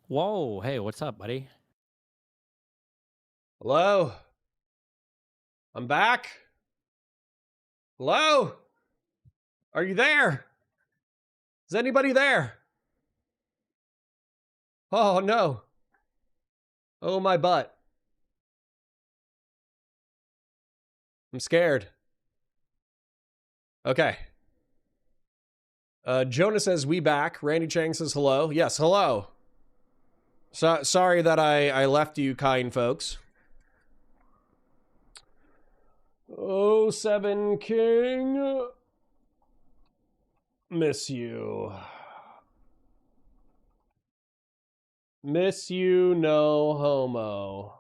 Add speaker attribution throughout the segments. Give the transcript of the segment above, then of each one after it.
Speaker 1: Whoa, hey, what's up, buddy?
Speaker 2: Hello? I'm back? Hello? Are you there? Is anybody there? Oh, no. Oh, my butt. I'm scared. Okay. Jonah says, we back. Randy Chang says, hello. Yes, hello. Sorry that I left you, kind folks. Oh, Seven King. Miss you. Miss you, no homo.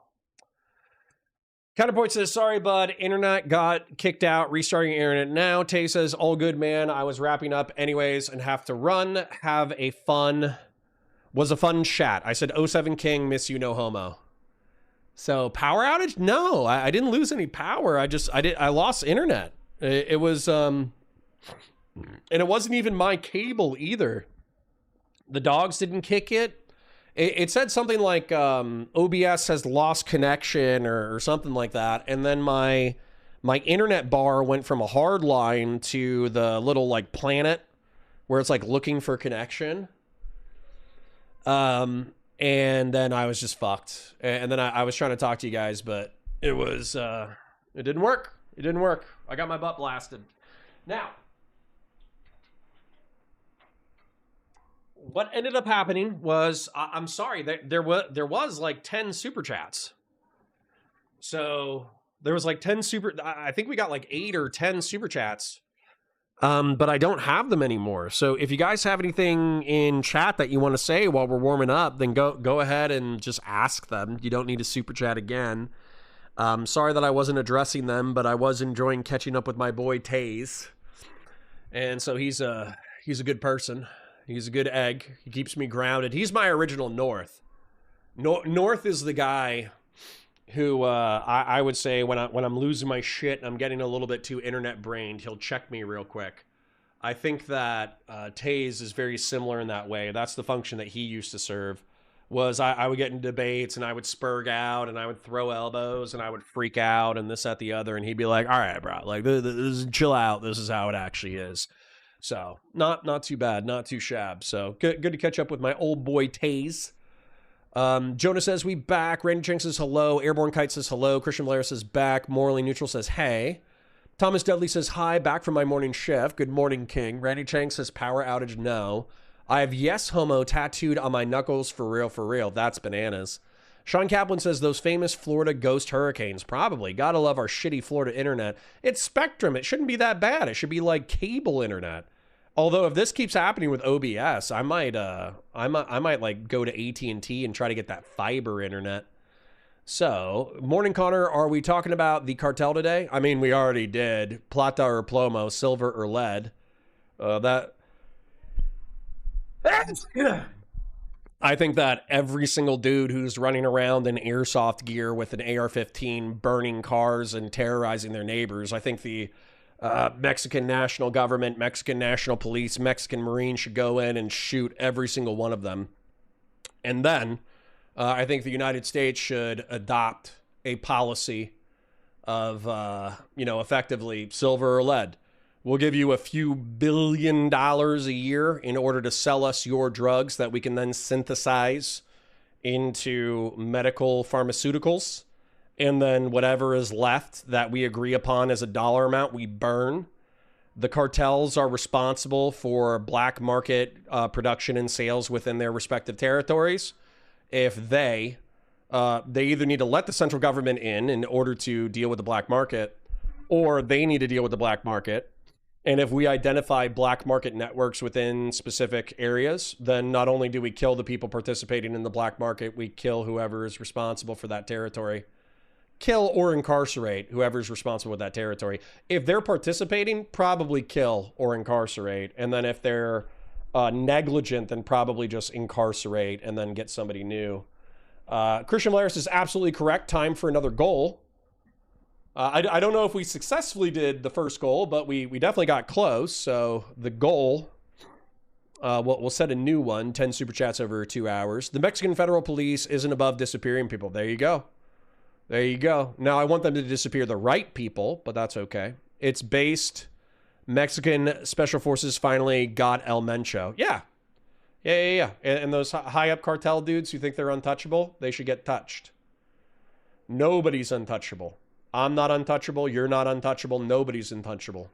Speaker 2: Counterpoint says, sorry, bud. Internet got kicked out. Restarting internet now. Tay says, all good, man. I was wrapping up anyways and have to run. Was a fun chat. I said, 07 King, miss you, no homo. So power outage? No, I didn't lose any power. I lost internet. It was, and it wasn't even my cable either. The dogs didn't kick it. It said something like OBS has lost connection or something like that. And then my internet bar went from a hard line to the little like planet where it's like looking for connection. And then I was just fucked. And then I was trying to talk to you guys, but it didn't work. It didn't work. I got my butt blasted. Now, what ended up happening was, I'm sorry, there was like 10 super chats. So there was like 10 I think we got like 8 or 10 super chats. But I don't have them anymore. So if you guys have anything in chat that you want to say while we're warming up, then go ahead and just ask them. You don't need to super chat again. Sorry that I wasn't addressing them, but I was enjoying catching up with my boy Taze. And so he's a good person. He's a good egg. He keeps me grounded. He's my original North. North is the guy who I would say when I'm losing my shit and I'm getting a little bit too internet brained, he'll check me real quick. I think that Taze is very similar in that way. That's the function that he used to serve. Was I would get in debates and I would spurg out and I would throw elbows and I would freak out and this, that, the other. And he'd be like, all right, bro, like this chill out. This is how it actually is. So not too bad, not too shab. So good to catch up with my old boy Taze. Jonah says we back. Randy Chang says hello. Airborne Kite says hello. Christian Blair says back. Morally Neutral says hey. Thomas Dudley says hi. Back from my morning shift. Good morning, King. Randy Chang says power outage no. I have yes homo tattooed on my knuckles for real, for real. That's bananas. Sean Kaplan says those famous Florida ghost hurricanes. Probably. Gotta love our shitty Florida internet. It's Spectrum. It shouldn't be that bad. It should be like cable internet. Although if this keeps happening with OBS, I might like go to AT&T and try to get that fiber internet. So, morning Connor, are we talking about the cartel today? I mean, we already did. Plata or plomo, silver or lead. I think that every single dude who's running around in airsoft gear with an AR-15 burning cars and terrorizing their neighbors, I think the Mexican national government, Mexican national police, Mexican Marines should go in and shoot every single one of them. And then I think the United States should adopt a policy of, effectively silver or lead. We'll give you a few $1 billion a year in order to sell us your drugs that we can then synthesize into medical pharmaceuticals. And then whatever is left that we agree upon as a dollar amount, we burn. The cartels are responsible for black market production and sales within their respective territories. If they either need to let the central government in order to deal with the black market, or they need to deal with the black market. And if we identify black market networks within specific areas, then not only do we kill the people participating in the black market, we kill whoever is responsible for that territory. Kill or incarcerate whoever's responsible with that territory. If they're participating, probably kill or incarcerate. And then if they're negligent, then probably just incarcerate and then get somebody new. Christian Laris is absolutely correct. Time for another goal. I don't know if we successfully did the first goal, but we definitely got close. So the goal We'll set a new one, 10 super chats over 2 hours. The Mexican federal police isn't above disappearing people. There you go. There you go. Now, I want them to disappear the right people, but that's okay. It's based... Mexican special forces finally got El Mencho. Yeah. And those high-up cartel dudes who think they're untouchable, they should get touched. Nobody's untouchable. I'm not untouchable. You're not untouchable. Nobody's untouchable.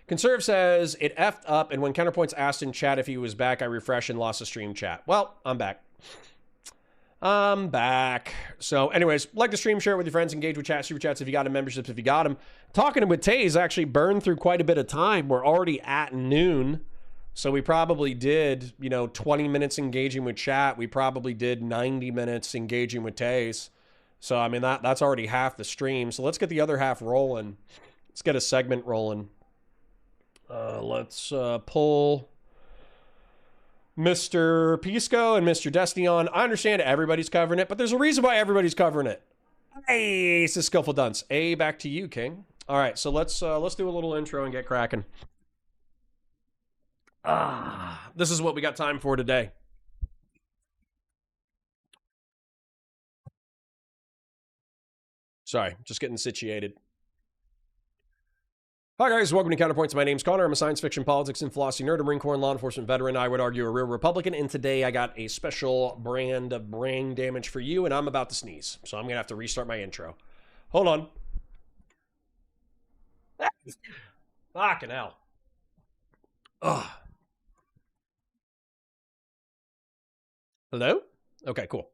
Speaker 2: Conserve says, it effed up, and when Counterpoints asked in chat if he was back, I refreshed and lost the stream chat. Well, I'm back. I'm back. So anyways, like the stream, share it with your friends, engage with chat, super chats if you got them, memberships if you got them. Talking with Taze actually burned through quite a bit of time. We're already at noon. So we probably did, 20 minutes engaging with chat. We probably did 90 minutes engaging with Taze. So, I mean, that's already half the stream. So let's get the other half rolling. Let's get a segment rolling. Let's pull Mr. Pisco and Mr. Destiny on. I understand everybody's covering it, but there's a reason why everybody's covering it. Hey, it's a skillful dunce. A, back to you, King. All right, so let's do a little intro and get cracking. This is what we got time for today. Sorry, just getting situated. Hi guys, welcome to Counterpoints. My name's Connor. I'm a science fiction, politics, and philosophy nerd, a Marine Corps and law enforcement veteran. I would argue a real Republican, and today I got a special brand of brain damage for you, and I'm about to sneeze, so I'm going to have to restart my intro. Hold on. Fucking hell. Ugh. Hello? Okay, cool.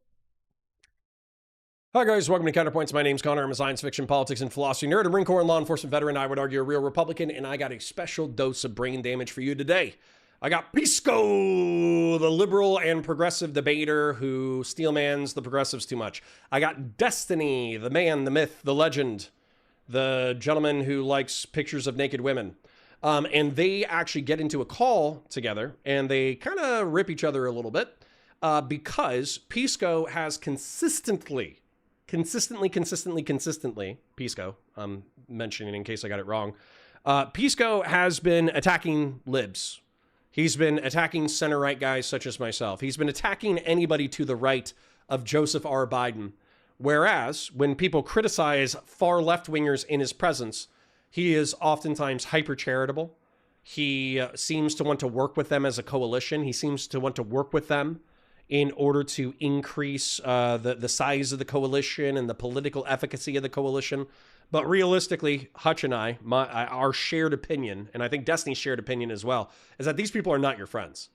Speaker 2: Hi guys, welcome to Counterpoints. My name's Connor. I'm a science fiction, politics, and philosophy nerd, a Marine Corps and law enforcement veteran. I would argue a real Republican, and I got a special dose of brain damage for you today. I got Pisco, the liberal and progressive debater who steelmans the progressives too much. I got Destiny, the man, the myth, the legend, the gentleman who likes pictures of naked women. And they actually get into a call together, and they kind of rip each other a little bit because Pisco has consistently, Pisco, I'm mentioning in case I got it wrong. Pisco has been attacking libs. He's been attacking center-right guys such as myself. He's been attacking anybody to the right of Joseph R. Biden. Whereas when people criticize far left-wingers in his presence, he is oftentimes hyper-charitable. He seems to want to work with them as a coalition. He seems to want to work with them in order to increase the size of the coalition and the political efficacy of the coalition. But realistically, Hutch and our shared opinion, and I think Destiny's shared opinion as well, is that these people are not your friends.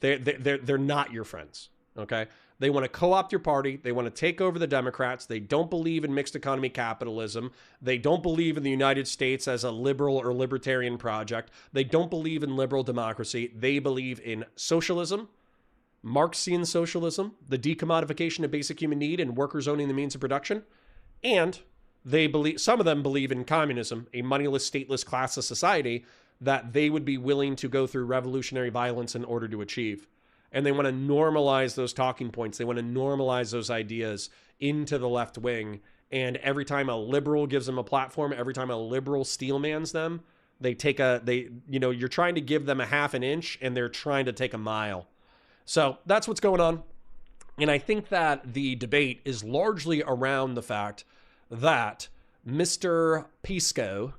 Speaker 2: They're not your friends, okay? They want to co-opt your party. They want to take over the Democrats. They don't believe in mixed economy capitalism. They don't believe in the United States as a liberal or libertarian project. They don't believe in liberal democracy. They believe in socialism, Marxian socialism, the decommodification of basic human need and workers owning the means of production. And they believe, some of them believe in communism, a moneyless, stateless, classless society that they would be willing to go through revolutionary violence in order to achieve. And they want to normalize those talking points. They want to normalize those ideas into the left wing. And every time a liberal gives them a platform, every time a liberal steelmans them, you're trying to give them a half an inch and they're trying to take a mile. So that's what's going on. And I think that the debate is largely around the fact that Mr. Pisco,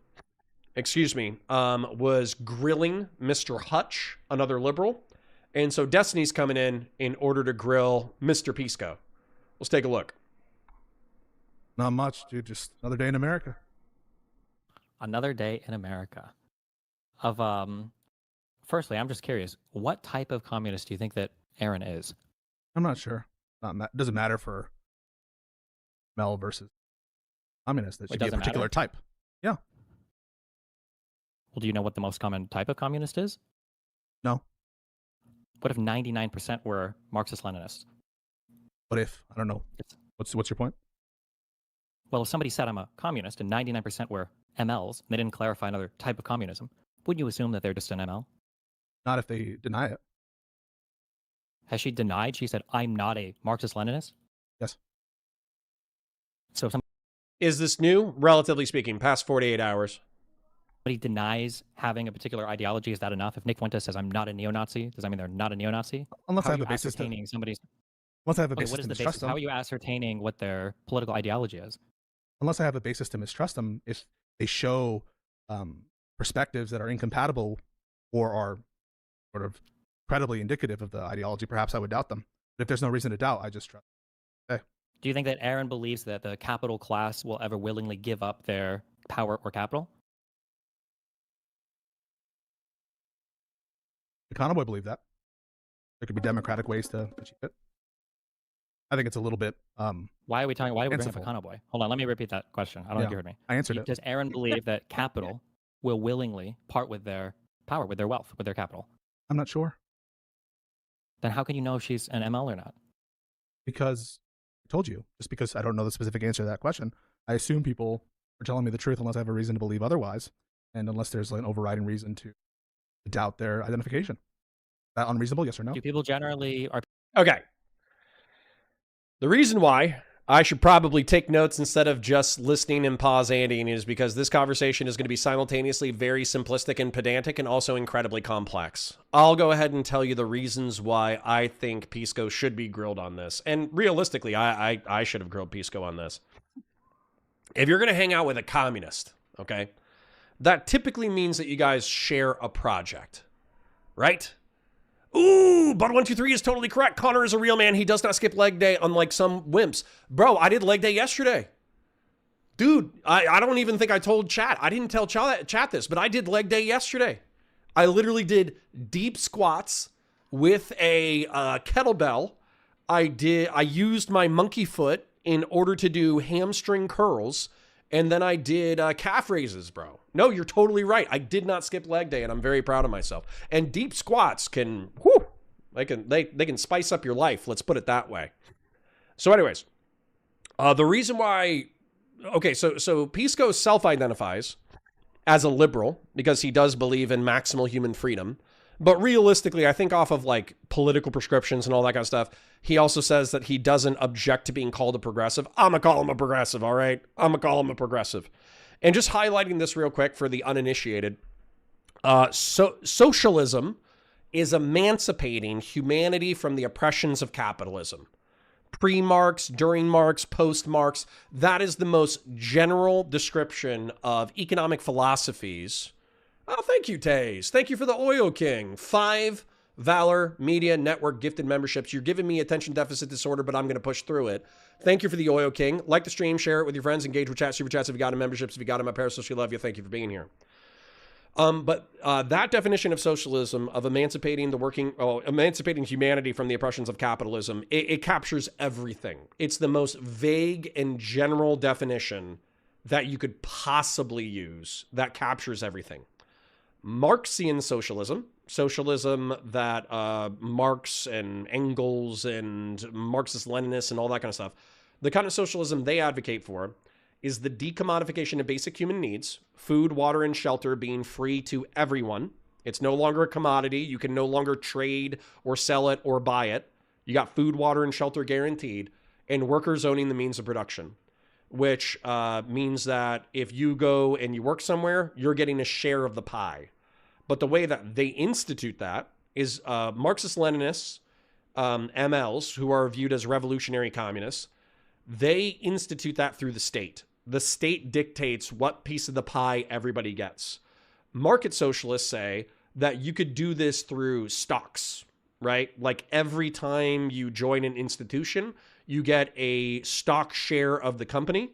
Speaker 2: was grilling Mr. Hutch, another liberal. And so Destiny's coming in order to grill Mr. Pisco. Let's take a look.
Speaker 3: Not much, dude. Just another day in America.
Speaker 1: Another day in America. Firstly, I'm just curious, what type of communist do you think that Aaron is?
Speaker 3: I'm not sure. Doesn't matter for Mel versus communist. That should be a particular type. Yeah.
Speaker 1: Well, do you know what the most common type of communist is?
Speaker 3: No.
Speaker 1: What if 99% were Marxist-Leninists?
Speaker 3: What if? I don't know. What's your point?
Speaker 1: Well, if somebody said I'm a communist and 99% were MLs, and they didn't clarify another type of communism, wouldn't you assume that they're just an ML?
Speaker 3: Not if they deny it.
Speaker 1: Has she denied? She said, I'm not a Marxist-Leninist?
Speaker 3: Yes.
Speaker 1: So
Speaker 2: is this new? Relatively speaking, past 48 hours.
Speaker 1: denies having a particular ideology, is that enough? If Nick Fuentes says, I'm not a neo-Nazi, does that mean they're not a neo-Nazi?
Speaker 3: Unless
Speaker 1: How
Speaker 3: I
Speaker 1: are
Speaker 3: have a
Speaker 1: you
Speaker 3: basis to.
Speaker 1: ascertaining somebody's...
Speaker 3: Unless I have a
Speaker 1: Okay,
Speaker 3: basis
Speaker 1: what is
Speaker 3: to
Speaker 1: the
Speaker 3: mistrust
Speaker 1: basis? How
Speaker 3: them.
Speaker 1: are you ascertaining what their political ideology is?
Speaker 3: Unless I have a basis to mistrust them, if they show perspectives that are incompatible or are sort of credibly indicative of the ideology, perhaps I would doubt them. But if there's no reason to doubt, I just trust. Okay.
Speaker 1: Do you think that Aaron believes that the capital class will ever willingly give up their power or capital?
Speaker 3: The convoy believe that. There could be democratic ways to achieve it. I think it's a little bit.
Speaker 1: Why are we bringing up
Speaker 3: fanciful.
Speaker 1: Econoboy? Hold on, let me repeat that question. I don't think you heard me.
Speaker 3: I answered it.
Speaker 1: Does Aaron believe that capital will willingly part with their power, with their wealth, with their capital?
Speaker 3: I'm not sure.
Speaker 1: Then how can you know if she's an ML or not?
Speaker 3: Because I told you, just because I don't know the specific answer to that question, I assume people are telling me the truth unless I have a reason to believe otherwise, and unless there's an overriding reason to doubt their identification. Is that unreasonable? Yes or no?
Speaker 1: Do people generally are...
Speaker 2: Okay. The reason why I should probably take notes instead of just listening and pause-anding is because this conversation is going to be simultaneously very simplistic and pedantic and also incredibly complex. I'll go ahead and tell you the reasons why I think Pisco should be grilled on this. And realistically, I should have grilled Pisco on this. If you're going to hang out with a communist, okay, that typically means that you guys share a project, right? Ooh, Bud123 is totally correct. Connor is a real man. He does not skip leg day, unlike some wimps. Bro, I did leg day yesterday. Dude, I don't even think I told chat. I didn't tell chat this, but I did leg day yesterday. I literally did deep squats with a kettlebell. I used my monkey foot in order to do hamstring curls. And then I did calf raises, bro. No, you're totally right. I did not skip leg day, and I'm very proud of myself. And deep squats can, whew, they can spice up your life. Let's put it that way. So anyways, the reason why, okay, so Pisco self-identifies as a liberal because he does believe in maximal human freedom. But realistically, I think off of like political prescriptions and all that kind of stuff, he also says that he doesn't object to being called a progressive. I'm going to call him a progressive, all right? I'm going to call him a progressive. And just highlighting this real quick for the uninitiated, socialism is emancipating humanity from the oppressions of capitalism. Pre-Marx, during Marx, post-Marx, that is the most general description of economic philosophies. Oh, thank you, Taze. Thank you for the Oil King. 5 Valor Media Network gifted memberships. You're giving me attention deficit disorder, but I'm going to push through it. Thank you for the Oil King. Like the stream, share it with your friends, engage with chat, super chats if you got in memberships, if you got in my parasocial love you. Thank you for being here. But that definition of socialism, of emancipating emancipating humanity from the oppressions of capitalism, it captures everything. It's the most vague and general definition that you could possibly use that captures everything. Marxian socialism that Marx and Engels and Marxist-Leninists and all that kind of stuff, the kind of socialism they advocate for is the decommodification of basic human needs, food, water, and shelter being free to everyone. It's no longer a commodity. You can no longer trade or sell it or buy it. You got food, water, and shelter guaranteed, and workers owning the means of production, which means that if you go and you work somewhere, you're getting a share of the pie. But the way that they institute that is Marxist-Leninists, MLs, who are viewed as revolutionary communists, they institute that through the state. The state dictates what piece of the pie everybody gets. Market socialists say that you could do this through stocks, right? Like every time you join an institution, you get a stock share of the company,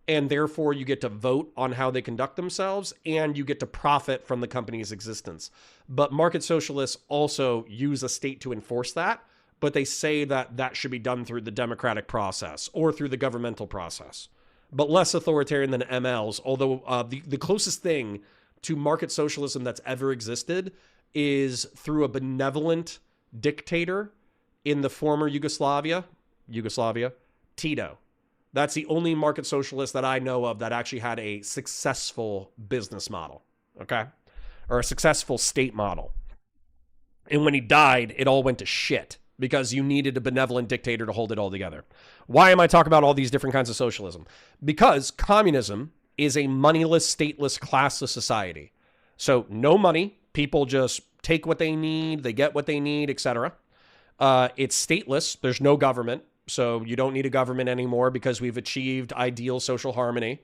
Speaker 2: and therefore you get to vote on how they conduct themselves, and you get to profit from the company's existence. But market socialists also use a state to enforce that, but they say that that should be done through the democratic process or through the governmental process, but less authoritarian than MLs, although the closest thing to market socialism that's ever existed is through a benevolent dictator in the former Yugoslavia, Tito. That's the only market socialist that I know of that actually had a successful business model, okay? Or a successful state model. And when he died, it all went to shit because you needed a benevolent dictator to hold it all together. Why am I talking about all these different kinds of socialism? Because communism is a moneyless, stateless, classless society. So no money, people just take what they need, they get what they need, etc. It's stateless, there's no government, so you don't need a government anymore because we've achieved ideal social harmony.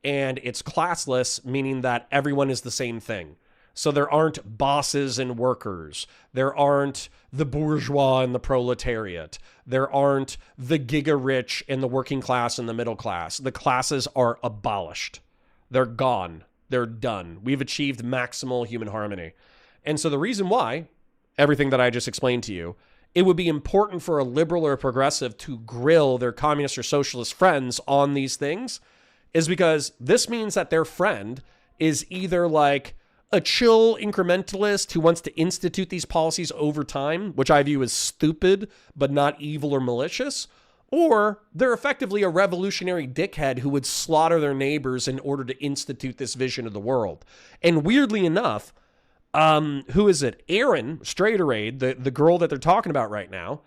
Speaker 2: And it's classless, meaning that everyone is the same thing. So there aren't bosses and workers. There aren't the bourgeois and the proletariat. There aren't the giga-rich and the working class and the middle class. The classes are abolished. They're gone. They're done. We've achieved maximal human harmony. And so the reason why, everything that I just explained to you, it would be important for a liberal or a progressive to grill their communist or socialist friends on these things is because this means that their friend is either like a chill incrementalist who wants to institute these policies over time, which I view as stupid, but not evil or malicious, or they're effectively a revolutionary dickhead who would slaughter their neighbors in order to institute this vision of the world. And weirdly enough, who is it? Erin Straderade, the girl that they're talking about right now,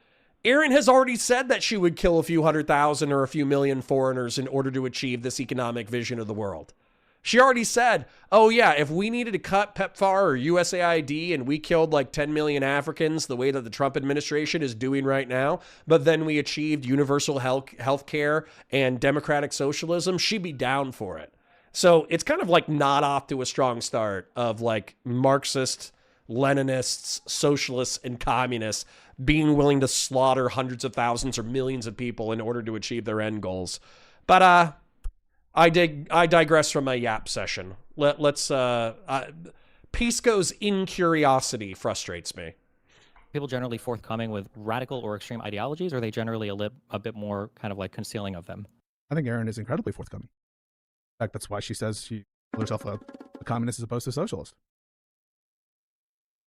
Speaker 2: Erin has already said that she would kill a few 100,000 or a few million foreigners in order to achieve this economic vision of the world. She already said, oh yeah, if we needed to cut PEPFAR or USAID and we killed like 10 million Africans the way that the Trump administration is doing right now, but then we achieved universal health care and democratic socialism, she'd be down for it. So it's kind of like not off to a strong start of like Marxists, Leninists, socialists, and communists being willing to slaughter hundreds of thousands or millions of people in order to achieve their end goals. But I digress from my yap session. Let's Pisco's incuriosity frustrates me.
Speaker 1: People generally forthcoming with radical or extreme ideologies, or are they generally a bit more kind of like concealing of them?
Speaker 3: I think Erin is incredibly forthcoming. In fact, that's why she says she calls herself a communist as opposed to a socialist.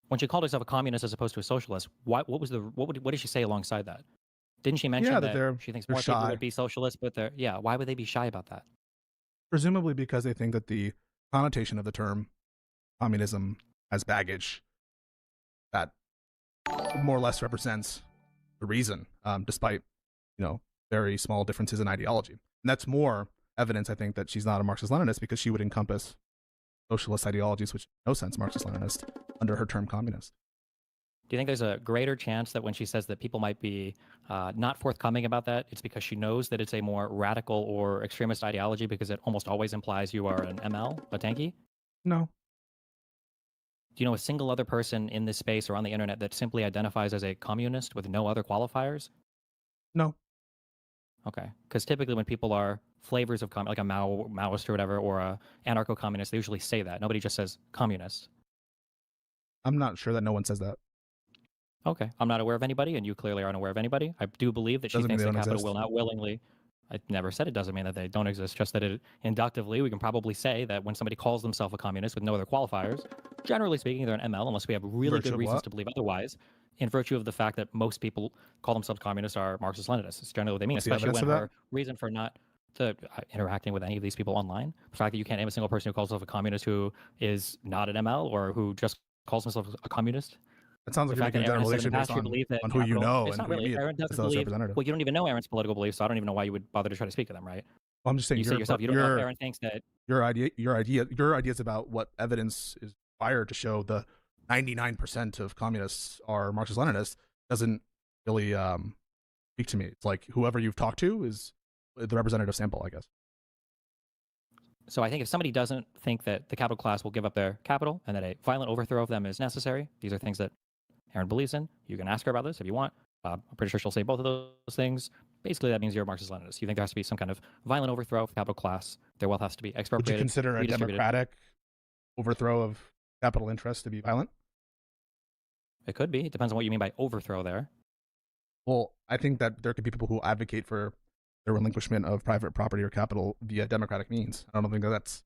Speaker 1: When she called herself a communist as opposed to a socialist, what did she say alongside that? Didn't she mention that she thinks more people would be socialists, but why would they be shy about that?
Speaker 3: Presumably because they think that the connotation of the term communism has baggage that more or less represents the reason, despite, very small differences in ideology. And that's more evidence, I think, that she's not a Marxist-Leninist because she would encompass socialist ideologies, which make no sense Marxist-Leninist, under her term communist.
Speaker 1: Do you think there's a greater chance that when she says that people might be not forthcoming about that, it's because she knows that it's a more radical or extremist ideology because it almost always implies you are an ML, a tanky?
Speaker 3: No.
Speaker 1: Do you know a single other person in this space or on the internet that simply identifies as a communist with no other qualifiers?
Speaker 3: No.
Speaker 1: Okay, because typically when people are flavors of like a Maoist or whatever, or a anarcho-communist, they usually say that. Nobody just says communist.
Speaker 3: I'm not sure that no one says that.
Speaker 1: Okay, I'm not aware of anybody, and you clearly aren't aware of anybody. I do believe that she thinks the capital will not willingly. I never said it doesn't mean that they don't exist, just that inductively we can probably say that when somebody calls themselves a communist with no other qualifiers, generally speaking, they're an ML, unless we have really good reasons to believe otherwise, in virtue of the fact that most people call themselves communists are Marxist-Leninists. It's generally what they mean, especially when her reason for not interacting with any of these people online, the fact that you can't name a single person who calls himself a communist who is not an ML or who just calls himself a communist.
Speaker 3: It sounds like you're making a generalization based on who you know and who you meet as a representative.
Speaker 1: Well, you don't even know Erin's political beliefs, so I don't even know why you would bother to try to speak to them, right?
Speaker 3: Well, I'm just saying
Speaker 1: you say yourself, you don't know if Erin thinks that
Speaker 3: your ideas about what evidence is required to show the 99% of communists are Marxist-Leninists doesn't really speak to me. It's like whoever you've talked to is the representative sample, I guess.
Speaker 1: So I think if somebody doesn't think that the capital class will give up their capital and that a violent overthrow of them is necessary, these are things that Erin believes in. You can ask her about this if you want. I'm pretty sure she'll say both of those things. Basically, that means you're a Marxist-Leninist. You think there has to be some kind of violent overthrow of the capital class. Their wealth has to be expropriated.
Speaker 3: Would you consider a democratic overthrow of capital interest to be violent?
Speaker 1: It could be. It depends on what you mean by overthrow there.
Speaker 3: Well, I think that there could be people who advocate for the relinquishment of private property or capital via democratic means. I don't think that that's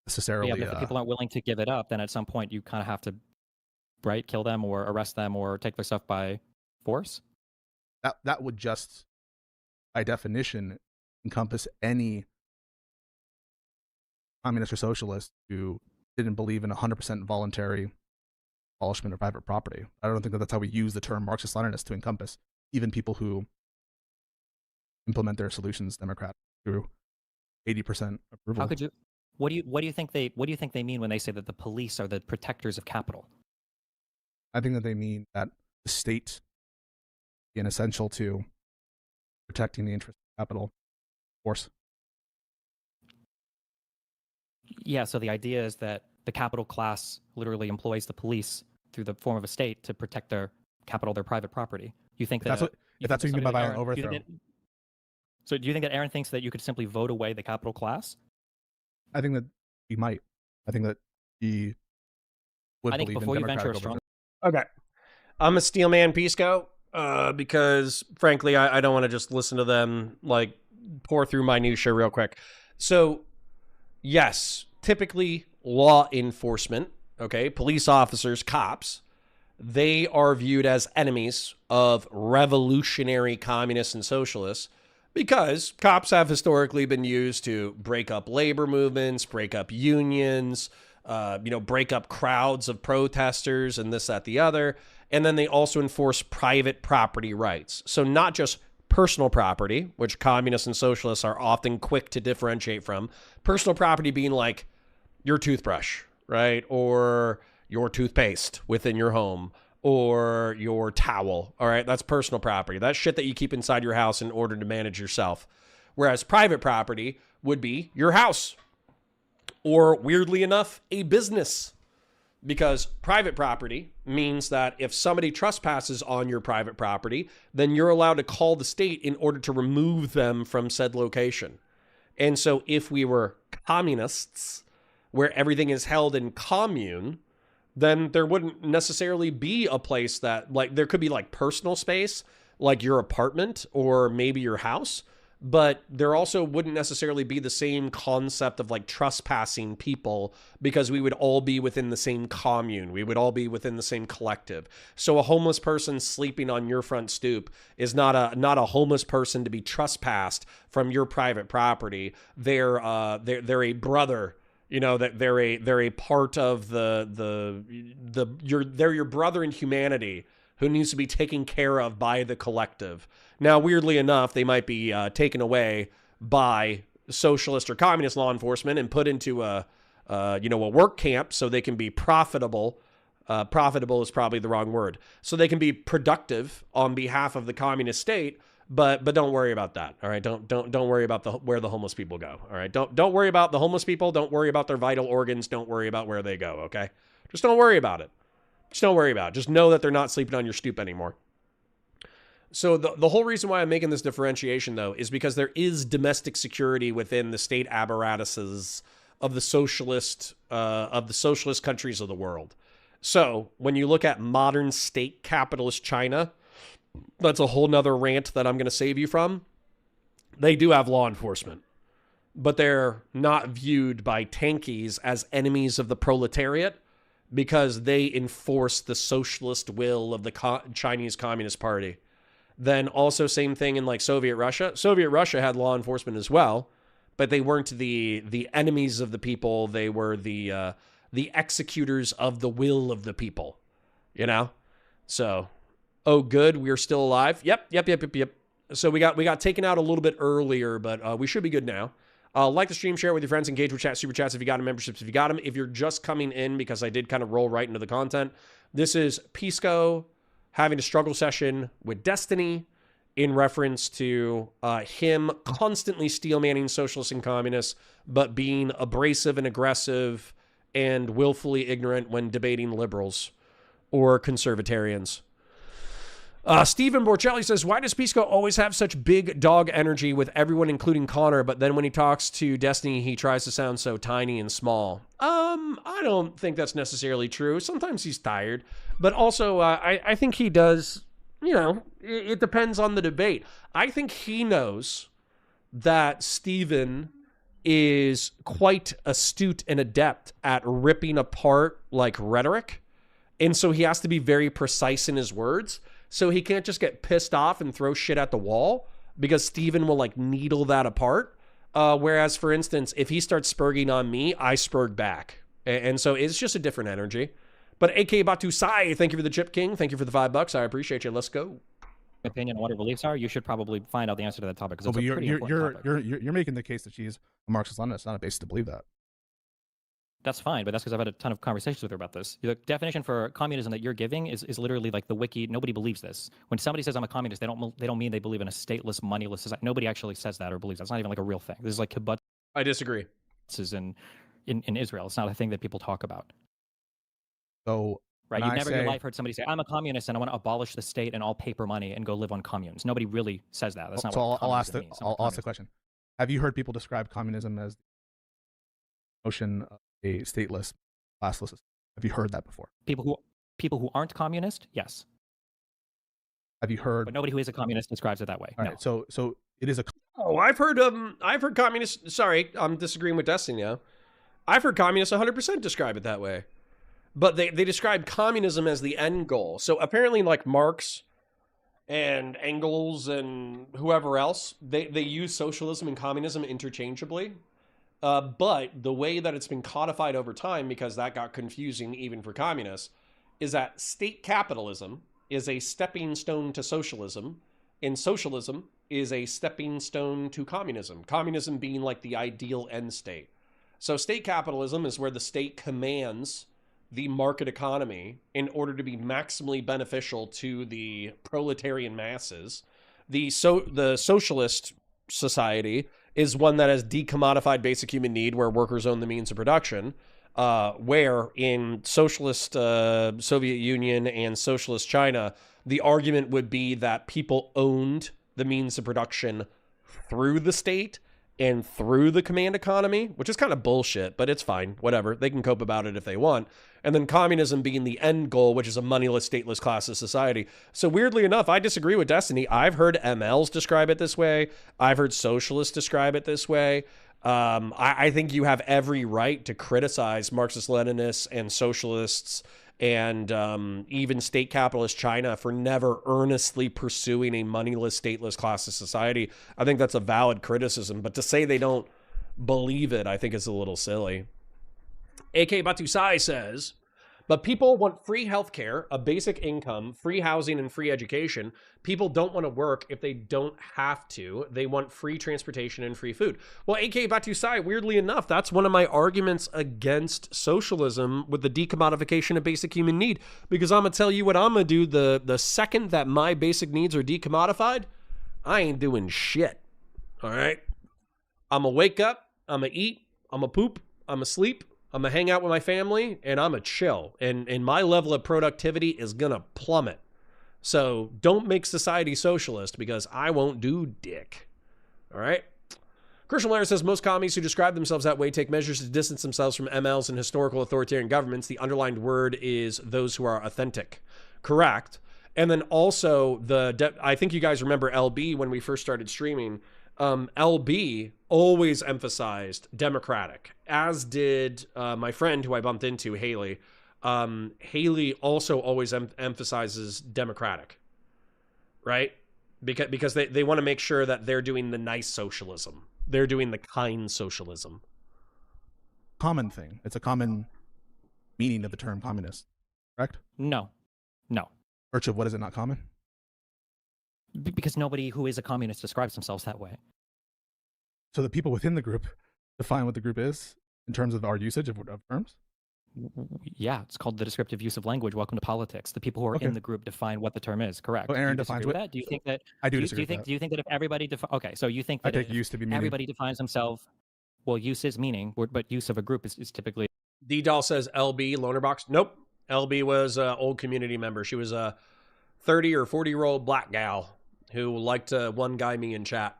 Speaker 3: necessarily...
Speaker 1: Yeah, but if the people aren't willing to give it up, then at some point you kind of have to, right, kill them or arrest them or take their stuff by force?
Speaker 3: That would just, by definition, encompass any communist or socialist who didn't believe in 100% voluntary abolishment of private property. I don't think that that's how we use the term Marxist-Leninist to encompass even people who implement their solutions democratically through 80% approval.
Speaker 1: How could you? What do you think they mean when they say that the police are the protectors of capital?
Speaker 3: I think that they mean that the state is essential to protecting the interest of capital, of course.
Speaker 1: Yeah, so the idea is that the capital class literally employs the police through the form of a state to protect their capital, their private property. You think that
Speaker 3: if that's what you mean by violent overthrow?
Speaker 1: So do you think that Aaron thinks that you could simply vote away the capital class?
Speaker 3: I think that he might. I think that he would believe in democratic overthrow.
Speaker 2: Okay. I'm a steel man, Pisco, because frankly, I don't want to just listen to them like pour through minutia real quick. So, yes, typically law enforcement, okay, police officers, cops, they are viewed as enemies of revolutionary communists and socialists because cops have historically been used to break up labor movements, break up unions, break up crowds of protesters and this, that, the other. And then they also enforce private property rights. So not just personal property, which communists and socialists are often quick to differentiate from. Personal property being like your toothbrush, right? Or your toothpaste within your home or your towel. All right. That's personal property. That's shit that you keep inside your house in order to manage yourself. Whereas private property would be your house or, weirdly enough, a business. Because private property means that if somebody trespasses on your private property, then you're allowed to call the state in order to remove them from said location. And so if we were communists, where everything is held in commune, then there wouldn't necessarily be a place that, like, there could be like personal space, like your apartment or maybe your house, but there also wouldn't necessarily be the same concept of like trespassing people because we would all be within the same commune. We would all be within the same collective. So a homeless person sleeping on your front stoop is not a homeless person to be trespassed from your private property. They're a brother. You know, that they're a part of they're your brother in humanity who needs to be taken care of by the collective. Now, weirdly enough, they might be taken away by socialist or communist law enforcement and put into a work camp so they can be profitable. Profitable is probably the wrong word. So they can be productive on behalf of the communist state. But don't worry about that. All right. Don't worry about where the homeless people go. All right. Don't worry about the homeless people. Don't worry about their vital organs. Don't worry about where they go. Okay. Just don't worry about it. Just don't worry about it. Just know that they're not sleeping on your stoop anymore. So the whole reason why I'm making this differentiation, though, is because there is domestic security within the state apparatuses of the socialist countries of the world. So when you look at modern state capitalist China, that's a whole nother rant that I'm going to save you from. They do have law enforcement, but they're not viewed by tankies as enemies of the proletariat because they enforce the socialist will of the Chinese Communist Party. Then also same thing in like Soviet Russia. Soviet Russia had law enforcement as well, but they weren't the enemies of the people. They were the executors of the will of the people, you know? So, oh, good. We're still alive. Yep. So we got taken out a little bit earlier, but we should be good now. Like the stream, share it with your friends, engage with chat, super chats if you got them, memberships if you got them. If you're just coming in, because I did kind of roll right into the content, this is Pisco having a struggle session with Destiny in reference to him constantly steelmanning socialists and communists, but being abrasive and aggressive and willfully ignorant when debating liberals or conservatarians. Stephen Borcelli says, why does Pisco always have such big dog energy with everyone, including Connor, but then when he talks to Destiny, he tries to sound so tiny and small? I don't think that's necessarily true. Sometimes he's tired, but also I think he does, it depends on the debate. I think he knows that Stephen is quite astute and adept at ripping apart like rhetoric. And so he has to be very precise in his words. So he can't just get pissed off and throw shit at the wall because Steven will like needle that apart. Whereas, for instance, if he starts spurging on me, I spurg back. And so it's just a different energy. But AK Batu Sai, thank you for the Chip King. Thank you for the $5. I appreciate you. Let's go.
Speaker 1: opinion on what her beliefs are, you should probably find out the answer to that topic because it's a pretty important topic.
Speaker 3: You're making the case that she's a Marxist-Leninist, not a basis to believe that.
Speaker 1: That's fine, but that's because I've had a ton of conversations with her about this. The definition for communism that you're giving is literally like the wiki. Nobody believes this. When somebody says I'm a communist, they don't mean they believe in a stateless, moneyless society. Nobody actually says that or believes that. It's not even like a real thing. This is like kibbutz
Speaker 2: I disagree.
Speaker 1: in Israel. It's not a thing that people talk about.
Speaker 3: So
Speaker 1: right, you've never in your life heard somebody say I'm a communist and I want to abolish the state and all paper money and go live on communes. Nobody really says that. That's not
Speaker 3: so
Speaker 1: what
Speaker 3: I'll ask
Speaker 1: means.
Speaker 3: I'll ask the question. Have you heard people describe communism as the notion of a stateless, classless? Have you heard that before? People
Speaker 1: who aren't communist, yes.
Speaker 3: Have you heard?
Speaker 1: But nobody who is a communist describes it that way.
Speaker 3: All
Speaker 1: no.
Speaker 3: Right, so it is a.
Speaker 2: Oh, I've heard communists. Sorry, I'm disagreeing with Destiny now. I've heard communists 100% describe it that way, but they describe communism as the end goal. So apparently, like Marx and Engels and whoever else, they use socialism and communism interchangeably. But the way that it's been codified over time, because that got confusing even for communists, is that state capitalism is a stepping stone to socialism, and socialism is a stepping stone to communism. Communism being like the ideal end state. So state capitalism is where the state commands the market economy in order to be maximally beneficial to the proletarian masses. The socialist society is one that has decommodified basic human need, where workers own the means of production, where in socialist Soviet Union and socialist China, the argument would be that people owned the means of production through the state and through the command economy, which is kind of bullshit, but it's fine. Whatever. They can cope about it if they want. And then communism being the end goal, which is a moneyless, stateless class of society. So weirdly enough, I disagree with Destiny. I've heard MLs describe it this way. I've heard socialists describe it this way. I think you have every right to criticize Marxist-Leninists and socialists and even state capitalist China for never earnestly pursuing a moneyless, stateless class of society. I think that's a valid criticism, but to say they don't believe it, I think is a little silly. AK Batusai says, but people want free healthcare, a basic income, free housing, and free education. People don't want to work if they don't have to. They want free transportation and free food. Well, AK Batusai, weirdly enough, that's one of my arguments against socialism with the decommodification of basic human need. Because I'm going to tell you what I'm going to do the second that my basic needs are decommodified, I ain't doing shit. All right? I'm going to wake up, I'm going to eat, I'm going to poop, I'm going to sleep, I'm going to hang out with my family, and I'm going to chill. And my level of productivity is going to plummet. So don't make society socialist, because I won't do dick. All right? Christian Lara says, most commies who describe themselves that way take measures to distance themselves from MLs and historical authoritarian governments. The underlined word is those who are authentic. Correct. And then also, I think you guys remember LB when we first started streaming. LB always emphasized democratic, as did my friend who I bumped into, Haley. Haley also always emphasizes democratic, right? Because they want to make sure that they're doing the nice socialism. They're doing the kind socialism.
Speaker 3: Common thing. It's a common meaning of the term communist, correct?
Speaker 1: No.
Speaker 3: Virtue of what is it not common?
Speaker 1: Because nobody who is a communist describes themselves that way.
Speaker 3: So the people within the group define what the group is in terms of our usage of terms?
Speaker 1: Yeah, it's called the descriptive use of language. Welcome to politics. The people who are in the group define what the term is. Correct.
Speaker 3: So Aaron defines what?
Speaker 1: That? Do you think that?
Speaker 3: I do disagree with that.
Speaker 1: Do you think that if everybody okay, so you think that
Speaker 3: I take use to be meaning.
Speaker 1: Everybody defines themselves. Well, use is meaning, but use of a group is typically.
Speaker 2: D-Doll says LB loner box. Nope. LB was an old community member. She was a 30 or 40-year-old black gal who liked to one guy me in chat.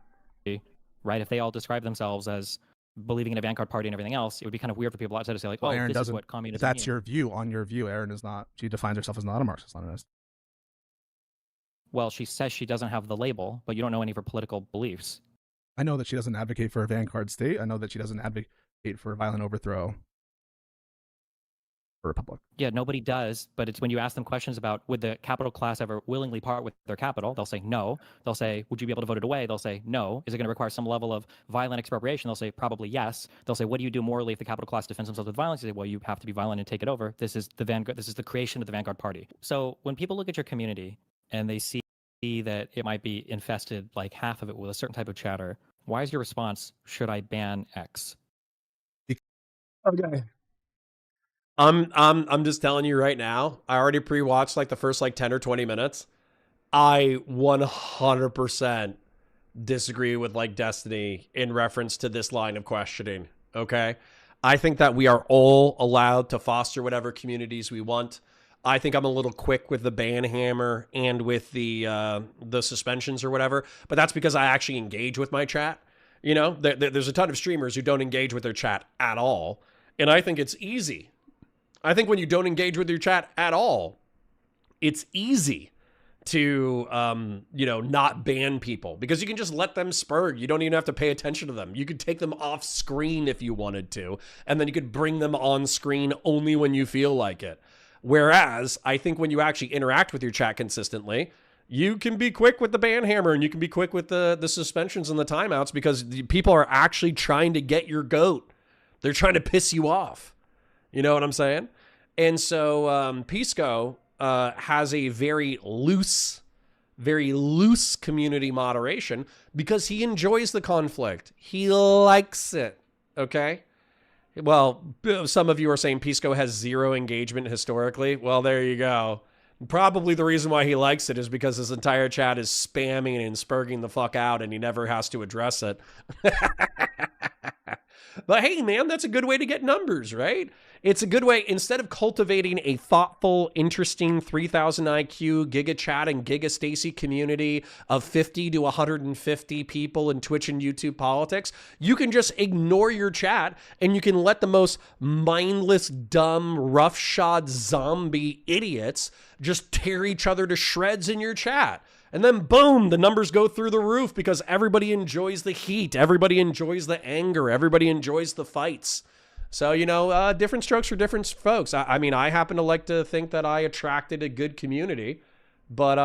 Speaker 1: Right. If they all describe themselves as believing in a vanguard party and everything else, it would be kind of weird for people outside to say like,
Speaker 3: well,
Speaker 1: oh,
Speaker 3: Aaron
Speaker 1: this is what communism
Speaker 3: that's
Speaker 1: means.
Speaker 3: your view. On your view, Aaron is not. She defines herself as not a Marxist-Leninist.
Speaker 1: Well, she says she doesn't have the label, but you don't know any of her political beliefs.
Speaker 3: I know that she doesn't advocate for a vanguard state. I know that she doesn't advocate for a violent overthrow for a republic.
Speaker 1: Yeah, nobody does, but it's when you ask them questions about would the capital class ever willingly part with their capital, they'll say no. They'll say, would you be able to vote it away? They'll say no. Is it going to require some level of violent expropriation? They'll say probably yes. They'll say, what do you do morally if the capital class defends themselves with violence? You say, well, you have to be violent and take it over. This is the vanguard. This is the creation of the vanguard party. So when people look at your community and they see see that it might be infested, like half of it, with a certain type of chatter, why is your response, should I ban X?
Speaker 2: Okay. I'm just telling you right now, I already pre-watched like the first like 10 or 20 minutes. I 100% disagree with like Destiny in reference to this line of questioning. Okay. I think that we are all allowed to foster whatever communities we want. I think I'm a little quick with the ban hammer and with the suspensions or whatever, but that's because I actually engage with my chat. You know, there's a ton of streamers who don't engage with their chat at all. And I think it's easy. I think when you don't engage with your chat at all, it's easy to, not ban people because you can just let them spurg. You don't even have to pay attention to them. You could take them off screen if you wanted to, and then you could bring them on screen only when you feel like it. Whereas I think when you actually interact with your chat consistently, you can be quick with the ban hammer and you can be quick with the suspensions and the timeouts because the people are actually trying to get your goat. They're trying to piss you off. You know what I'm saying? And so Pisco has a very loose community moderation because he enjoys the conflict. He likes it. Okay? Well, some of you are saying Pisco has zero engagement historically. Well, there you go. Probably the reason why he likes it is because his entire chat is spamming and spurging the fuck out and he never has to address it. But hey, man, that's a good way to get numbers, right? It's a good way, instead of cultivating a thoughtful, interesting 3,000 IQ Giga Chat and Giga Stacy community of 50 to 150 people in Twitch and YouTube politics, you can just ignore your chat and you can let the most mindless, dumb, roughshod zombie idiots just tear each other to shreds in your chat. And then boom, the numbers go through the roof because everybody enjoys the heat. Everybody enjoys the anger. Everybody enjoys the fights. So, different strokes for different folks. I mean, I happen to like to think that I attracted a good community, but,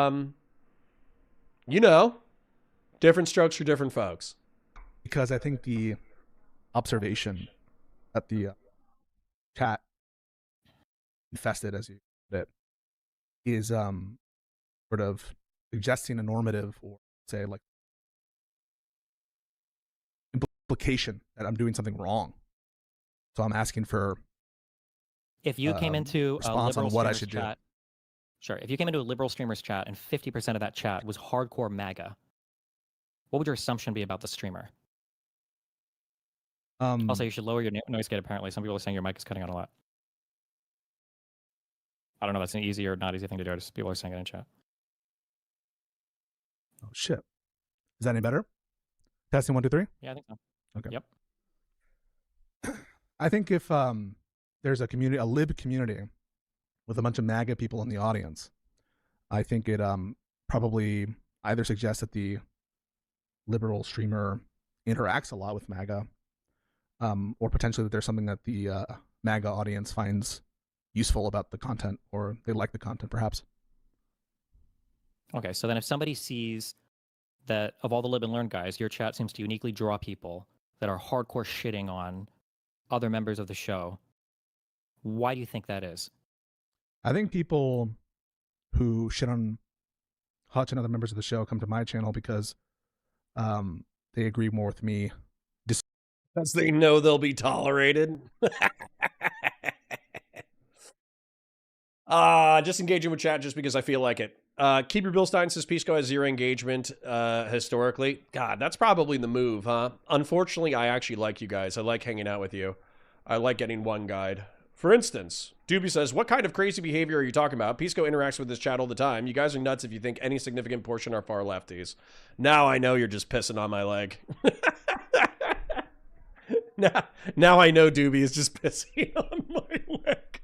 Speaker 2: different strokes for different folks.
Speaker 3: Because I think the observation that the chat infested, as you put it, is sort of suggesting a normative or say like implication that I'm doing something wrong. So I'm asking for
Speaker 1: if you came into a liberal
Speaker 3: on what I should
Speaker 1: chat, sure. If you came into a liberal streamer's chat and 50% of that chat was hardcore MAGA, what would your assumption be about the streamer? Also, you should lower your noise gate. Apparently, some people are saying your mic is cutting out a lot. I don't know if that's an easy or not easy thing to do. Just people are saying it in chat.
Speaker 3: Oh shit! Is that any better? Testing 1, 2, 3.
Speaker 1: Yeah, I think so.
Speaker 3: Okay.
Speaker 1: Yep.
Speaker 3: I think if there's a community, a lib community, with a bunch of MAGA people in the audience, I think it probably either suggests that the liberal streamer interacts a lot with MAGA, or potentially that there's something that the MAGA audience finds useful about the content, or they like the content, perhaps.
Speaker 1: Okay, so then if somebody sees that of all the live and learn guys, your chat seems to uniquely draw people that are hardcore shitting on other members of the show, why do you think that is?
Speaker 3: I think people who shit on Hutch and other members of the show come to my channel because they agree more with me.
Speaker 2: Because they know they'll be tolerated. Just engaging with chat just because I feel like it. Keep your Bill Stein says Pisco has zero engagement historically. God, that's probably the move, huh? Unfortunately, I actually like you guys. I like hanging out with you. I like getting one guide. For instance, Doobie says, what kind of crazy behavior are you talking about? Pisco interacts with this chat all the time. You guys are nuts if you think any significant portion are far lefties. Now I know you're just pissing on my leg. now I know Doobie is just pissing on my leg.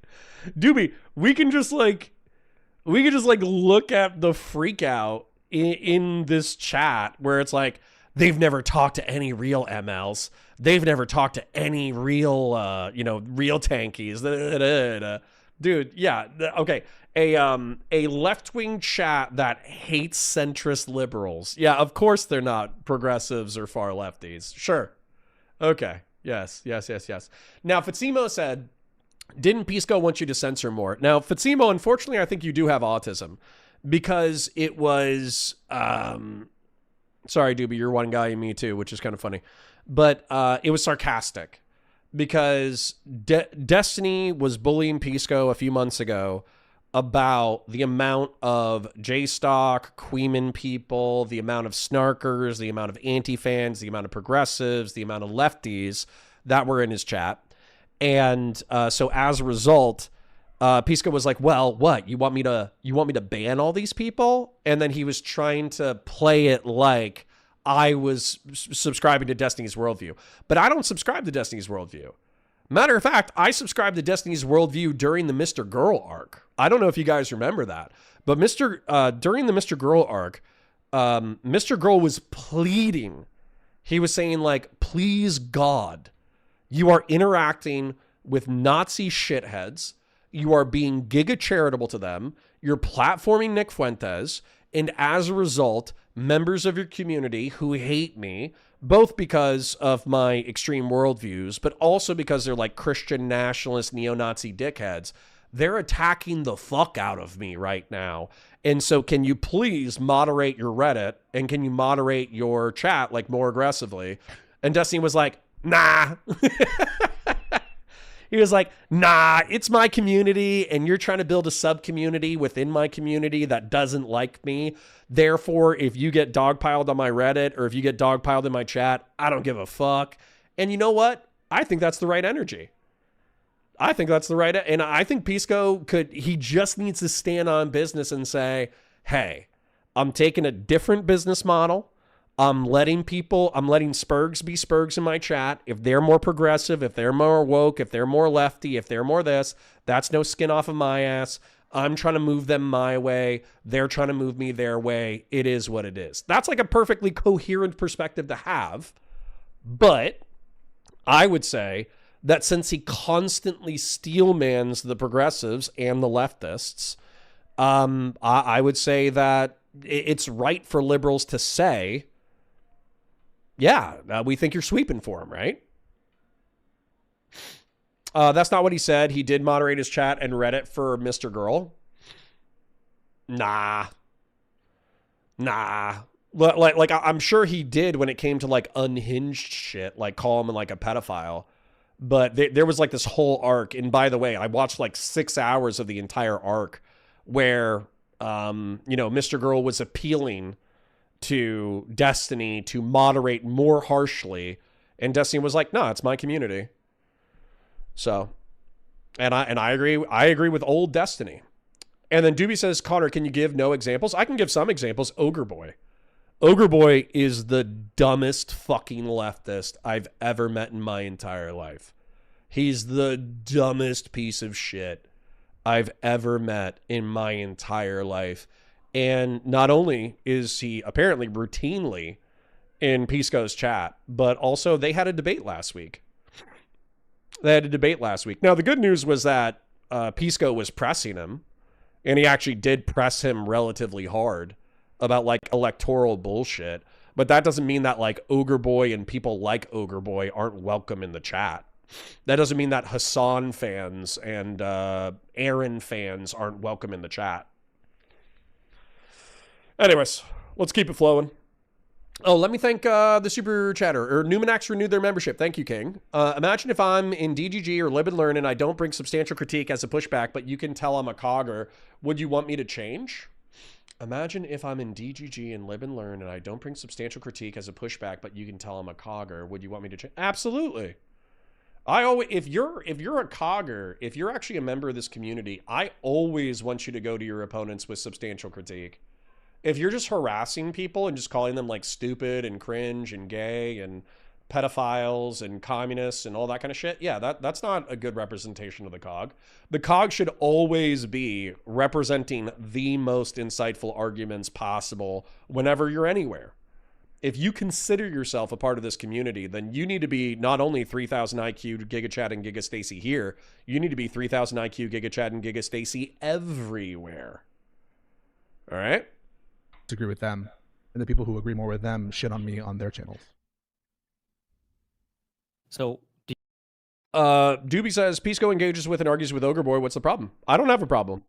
Speaker 2: Doobie, we can just look at the freak out in this chat where it's like, they've never talked to any real MLs. They've never talked to any real, real tankies. Dude, yeah, okay. A left-wing chat that hates centrist liberals. Yeah, of course they're not progressives or far lefties. Sure. Okay. Yes. Now, Fatsimo said, didn't Pisco want you to censor more? Now, Fatsimo, unfortunately, I think you do have autism. because it was, sorry, Doobie, you're one guy and me too, which is kind of funny, but it was sarcastic because Destiny was bullying Pisco a few months ago about the amount of J-Stock, Queeman people, the amount of snarkers, the amount of anti-fans, the amount of progressives, the amount of lefties that were in his chat. And so as a result, Pisco was like, well, what? You want me to ban all these people? And then he was trying to play it like I was subscribing to Destiny's worldview. But I don't subscribe to Destiny's worldview. Matter of fact, I subscribed to Destiny's worldview during the Mr. Girl arc. I don't know if you guys remember that, but during the Mr. Girl arc, Mr. Girl was pleading. He was saying like, please God, you are interacting with Nazi shitheads. You are being giga charitable to them. You're platforming Nick Fuentes. And as a result, members of your community who hate me, both because of my extreme worldviews, but also because they're like Christian nationalist, neo-Nazi dickheads, they're attacking the fuck out of me right now. And so can you please moderate your Reddit and can you moderate your chat like more aggressively? And Destiny was like, nah. He was like, nah, it's my community and you're trying to build a sub-community within my community that doesn't like me. Therefore, if you get dogpiled on my Reddit or if you get dogpiled in my chat, I don't give a fuck. And you know what? I think that's the right energy. I think that's the right, and I think Pisco he just needs to stand on business and say, hey, I'm taking a different business model. I'm letting Spurgs be Spurgs in my chat. If they're more progressive, if they're more woke, if they're more lefty, if they're more this, that's no skin off of my ass. I'm trying to move them my way. They're trying to move me their way. It is what it is. That's like a perfectly coherent perspective to have. But I would say that since he constantly steelmans the progressives and the leftists, I would say that it's right for liberals to say, yeah, we think you're sweeping for him, right? That's not what he said. He did moderate his chat and Reddit for Mr. Girl. Nah. Like I'm sure he did when it came to like unhinged shit, like call him like a pedophile. But there was like this whole arc. And by the way, I watched like 6 hours of the entire arc where, Mr. Girl was appealing to Destiny to moderate more harshly. And Destiny was like, no, it's my community. So, and I agree with old Destiny. And then Doobie says, Connor, can you give no examples? I can give some examples. Ogre Boy is the dumbest fucking leftist I've ever met in my entire life. He's the dumbest piece of shit I've ever met in my entire life. And not only is he apparently routinely in Pisco's chat, but also they had a debate last week. Now, the good news was that Pisco was pressing him, and he actually did press him relatively hard about like electoral bullshit. But that doesn't mean that like Ogre Boy and people like Ogre Boy aren't welcome in the chat. That doesn't mean that Hassan fans and Aaron fans aren't welcome in the chat. Anyways, let's keep it flowing. Oh, let me thank the super chatter. Numinax renewed their membership. Thank you, King. Imagine if I'm in DGG or Live and Learn and I don't bring substantial critique as a pushback, but you can tell I'm a cogger. Would you want me to change? Imagine if I'm in DGG and Live and Learn and I don't bring substantial critique as a pushback, but you can tell I'm a cogger. Would you want me to change? Absolutely. If you're a cogger, if you're actually a member of this community, I always want you to go to your opponents with substantial critique. If you're just harassing people and just calling them like stupid and cringe and gay and pedophiles and communists and all that kind of shit, yeah, that's not a good representation of the COG. The COG should always be representing the most insightful arguments possible whenever you're anywhere. If you consider yourself a part of this community, then you need to be not only 3000 IQ GigaChat and GigaStacy here, you need to be 3000 IQ GigaChat and GigaStacy everywhere. All right?
Speaker 3: Agree with them, and the people who agree more with them shit on me on their channels.
Speaker 1: So
Speaker 2: Doobie says Pisco engages with and argues with Ogre Boy. What's the problem? I don't have a problem.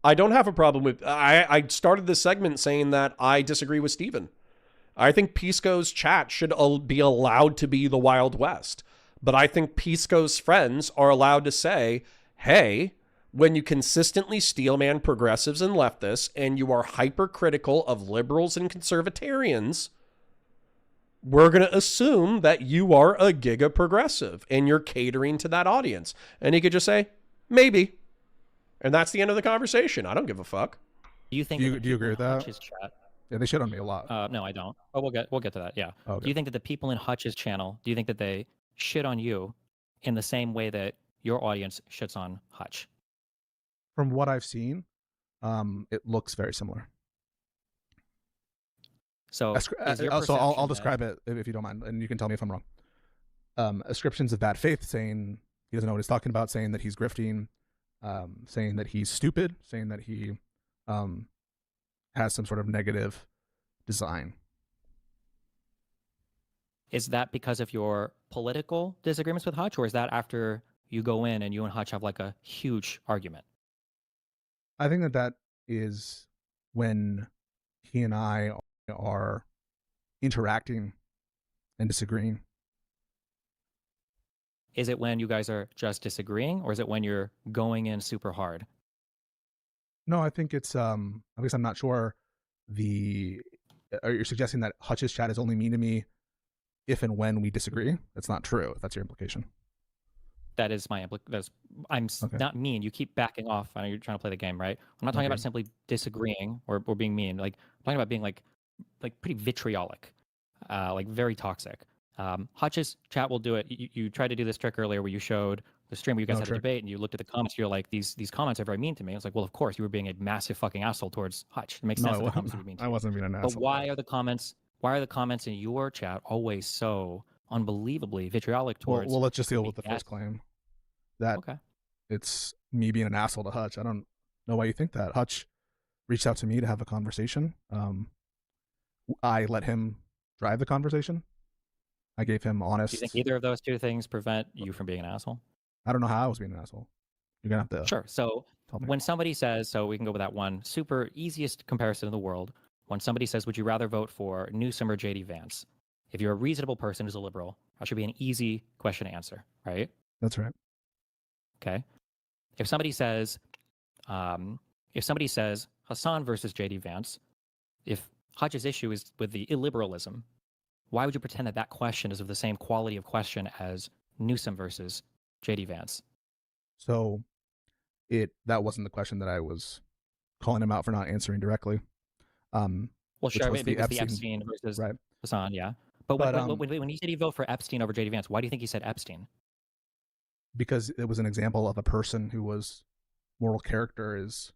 Speaker 2: I don't have a problem with. I started this segment saying that I disagree with Steven. I think Pisco's chat should be allowed to be the Wild West. But I think Pisco's friends are allowed to say, hey, when you consistently steelman progressives and leftists and you are hypercritical of liberals and conservatarians, we're going to assume that you are a giga progressive and you're catering to that audience. And he could just say, maybe. And that's the end of the conversation. I don't give a fuck.
Speaker 1: Do you think?
Speaker 3: Do you agree with that?
Speaker 1: Hutch's chat?
Speaker 3: Yeah, they shit on me a lot.
Speaker 1: No, I don't. But we'll get to that. Yeah.
Speaker 3: Okay.
Speaker 1: Do you think that the people in Hutch's channel, do you think that they shit on you in the same way that your audience shits on Hutch?
Speaker 3: From what I've seen, it looks very similar.
Speaker 1: So,
Speaker 3: I'll describe it if you don't mind, and you can tell me if I'm wrong. Ascriptions of bad faith, saying he doesn't know what he's talking about, saying that he's grifting, saying that he's stupid, saying that he has some sort of negative design.
Speaker 1: Is that because of your political disagreements with Hutch, or is that after you go in and you and Hutch have like a huge argument?
Speaker 3: I think that is when he and I are interacting and disagreeing.
Speaker 1: Is it when you guys are just disagreeing, or is it when you're going in super hard?
Speaker 3: No, I think it's I guess I'm not sure. Are you suggesting that Hutch's chat is only mean to me if and when we disagree? That's not true, if that's your implication.
Speaker 1: That is my implication. I'm
Speaker 3: Okay.
Speaker 1: not mean. You keep backing off. I know you're trying to play the game, right? I'm not talking about simply disagreeing or being mean. Like, I'm talking about being like pretty vitriolic, like very toxic. Hutch's chat will do it. You tried to do this trick earlier where you showed the stream where you guys had a debate and you looked at the comments. You're like, these comments are very mean to me. It's like, well, of course you were being a massive fucking asshole towards Hutch. It makes sense that the comments would be mean to you.
Speaker 3: I wasn't being an asshole.
Speaker 1: But why are the comments in your chat always so unbelievably vitriolic towards?
Speaker 3: Well, let's just deal with the first claim. That it's me being an asshole to Hutch. I don't know why you think that. Hutch reached out to me to have a conversation. I let him drive the conversation. I gave him honest.
Speaker 1: Do you think either of those two things prevent you from being an asshole?
Speaker 3: I don't know how I was being an asshole. You're going to have to.
Speaker 1: Sure. So when somebody says, so we can go with that one super easiest comparison in the world. When somebody says, would you rather vote for Newsom or JD Vance? If you're a reasonable person who's a liberal, that should be an easy question to answer, right?
Speaker 3: That's right.
Speaker 1: Okay. If somebody says Hassan versus JD Vance, if Hutch's issue is with the illiberalism, why would you pretend that that question is of the same quality of question as Newsom versus JD Vance?
Speaker 3: So that wasn't the question that I was calling him out for not answering directly.
Speaker 1: Well, sure, maybe it was the Epstein versus Hassan, yeah. But when he said he voted for Epstein over JD Vance, why do you think he said Epstein?
Speaker 3: Because it was an example of a person whose moral character is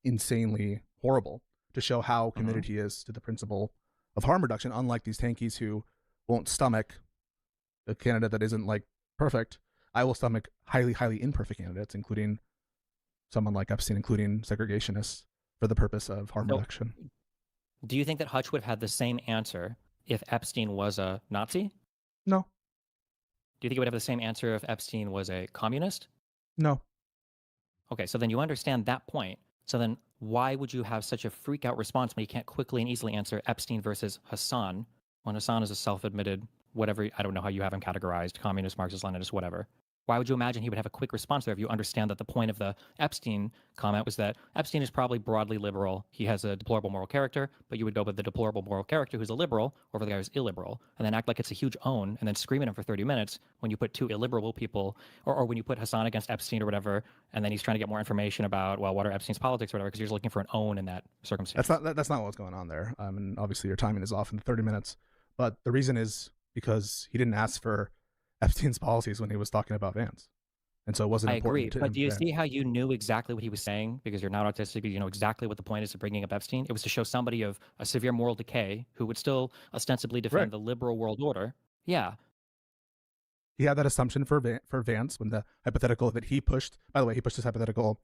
Speaker 3: insanely horrible, to show how committed he is to the principle of harm reduction, unlike these tankies who won't stomach a candidate that isn't like perfect. I will stomach highly, highly imperfect candidates, including someone like Epstein, including segregationists, for the purpose of harm reduction.
Speaker 1: Do you think that Hutch would have had the same answer if Epstein was a Nazi?
Speaker 3: No.
Speaker 1: Do you think he would have the same answer if Epstein was a communist?
Speaker 3: No.
Speaker 1: Okay, so then you understand that point. So then why would you have such a freak out response when you can't quickly and easily answer Epstein versus Hassan, when Hassan is a self-admitted, whatever, I don't know how you have him categorized, communist, Marxist, Leninist, whatever. Why would you imagine he would have a quick response there if you understand that the point of the Epstein comment was that Epstein is probably broadly liberal. He has a deplorable moral character, but you would go with the deplorable moral character who's a liberal over the guy who's illiberal, and then act like it's a huge own, and then scream at him for 30 minutes when you put two illiberal people, or when you put Hassan against Epstein or whatever, and then he's trying to get more information about, well, what are Epstein's politics or whatever, because you're just looking for an own in that circumstance.
Speaker 3: That's not what's going on there. And obviously your timing is off in 30 minutes. But the reason is because he didn't ask for Epstein's policies when he was talking about Vance. And so it wasn't important to him.
Speaker 1: But do you see how you knew exactly what he was saying? Because you're not autistic, you know exactly what the point is of bringing up Epstein. It was to show somebody of a severe moral decay who would still ostensibly defend the liberal world order. Yeah.
Speaker 3: He had that assumption for Vance when the hypothetical that he pushed, by the way, he pushed this hypothetical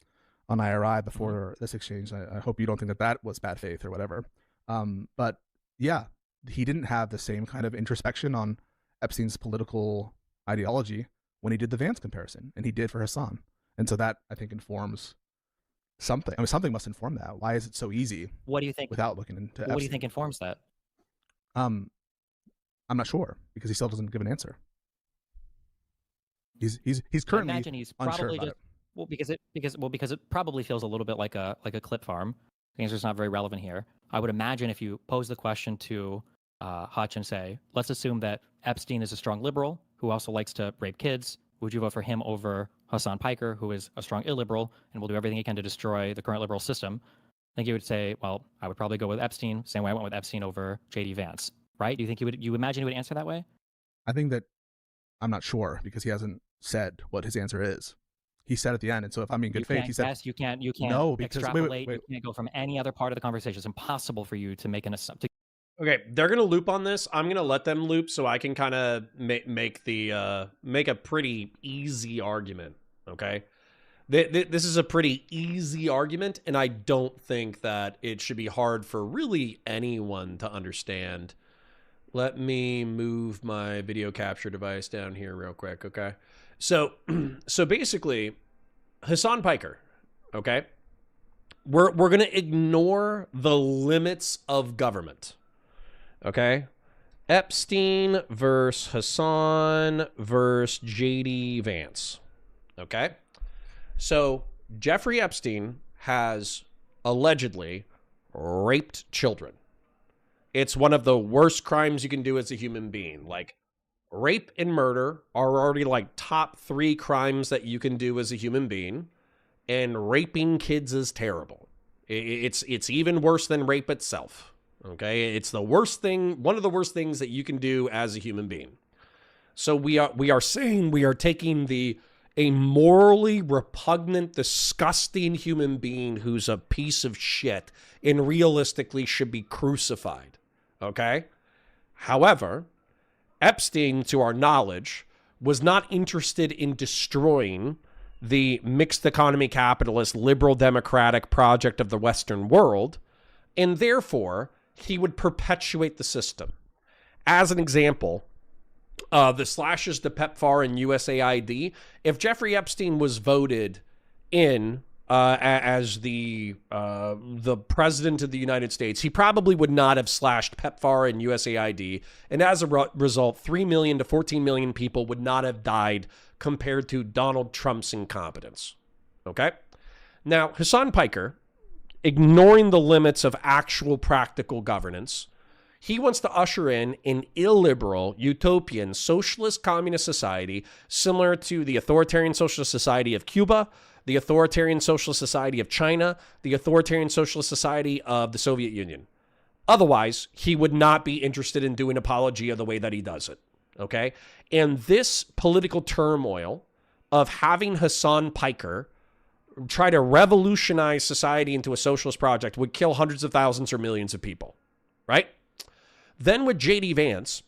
Speaker 3: on IRI before this exchange. I hope you don't think that was bad faith or whatever. But yeah, he didn't have the same kind of introspection on Epstein's political ideology when he did the Vance comparison, and he did for Hassan. And so that, I think, informs something. I mean, something must inform that. Why is it so easy?
Speaker 1: What do you think?
Speaker 3: Without looking into
Speaker 1: What do you think informs that?
Speaker 3: I'm not sure because he still doesn't give an answer. He's currently
Speaker 1: I imagine he's
Speaker 3: unsure
Speaker 1: probably
Speaker 3: about
Speaker 1: just
Speaker 3: it.
Speaker 1: because it probably feels a little bit like a clip farm. The answer's not very relevant here. I would imagine if you pose the question to Hutch and say, let's assume that Epstein is a strong liberal who also likes to rape kids. Would you vote for him over Hassan Piker, who is a strong illiberal and will do everything he can to destroy the current liberal system? I think you would say, well, I would probably go with Epstein. Same way I went with Epstein over J.D. Vance, right? Do you think you imagine he would answer that way?
Speaker 3: I think that I'm not sure because he hasn't said what his answer is. He said at the end, and so if I'm in good faith, he said,
Speaker 1: yes, you can't
Speaker 3: no, because
Speaker 1: extrapolate.
Speaker 3: wait.
Speaker 1: You can't go from any other part of the conversation. It's impossible for you to make an assumption.
Speaker 2: Okay, they're gonna loop on this. I'm gonna let them loop so I can kind of make a pretty easy argument. Okay, this is a pretty easy argument, and I don't think that it should be hard for really anyone to understand. Let me move my video capture device down here real quick. Okay, so basically, Hassan Piker. Okay, we're gonna ignore the limits of government. Okay, Epstein versus Hassan versus J.D. Vance. Okay, so Jeffrey Epstein has allegedly raped children. It's one of the worst crimes you can do as a human being. Like, rape and murder are already like top 3 crimes that you can do as a human being, and raping kids is terrible. It's even worse than rape itself. Okay, it's the worst thing, one of the worst things that you can do as a human being. So we are saying we are taking a morally repugnant, disgusting human being who's a piece of shit and realistically should be crucified. Okay? However, Epstein, to our knowledge, was not interested in destroying the mixed economy capitalist liberal democratic project of the Western world, and therefore he would perpetuate the system. As an example, the slashes to PEPFAR and USAID, if Jeffrey Epstein was voted in as the president of the United States, he probably would not have slashed PEPFAR and USAID, and as a result, 3 million to 14 million people would not have died compared to Donald Trump's incompetence. Okay? Now, Hassan Piker, ignoring the limits of actual practical governance, he wants to usher in an illiberal, utopian, socialist communist society similar to the authoritarian socialist society of Cuba, the authoritarian socialist society of China, the authoritarian socialist society of the Soviet Union. Otherwise, he would not be interested in doing apologia the way that he does it. Okay? And this political turmoil of having Hassan Piker try to revolutionize society into a socialist project would kill hundreds of thousands or millions of people, right? Then with J.D. Vance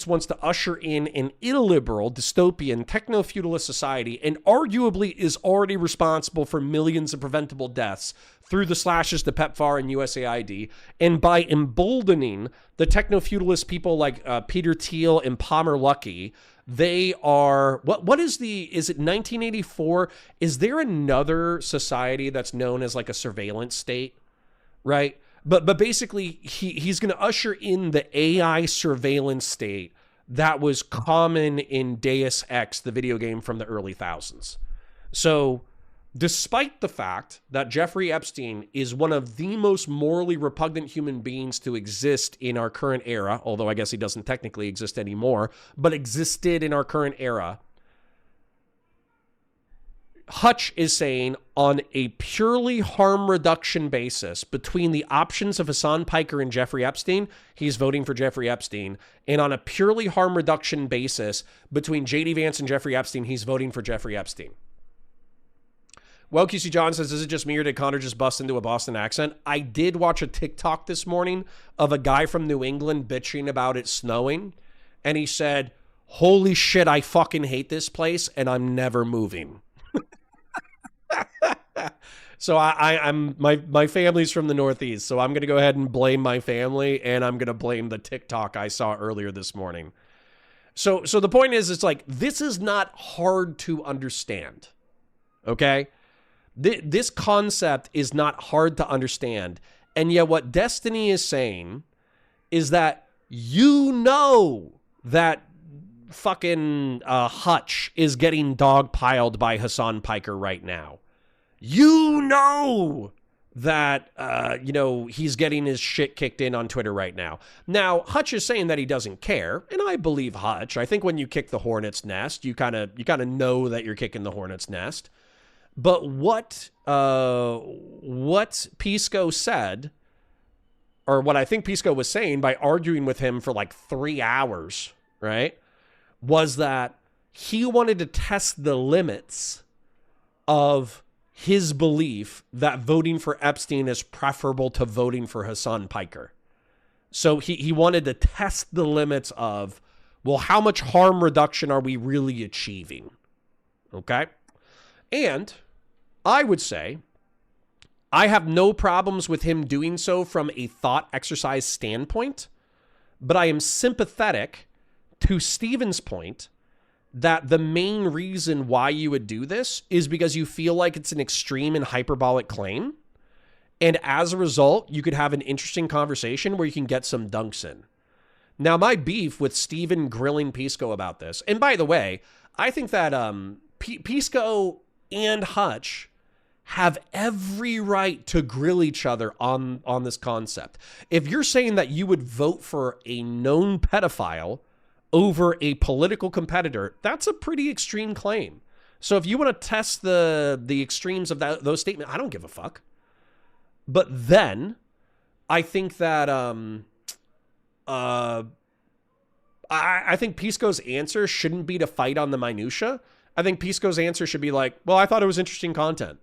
Speaker 2: wants to usher in an illiberal, dystopian, techno-feudalist society and arguably is already responsible for millions of preventable deaths through the slashes to PEPFAR and USAID. And by emboldening the techno-feudalist people like Peter Thiel and Palmer Luckey, they are, is it 1984? Is there another society that's known as like a surveillance state, right? But basically, he's going to usher in the AI surveillance state that was common in Deus Ex, the video game from the early thousands. So despite the fact that Jeffrey Epstein is one of the most morally repugnant human beings to exist in our current era, although I guess he doesn't technically exist anymore, but existed in our current era, Hutch is saying on a purely harm reduction basis between the options of Hassan Piker and Jeffrey Epstein, he's voting for Jeffrey Epstein. And on a purely harm reduction basis between J.D. Vance and Jeffrey Epstein, he's voting for Jeffrey Epstein. Well, QC John says, is it just me or did Connor just bust into a Boston accent? I did watch a TikTok this morning of a guy from New England bitching about it snowing. And he said, holy shit, I fucking hate this place and I'm never moving. So I'm my family's from the Northeast, so I'm going to go ahead and blame my family, and I'm going to blame the TikTok I saw earlier this morning. So the point is, it's like, this is not hard to understand, okay? This concept is not hard to understand. And yet what Destiny is saying is that you know that fucking Hutch is getting dogpiled by Hassan Piker right now. You know that, he's getting his shit kicked in on Twitter right now. Now, Hutch is saying that he doesn't care, and I believe Hutch. I think when you kick the hornet's nest, you kind of know that you're kicking the hornet's nest. But what Pisco said, or what I think Pisco was saying by arguing with him for like 3 hours, right, was that he wanted to test the limits of his belief that voting for Epstein is preferable to voting for Hassan Piker. So he wanted to test the limits of, well, how much harm reduction are we really achieving? Okay? And I would say I have no problems with him doing so from a thought exercise standpoint, but I am sympathetic to Steven's point that the main reason why you would do this is because you feel like it's an extreme and hyperbolic claim. And as a result, you could have an interesting conversation where you can get some dunks in. Now, my beef with Steven grilling Pisco about this, and by the way, I think that Pisco and Hutch have every right to grill each other on this concept. If you're saying that you would vote for a known pedophile over a political competitor, that's a pretty extreme claim. So if you want to test the extremes of those statements, I don't give a fuck. But then I think that I think Pisco's answer shouldn't be to fight on the minutia. I think Pisco's answer should be like, well, I thought it was interesting content.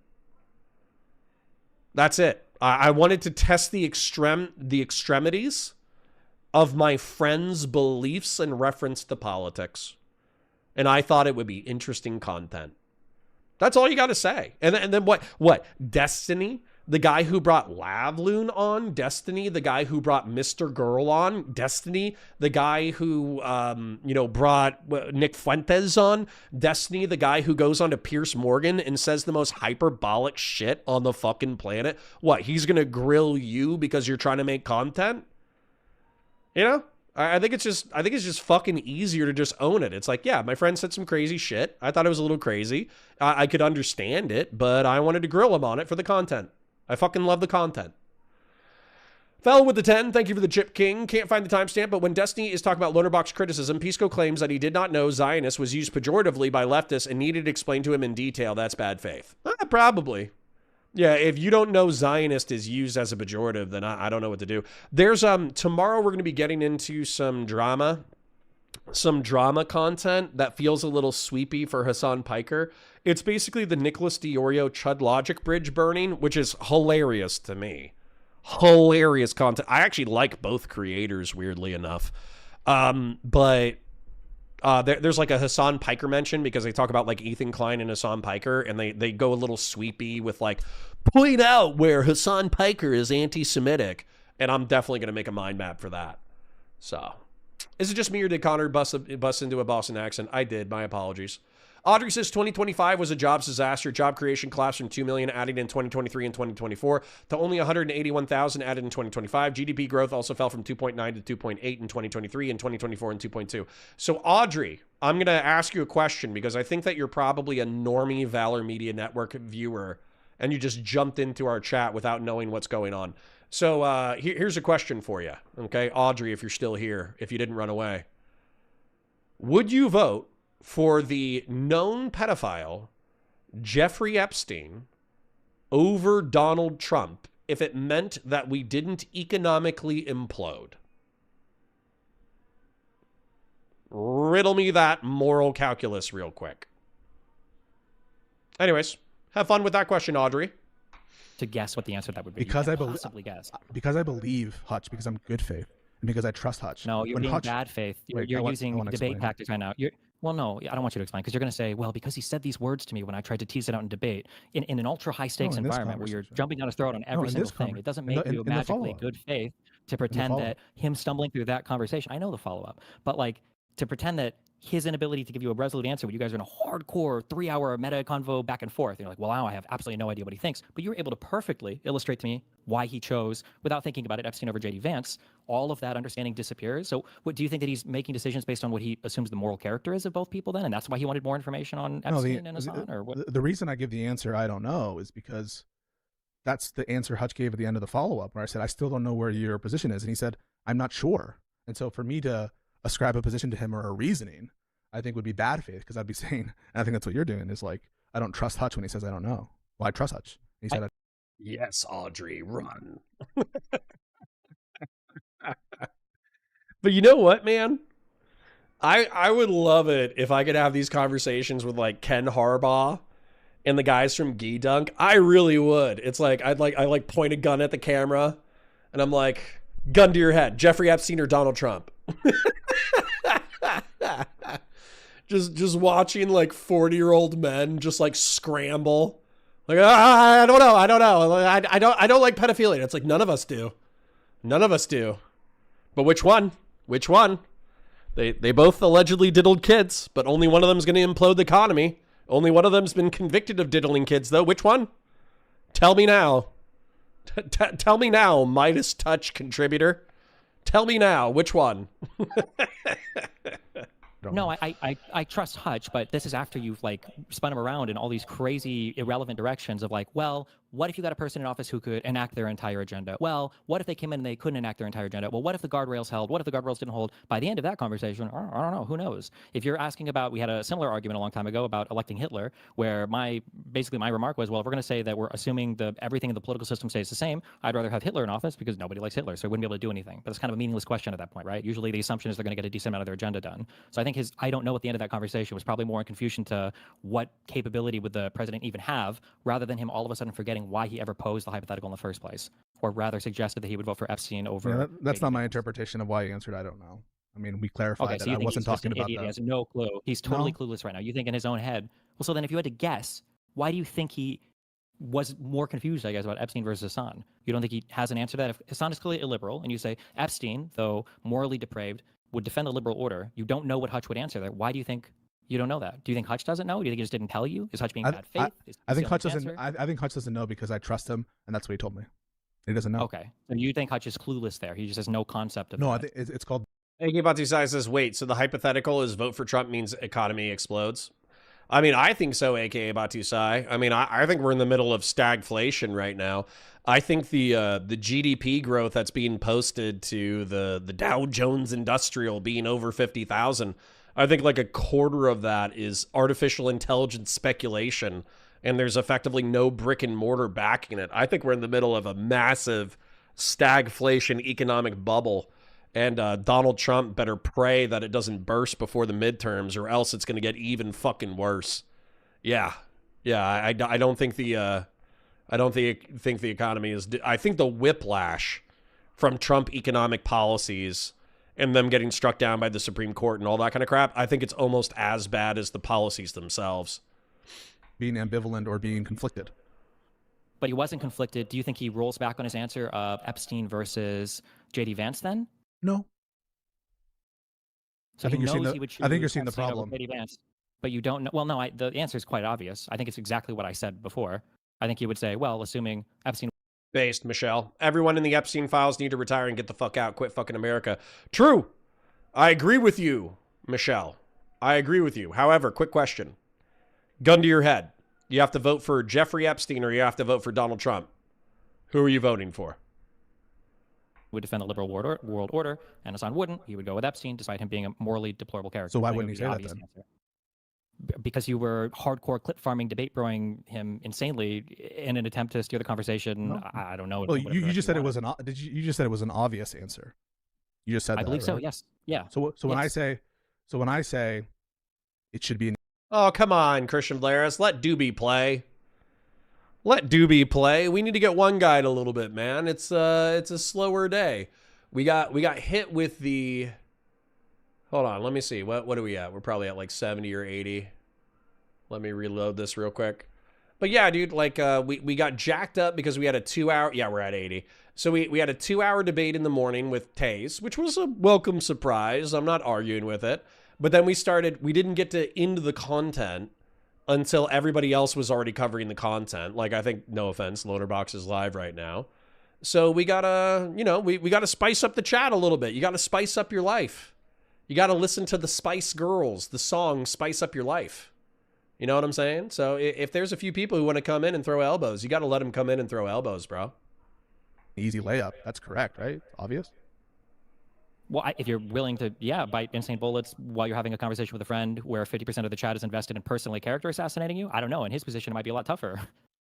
Speaker 2: That's it. I wanted to test the extremities of my friend's beliefs in reference to politics. And I thought it would be interesting content. That's all you got to say. And then what? Destiny, the guy who brought Lavloon on. Destiny, the guy who brought Mr. Girl on. Destiny, the guy who, brought Nick Fuentes on. Destiny, the guy who goes on to Piers Morgan and says the most hyperbolic shit on the fucking planet. What? He's going to grill you because you're trying to make content? You know, I think it's just fucking easier to just own it. It's like, yeah, my friend said some crazy shit. I thought it was a little crazy. I could understand it, but I wanted to grill him on it for the content. I fucking love the content. Fell with the 10. Thank you for the Chip King. Can't find the timestamp, but when Destiny is talking about Loaderbox criticism, Pisco claims that he did not know Zionist was used pejoratively by leftists and needed to explain to him in detail. That's bad faith. Probably. Yeah, if you don't know Zionist is used as a pejorative, then I don't know what to do. There's tomorrow we're going to be getting into some drama content that feels a little sweepy for Hassan Piker. It's basically the Nicholas DiOrio Chud Logic bridge burning, which is hilarious to me. Hilarious content. I actually like both creators, weirdly enough. But there's like a Hassan Piker mention because they talk about like Ethan Klein and Hassan Piker, and they go a little sweepy with like, point out where Hassan Piker is anti-Semitic, and I'm definitely going to make a mind map for that. So, is it just me or did Connor bust into a Boston accent? I did. My apologies. Audrey says 2025 was a jobs disaster. Job creation collapsed from 2 million added in 2023 and 2024 to only 181,000 added in 2025. GDP growth also fell from 2.9 to 2.8 in 2023 and 2024 and 2.2. So Audrey, I'm going to ask you a question because I think that you're probably a normie Valor Media Network viewer and you just jumped into our chat without knowing what's going on. So here's a question for you. Okay, Audrey, if you're still here, if you didn't run away. Would you vote for the known pedophile Jeffrey Epstein over Donald Trump if it meant that we didn't economically implode? Riddle me that moral calculus real quick. Anyways, have fun with that question, Audrey.
Speaker 1: To guess what the answer to that would be.
Speaker 3: Because I
Speaker 1: guess.
Speaker 3: Because I believe Hutch, because I'm good faith, and because I trust Hutch.
Speaker 1: No, you're being bad faith. You're using debate tactics right now. Well, no, I don't want you to explain because you're going to say, well, because he said these words to me when I tried to tease it out in debate in an ultra high stakes environment where you're jumping down his throat on every single thing. It doesn't make you magically good faith to pretend that him stumbling through that conversation. I know the follow up, but like to pretend that his inability to give you a resolute answer when you guys are in a hardcore 3-hour meta convo back and forth. You're like, well, now I have absolutely no idea what he thinks. But you were able to perfectly illustrate to me why he chose, without thinking about it, Epstein over J.D. Vance. All of that understanding disappears. So what do you think that he's making decisions based on what he assumes the moral character is of both people then? And that's why he wanted more information on Epstein and Assange? Or what?
Speaker 3: The reason I give the answer I don't know is because that's the answer Hutch gave at the end of the follow-up, where I said, I still don't know where your position is. And he said, I'm not sure. And so for me to ascribe a position to him or a reasoning, I think would be bad faith, because I'd be saying, and I think that's what you're doing, is like, I don't trust Hutch when he says I don't know. Well, I trust Hutch. He said,
Speaker 2: yes, Audrey, run. But you know what, man? I would love it if I could have these conversations with like Ken Harbaugh and the guys from Gee Dunk. I really would. It's like I point a gun at the camera and I'm like, gun to your head, Jeffrey Epstein or Donald Trump. just watching like 40-year-old men just like scramble. Like, I don't know. I don't like pedophilia. It's like, none of us do. None of us do. But which one? Which one? They both allegedly diddled kids, but only one of them's going to implode the economy. Only one of them's been convicted of diddling kids, though. Which one? Tell me now. Tell me now, Midas Touch contributor. Tell me now, which one?
Speaker 1: No, I trust Hutch, but this is after you've like spun him around in all these crazy, irrelevant directions of like, well, what if you got a person in office who could enact their entire agenda? Well, what if they came in and they couldn't enact their entire agenda? Well, what if the guardrails held? What if the guardrails didn't hold? By the end of that conversation, I don't know, who knows? If you're asking about, we had a similar argument a long time ago about electing Hitler, where basically my remark was, well, if we're going to say that we're assuming everything in the political system stays the same, I'd rather have Hitler in office because nobody likes Hitler, so he wouldn't be able to do anything. But it's kind of a meaningless question at that point, right? Usually the assumption is they're going to get a decent amount of their agenda done. So I think his I don't know at the end of that conversation was probably more in confusion to what capability would the president even have, rather than him all of a sudden forgetting why he ever posed the hypothetical in the first place, or rather suggested that he would vote for Epstein over.
Speaker 3: Yeah, that's not my interpretation of why he answered I don't know. I mean, we clarified that I wasn't talking about that.
Speaker 1: He has no clue. He's totally clueless right now. You think in his own head. Well, so then if you had to guess, why do you think he was more confused, I guess, about Epstein versus Assange? You don't think he has an answer to that? If Assange is clearly illiberal, and you say Epstein, though morally depraved, would defend the liberal order, you don't know what Hutch would answer there. Why do you think you don't know that? Do you think Hutch doesn't know? Do you think he just didn't tell you? Is Hutch being bad faith?
Speaker 3: I think Hutch doesn't. I think Hutch doesn't know because I trust him, and that's what he told me. He doesn't know.
Speaker 1: Okay, so you think Hutch is clueless there? He just has no concept of.
Speaker 3: No,
Speaker 1: that.
Speaker 3: I think it's called.
Speaker 2: Geopolitical says, wait, so the hypothetical is vote for Trump means economy explodes? I mean, I think so, aka Batusai. I mean, I think we're in the middle of stagflation right now. I think the GDP growth that's being posted to the Dow Jones Industrial being over 50,000, I think like a quarter of that is artificial intelligence speculation, and there's effectively no brick and mortar backing it. I think we're in the middle of a massive stagflation economic bubble, and Donald Trump better pray that it doesn't burst before the midterms, or else it's going to get even fucking worse. Yeah. I don't think the economy is. I think the whiplash from Trump economic policies and them getting struck down by the Supreme Court and all that kind of crap, I think it's almost as bad as the policies themselves.
Speaker 3: Being ambivalent or being conflicted.
Speaker 1: But he wasn't conflicted. Do you think he rolls back on his answer of Epstein versus J.D. Vance then?
Speaker 3: No.
Speaker 1: So I think you're seeing
Speaker 3: the problem.
Speaker 1: J.D. Vance, but you don't know. Well, no, the answer is quite obvious. I think it's exactly what I said before. I think he would say, well, assuming Epstein.
Speaker 2: Based, Michelle. Everyone in the Epstein files need to retire and get the fuck out. Quit fucking America. True. I agree with you, Michelle. I agree with you. However, quick question. Gun to your head. You have to vote for Jeffrey Epstein or you have to vote for Donald Trump. Who are you voting for?
Speaker 1: Would defend the liberal world order, and Assange wouldn't. He would go with Epstein, despite him being a morally deplorable character.
Speaker 3: So why wouldn't he say that then?
Speaker 1: Answer. Because you were hardcore clip farming, debate broing him insanely in an attempt to steer the conversation. No. I don't know.
Speaker 3: Well, you just said it was an. You just said it was an obvious answer. You just said that.
Speaker 1: I believe
Speaker 3: right?
Speaker 1: so. Yes. Yeah.
Speaker 3: So when I say, it should be an.
Speaker 2: Oh, come on, Christian Blaris. Let Doobie play. Let Doobie play. We need to get one guide a little bit, man. It's a slower day. We got hit with the. Hold on, let me see. What are we at? We're probably at like 70 or 80. Let me reload this real quick. But yeah, dude, like we got jacked up because we had a 2-hour. Yeah, we're at 80. So we had a 2-hour debate in the morning with Taze, which was a welcome surprise. I'm not arguing with it. But then we didn't get to into the content until everybody else was already covering the content. Like, I think, no offense, Loaderbox is live right now. So we gotta, you know, we gotta spice up the chat a little bit. You gotta spice up your life. You gotta listen to the Spice Girls, the song Spice Up Your Life. You know what I'm saying? So if there's a few people who want to come in and throw elbows, you gotta let them come in and throw elbows, bro.
Speaker 3: Easy layup. That's correct, right? Obvious.
Speaker 1: Well, if you're willing to, bite insane bullets while you're having a conversation with a friend where 50% of the chat is invested in personally character assassinating you, I don't know. In his position, it might be a lot tougher.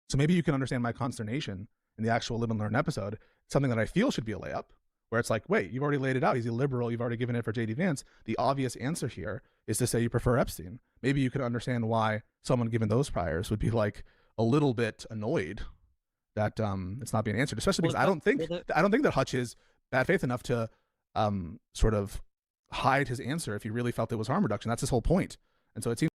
Speaker 3: So maybe you can understand my consternation in the actual Live and Learn episode. Something that I feel should be a layup, where it's like, wait, you've already laid it out. He's a liberal. You've already given it for JD Vance. The obvious answer here is to say you prefer Epstein. Maybe you can understand why someone given those priors would be like a little bit annoyed that it's not being answered, especially because I don't think that Hutch is bad faith enough to sort of hide his answer if he really felt it was harm reduction. That's his whole point. And so it seems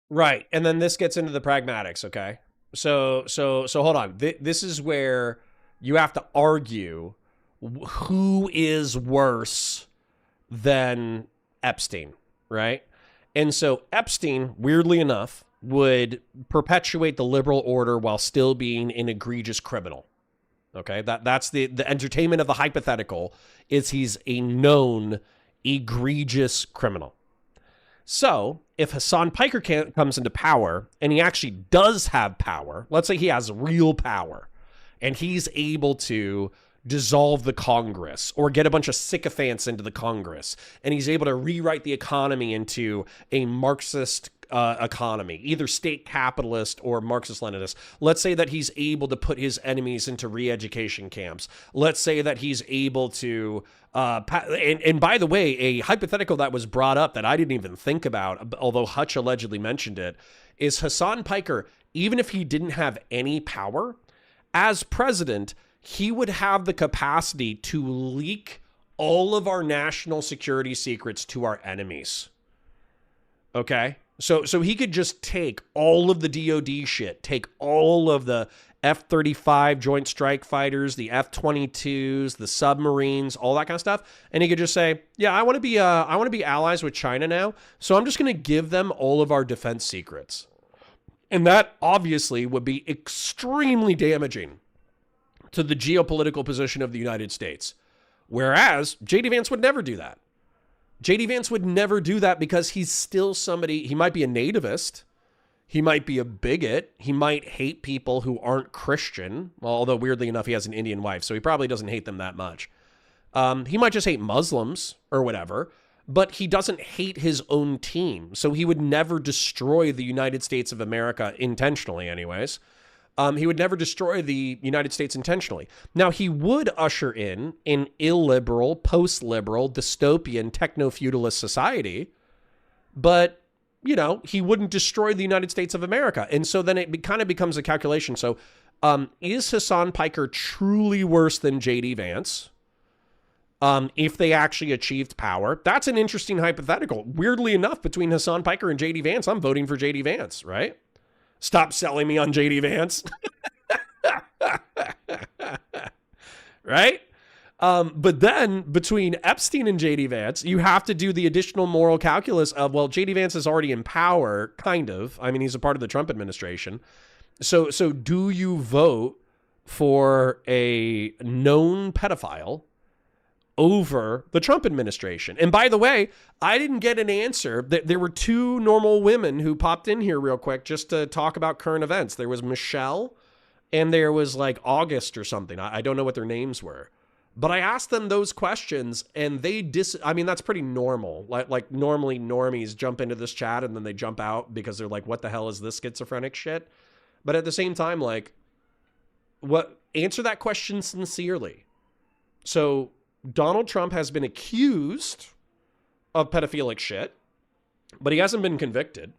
Speaker 2: right. And then this gets into the pragmatics. Okay. So hold on. This is where you have to argue who is worse than Epstein, right? And so Epstein, weirdly enough, would perpetuate the liberal order while still being an egregious criminal. Okay, that's the entertainment of the hypothetical is he's a known egregious criminal. So if Hassan Piker comes into power and he actually does have power, let's say he has real power and he's able to dissolve the Congress or get a bunch of sycophants into the Congress, and he's able to rewrite the economy into a Marxist economy, either state capitalist or Marxist-Leninist. Let's say that he's able to put his enemies into re-education camps. Let's say that he's able to, and by the way, a hypothetical that was brought up that I didn't even think about, although Hutch allegedly mentioned it, is Hassan Piker, even if he didn't have any power, as president, he would have the capacity to leak all of our national security secrets to our enemies. Okay? So he could just take all of the DOD shit, take all of the F-35 Joint Strike Fighters, the F-22s, the submarines, all that kind of stuff, and he could just say, "Yeah, I want to be allies with China now, so I'm just going to give them all of our defense secrets." And that obviously would be extremely damaging to the geopolitical position of the United States. Whereas JD Vance would never do that. JD Vance would never do that because he's still somebody, he might be a nativist, he might be a bigot, he might hate people who aren't Christian, well, although weirdly enough, he has an Indian wife, so he probably doesn't hate them that much. He might just hate Muslims or whatever, but he doesn't hate his own team, so he would never destroy the United States of America intentionally anyways. He would never destroy the United States intentionally. Now, he would usher in an illiberal, post-liberal, dystopian, techno-feudalist society, but, you know, he wouldn't destroy the United States of America. And so then it kind of becomes a calculation. So is Hassan Piker truly worse than J.D. Vance if they actually achieved power? That's an interesting hypothetical. Weirdly enough, between Hassan Piker and J.D. Vance, I'm voting for J.D. Vance, right? Stop selling me on JD Vance. Right? But then between Epstein and JD Vance, you have to do the additional moral calculus of, well, JD Vance is already in power, kind of. I mean, he's a part of the Trump administration. So do you vote for a known pedophile over the Trump administration? And by the way, I didn't get an answer. There were two normal women who popped in here real quick just to talk about current events. There was Michelle and there was like August or something. I don't know what their names were, but I asked them those questions and they I mean, that's pretty normal. Like normally normies jump into this chat and then they jump out because they're like, what the hell is this schizophrenic shit? But at the same time, like, answer that question sincerely. So Donald Trump has been accused of pedophilic shit, but he hasn't been convicted.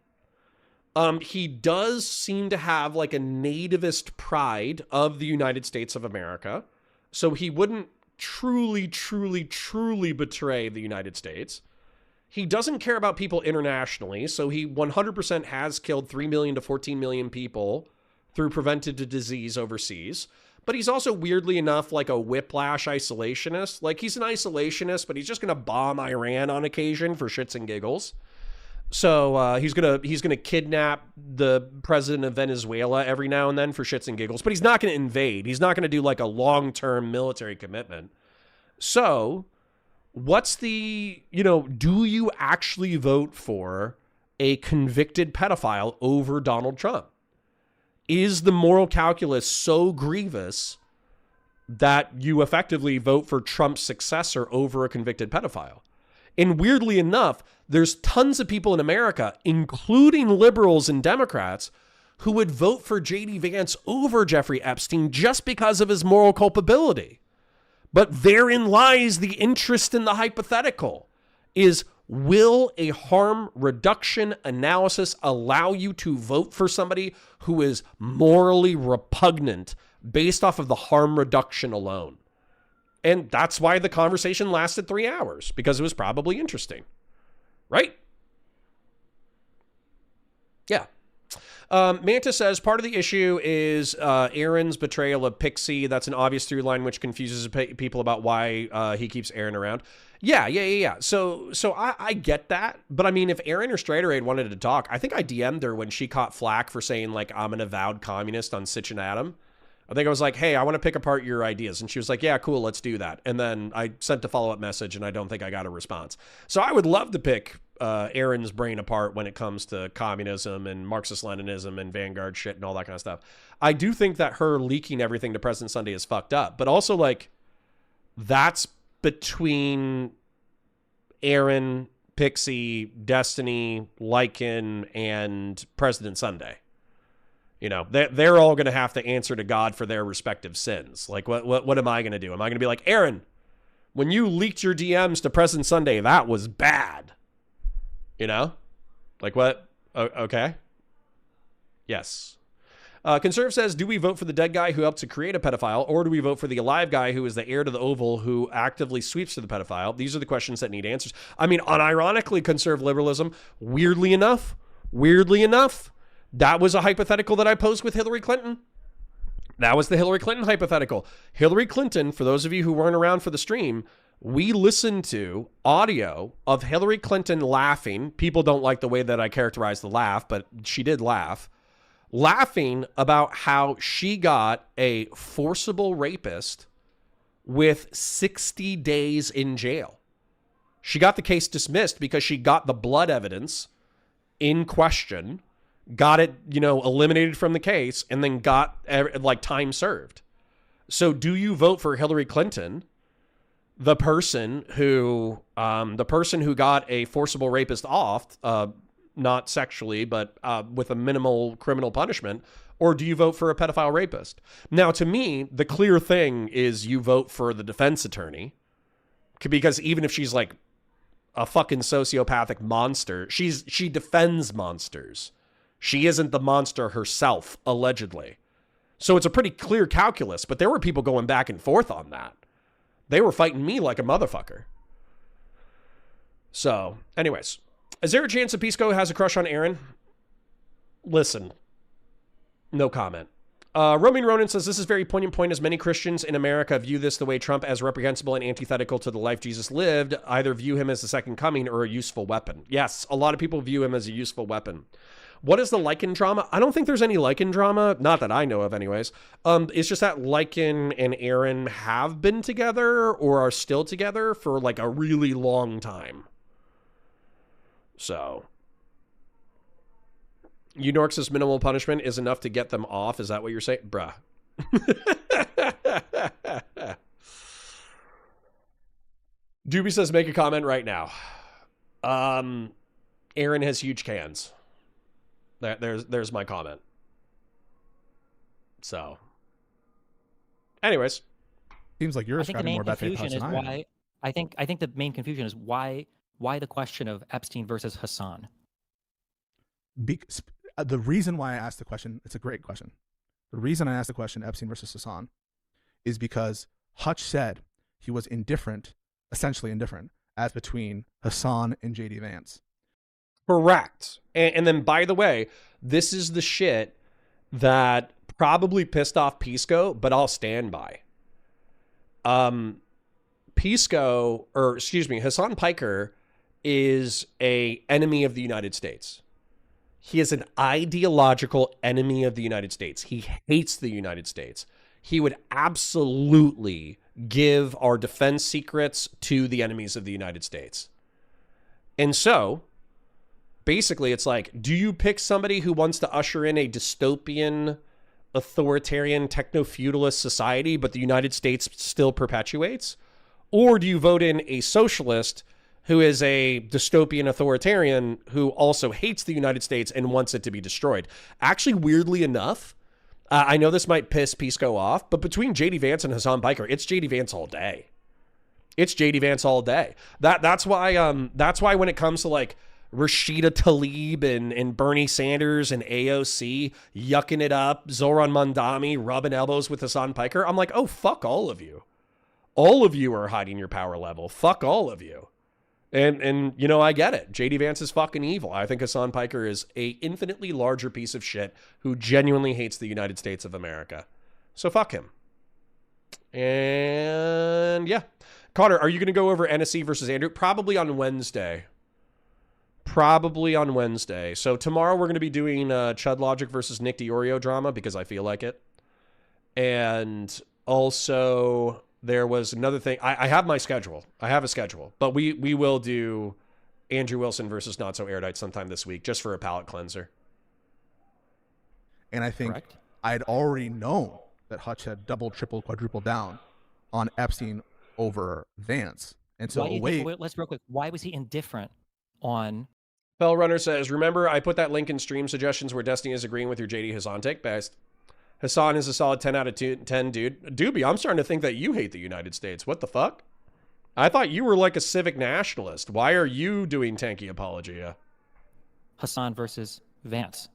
Speaker 2: He does seem to have like a nativist pride of the United States of America. So he wouldn't truly betray the United States. He doesn't care about people internationally. So he 100% has killed 3 million to 14 million people through prevented disease overseas. But he's also, weirdly enough, like a whiplash isolationist. Like, he's an isolationist, but he's just going to bomb Iran on occasion for shits and giggles. So he's gonna kidnap the president of Venezuela every now and then for shits and giggles, but he's not gonna invade. He's not gonna do like a long-term military commitment. So what's the, do you actually vote for a convicted pedophile over Donald Trump? Is the moral calculus so grievous that you effectively vote for Trump's successor over a convicted pedophile? And weirdly enough, there's tons of people in America, including liberals and Democrats, who would vote for J.D. Vance over Jeffrey Epstein just because of his moral culpability. But therein lies the interest in the hypothetical, is will a harm reduction analysis allow you to vote for somebody who is morally repugnant based off of the harm reduction alone? And that's why the conversation lasted 3 hours, because it was probably interesting. Right? Yeah. Manta says, part of the issue is Aaron's betrayal of Pixie. That's an obvious through line which confuses people about why he keeps Aaron around. Yeah. So I get that. But I mean, if Aaron or Straighter Aid wanted to talk, I think I DM'd her when she caught flack for saying, like, I'm an avowed communist on Sitch and Adam. I think I was like, hey, I want to pick apart your ideas. And she was like, yeah, cool, let's do that. And then I sent a follow-up message, and I don't think I got a response. So I would love to pick Aaron's brain apart when it comes to communism and Marxist-Leninism and Vanguard shit and all that kind of stuff. I do think that her leaking everything to President Sunday is fucked up. But also, like, that's between Aaron, Pixie, Destiny, Lycan, and President Sunday. They're all going to have to answer to God for their respective sins. Like, what am I going to do? Am I going to be like, Aaron, when you leaked your DMs to President Sunday, that was bad? Like, what? Okay. Yes. Conserve says, do we vote for the dead guy who helped to create a pedophile, or do we vote for the alive guy who is the heir to the Oval who actively sweeps to the pedophile? These are the questions that need answers. I mean, unironically, conserve liberalism, weirdly enough, that was a hypothetical that I posed with Hillary Clinton. That was the Hillary Clinton hypothetical. Hillary Clinton, for those of you who weren't around for the stream, we listened to audio of Hillary Clinton laughing. People don't like the way that I characterized the laugh, but she did laugh. Laughing about how she got a forcible rapist with 60 days in jail. She got the case dismissed because she got the blood evidence in question, got it, eliminated from the case, and then got like time served. So do you vote for Hillary Clinton, the person who got a forcible rapist off, not sexually, but with a minimal criminal punishment, or do you vote for a pedophile rapist? Now, to me, the clear thing is you vote for the defense attorney, because even if she's like a fucking sociopathic monster, she defends monsters. She isn't the monster herself, allegedly. So it's a pretty clear calculus, but there were people going back and forth on that. They were fighting me like a motherfucker. So, anyways, is there a chance that Pisco has a crush on Aaron? Listen, no comment. Roman Ronan says, this is very poignant point, as many Christians in America view this the way Trump, as reprehensible and antithetical to the life Jesus lived, either view him as the second coming or a useful weapon. Yes, a lot of people view him as a useful weapon. What is the Lycan drama? I don't think there's any Lycan drama. Not that I know of anyways. It's just that Lycan and Aaron have been together or are still together for like a really long time. So, Unorx's minimal punishment is enough to get them off. Is that what you're saying? Bruh. Doobie says, make a comment right now. Aaron has huge cans. There's my comment. So, anyways,
Speaker 3: seems like you're ascribing more Beth Hutch than I am.
Speaker 1: I think the main confusion is why the question of Epstein versus Hassan.
Speaker 3: The reason why I asked the question, it's a great question. The reason I asked the question, Epstein versus Hassan, is because Hutch said he was indifferent, essentially indifferent, as between Hassan and J.D. Vance.
Speaker 2: Correct. And then, by the way, this is the shit that probably pissed off Pisco, but I'll stand by. Hassan Piker is a enemy of the United States. He is an ideological enemy of the United States. He hates the United States. He would absolutely give our defense secrets to the enemies of the United States. And so, basically, it's like, do you pick somebody who wants to usher in a dystopian, authoritarian, techno-feudalist society, but the United States still perpetuates? Or do you vote in a socialist who is a dystopian authoritarian who also hates the United States and wants it to be destroyed? Actually, weirdly enough, I know this might piss Pisco off, but between JD Vance and Hassan Piker, it's JD Vance all day. It's JD Vance all day. That's why when it comes to like Rashida Tlaib and Bernie Sanders and AOC yucking it up, Zoran Mandami rubbing elbows with Hassan Piker, I'm like, oh, fuck all of you. All of you are hiding your power level. Fuck all of you. And you know, I get it. JD Vance is fucking evil. I think Hassan Piker is a infinitely larger piece of shit who genuinely hates the United States of America. So fuck him. And yeah. Connor, are you going to go over NSC versus Andrew? Probably on Wednesday. So tomorrow we're going to be doing Chud Logic versus Nick DiOrio drama because I feel like it. And also there was another thing. I have my schedule. I have a schedule. But we will do Andrew Wilson versus Not So Erudite sometime this week just for a palate cleanser.
Speaker 3: And I think I'd already known that Hutch had double, triple, quadruple down on Epstein over Vance. And so
Speaker 1: let's real quick. Why was he indifferent on...
Speaker 2: Fellrunner says, remember I put that link in stream suggestions where Destiny is agreeing with your JD Hassan take best. Hassan is a solid 10 out of 10, dude. Doobie, I'm starting to think that you hate the United States. What the fuck? I thought you were like a civic nationalist. Why are you doing tanky apologia?
Speaker 1: Hassan versus Vance.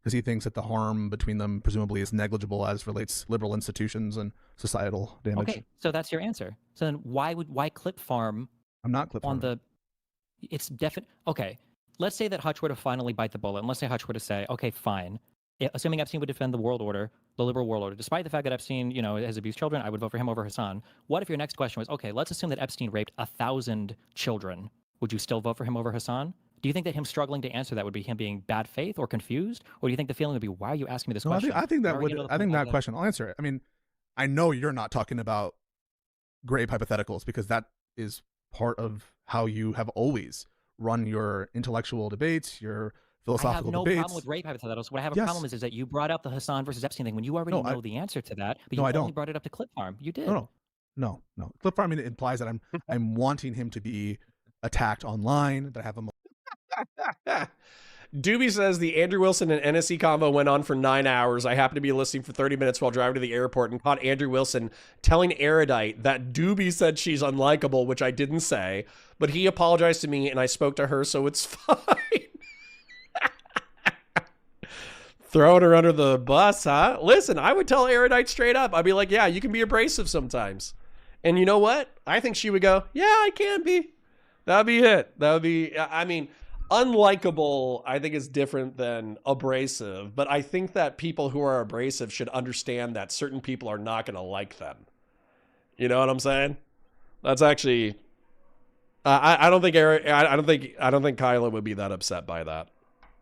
Speaker 3: Because he thinks that the harm between them presumably is negligible as relates liberal institutions and societal damage.
Speaker 1: Okay, so that's your answer. So then why clip farm?
Speaker 3: I'm not clip farming.
Speaker 1: It's definite. Okay, let's say that Hutch were to finally bite the bullet, and let's say Hutch were to say, okay, fine. Assuming Epstein would defend the world order, the liberal world order, despite the fact that Epstein, has abused children, I would vote for him over Hassan. What if your next question was, okay, let's assume that Epstein raped 1,000 children. Would you still vote for him over Hassan? Do you think that him struggling to answer that would be him being bad faith or confused? Or do you think the feeling would be, why are you asking me this question?
Speaker 3: I think that question, I'll answer it. I mean, I know you're not talking about grave hypotheticals because that is part of how you have always run your intellectual debates, your philosophical debates.
Speaker 1: I have no problem with rape hypotheticals. What I have a problem is that you brought up the Hassan versus Epstein thing when you already know the answer to that, but you only brought it up to clip farm. You did.
Speaker 3: No. Clip farming implies that I'm wanting him to be attacked online, that I have him.
Speaker 2: Doobie says the Andrew Wilson and NSC convo went on for 9 hours. I happened to be listening for 30 minutes while driving to the airport and caught Andrew Wilson telling Erudite that Doobie said she's unlikable, which I didn't say, but he apologized to me and I spoke to her, so it's fine. Throwing her under the bus, huh? Listen, I would tell Erudite straight up. I'd be like, yeah, you can be abrasive sometimes. And you know what? I think she would go, yeah, I can be. That'd be it. I mean, unlikable, I think, is different than abrasive, but I think that people who are abrasive should understand that certain people are not going to like them. You know what I'm saying? That's actually, I don't think Kyla would be that upset by that.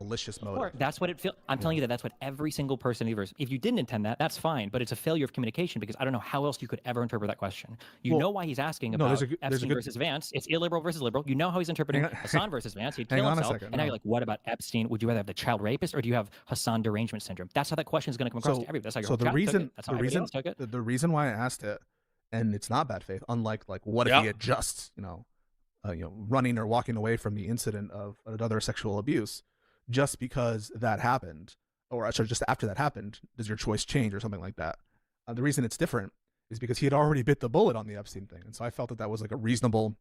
Speaker 3: Malicious motive.
Speaker 1: That's what it feels. I'm telling you that's what every single person in the universe. If you didn't intend that, that's fine. But it's a failure of communication because I don't know how else you could ever interpret that question. You know why he's asking about Epstein versus Vance. It's illiberal versus liberal. You know how he's interpreting Hassan versus Vance. He'd kill himself. And now you're like, what about Epstein? Would you rather have the child rapist or do you have Hassan derangement syndrome? That's how that question is going to come across to everybody. That's how
Speaker 3: the reason why I asked it, and it's not bad faith. Unlike what if he had just running or walking away from the incident of another sexual abuse. Just because that happened, or sorry, just after that happened, does your choice change or something like that? The reason it's different is because he had already bit the bullet on the Epstein thing. And so I felt that was like a reasonable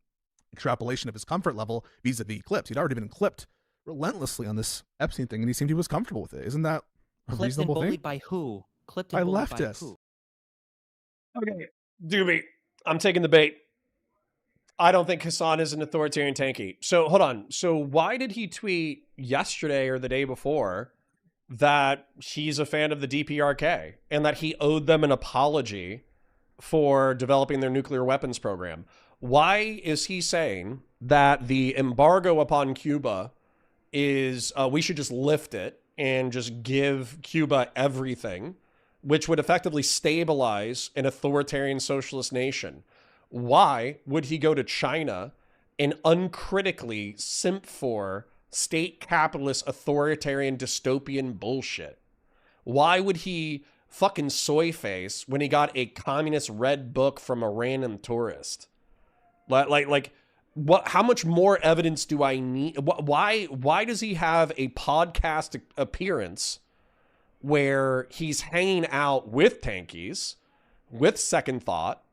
Speaker 3: extrapolation of his comfort level vis-a-vis clips. He'd already been clipped relentlessly on this Epstein thing, and he was comfortable with it. Isn't that a reasonable thing?
Speaker 1: Bullied by who? Clipped and
Speaker 3: by
Speaker 1: bullied
Speaker 3: leftists.
Speaker 1: By who?
Speaker 2: Okay, Doobie, I'm taking the bait. I don't think Hassan is an authoritarian tanky. So hold on. So why did he tweet yesterday or the day before that he's a fan of the DPRK and that he owed them an apology for developing their nuclear weapons program? Why is he saying that the embargo upon Cuba is we should just lift it and just give Cuba everything, which would effectively stabilize an authoritarian socialist nation? Why would he go to China and uncritically simp for state capitalist authoritarian dystopian bullshit? Why would he fucking soy face when he got a communist red book from a random tourist? Like what? How much more evidence do I need? Why does he have a podcast appearance where he's hanging out with tankies, with Second Thought,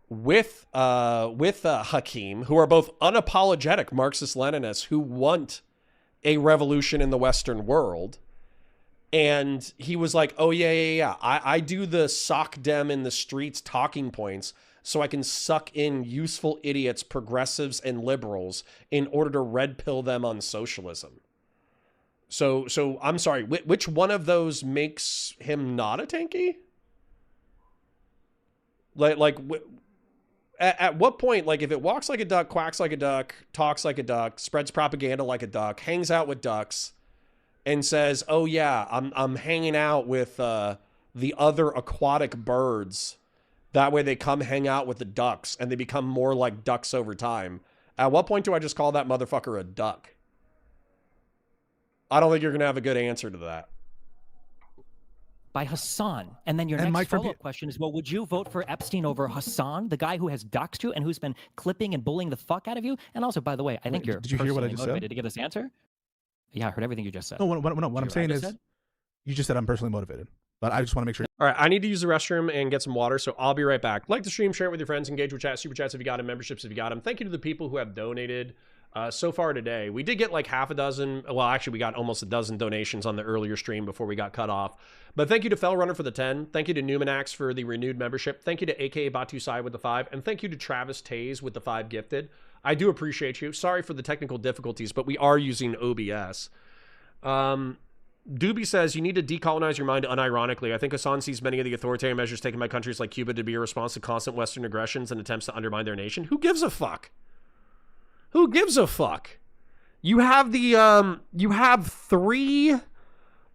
Speaker 2: with Hakim, who are both unapologetic Marxist-Leninists who want a revolution in the Western world? And he was like, oh, yeah. I do the sock dem in the streets talking points so I can suck in useful idiots, progressives, and liberals in order to red pill them on socialism. So I'm sorry, which one of those makes him not a tanky? At what point, like, if it walks like a duck, quacks like a duck, talks like a duck, spreads propaganda like a duck, hangs out with ducks, and says, oh yeah, I'm hanging out with the other aquatic birds. That way they come hang out with the ducks and they become more like ducks over time. At what point do I just call that motherfucker a duck? I don't think you're going to have a good answer to that.
Speaker 1: By Hassan. And then your next follow-up question is, well, would you vote for Epstein over Hassan, the guy who has doxed you and who's been clipping and bullying the fuck out of you? And also, by the way, I think you're
Speaker 3: did you hear what I just
Speaker 1: motivated
Speaker 3: said?
Speaker 1: to give this answer. Yeah, I heard everything you just said.
Speaker 3: No, what I'm saying is, you just said I'm personally motivated, but I just want to make sure.
Speaker 2: All right, I need to use the restroom and get some water, so I'll be right back. Like the stream, share it with your friends, engage with chat, super chats if you got them, memberships if you got them. Thank you to the people who have donated so far today. We did get like half a dozen. Well, actually, we got almost a dozen donations on the earlier stream before we got cut off. But thank you to Fellrunner for the 10. Thank you to Numanax for the renewed membership. Thank you to AKA Batusai with the 5. And thank you to Travis Taze with the 5 gifted. I do appreciate you. Sorry for the technical difficulties, but we are using OBS. Doobie says, you need to decolonize your mind unironically. I think Hassan sees many of the authoritarian measures taken by countries like Cuba to be a response to constant Western aggressions and attempts to undermine their nation. Who gives a fuck? Who gives a fuck? You have the, you have 3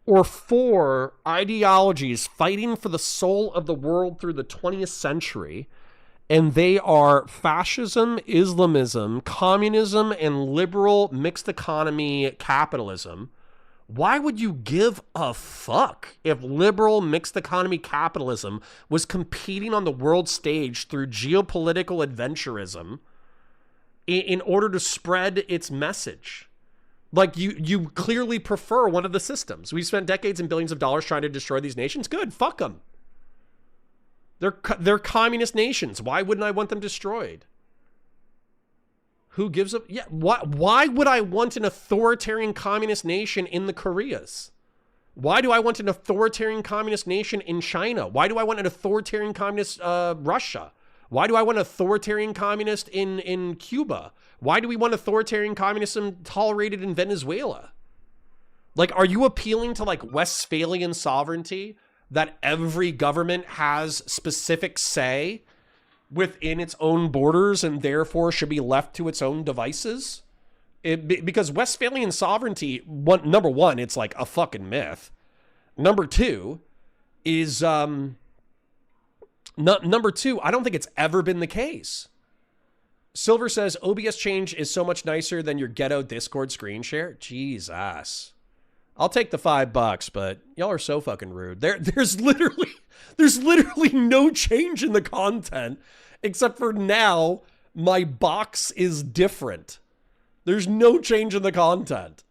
Speaker 2: or 4 ideologies fighting for the soul of the world through the 20th century. And they are fascism, Islamism, communism, and liberal mixed economy capitalism. Why would you give a fuck if liberal mixed economy capitalism was competing on the world stage through geopolitical adventurism in order to spread its message? Like, you clearly prefer one of the systems. We spent decades and billions of dollars trying to destroy these nations. Good, fuck them. They're communist nations. Why wouldn't I want them destroyed? Who gives a... Yeah, why would I want an authoritarian communist nation in the Koreas? Why do I want an authoritarian communist nation in China? Why do I want an authoritarian communist Russia? Why do I want an authoritarian communist in Cuba? Why do we want authoritarian communism tolerated in Venezuela? Like, are you appealing to, like, Westphalian sovereignty, that every government has specific say within its own borders and therefore should be left to its own devices? Because Westphalian sovereignty, number one, it's like a fucking myth. Number two is, number two, I don't think it's ever been the case. Silver says, OBS change is so much nicer than your ghetto Discord screen share. Jesus. I'll take the $5, but y'all are so fucking rude. There's literally no change in the content, except for now my box is different. There's no change in the content.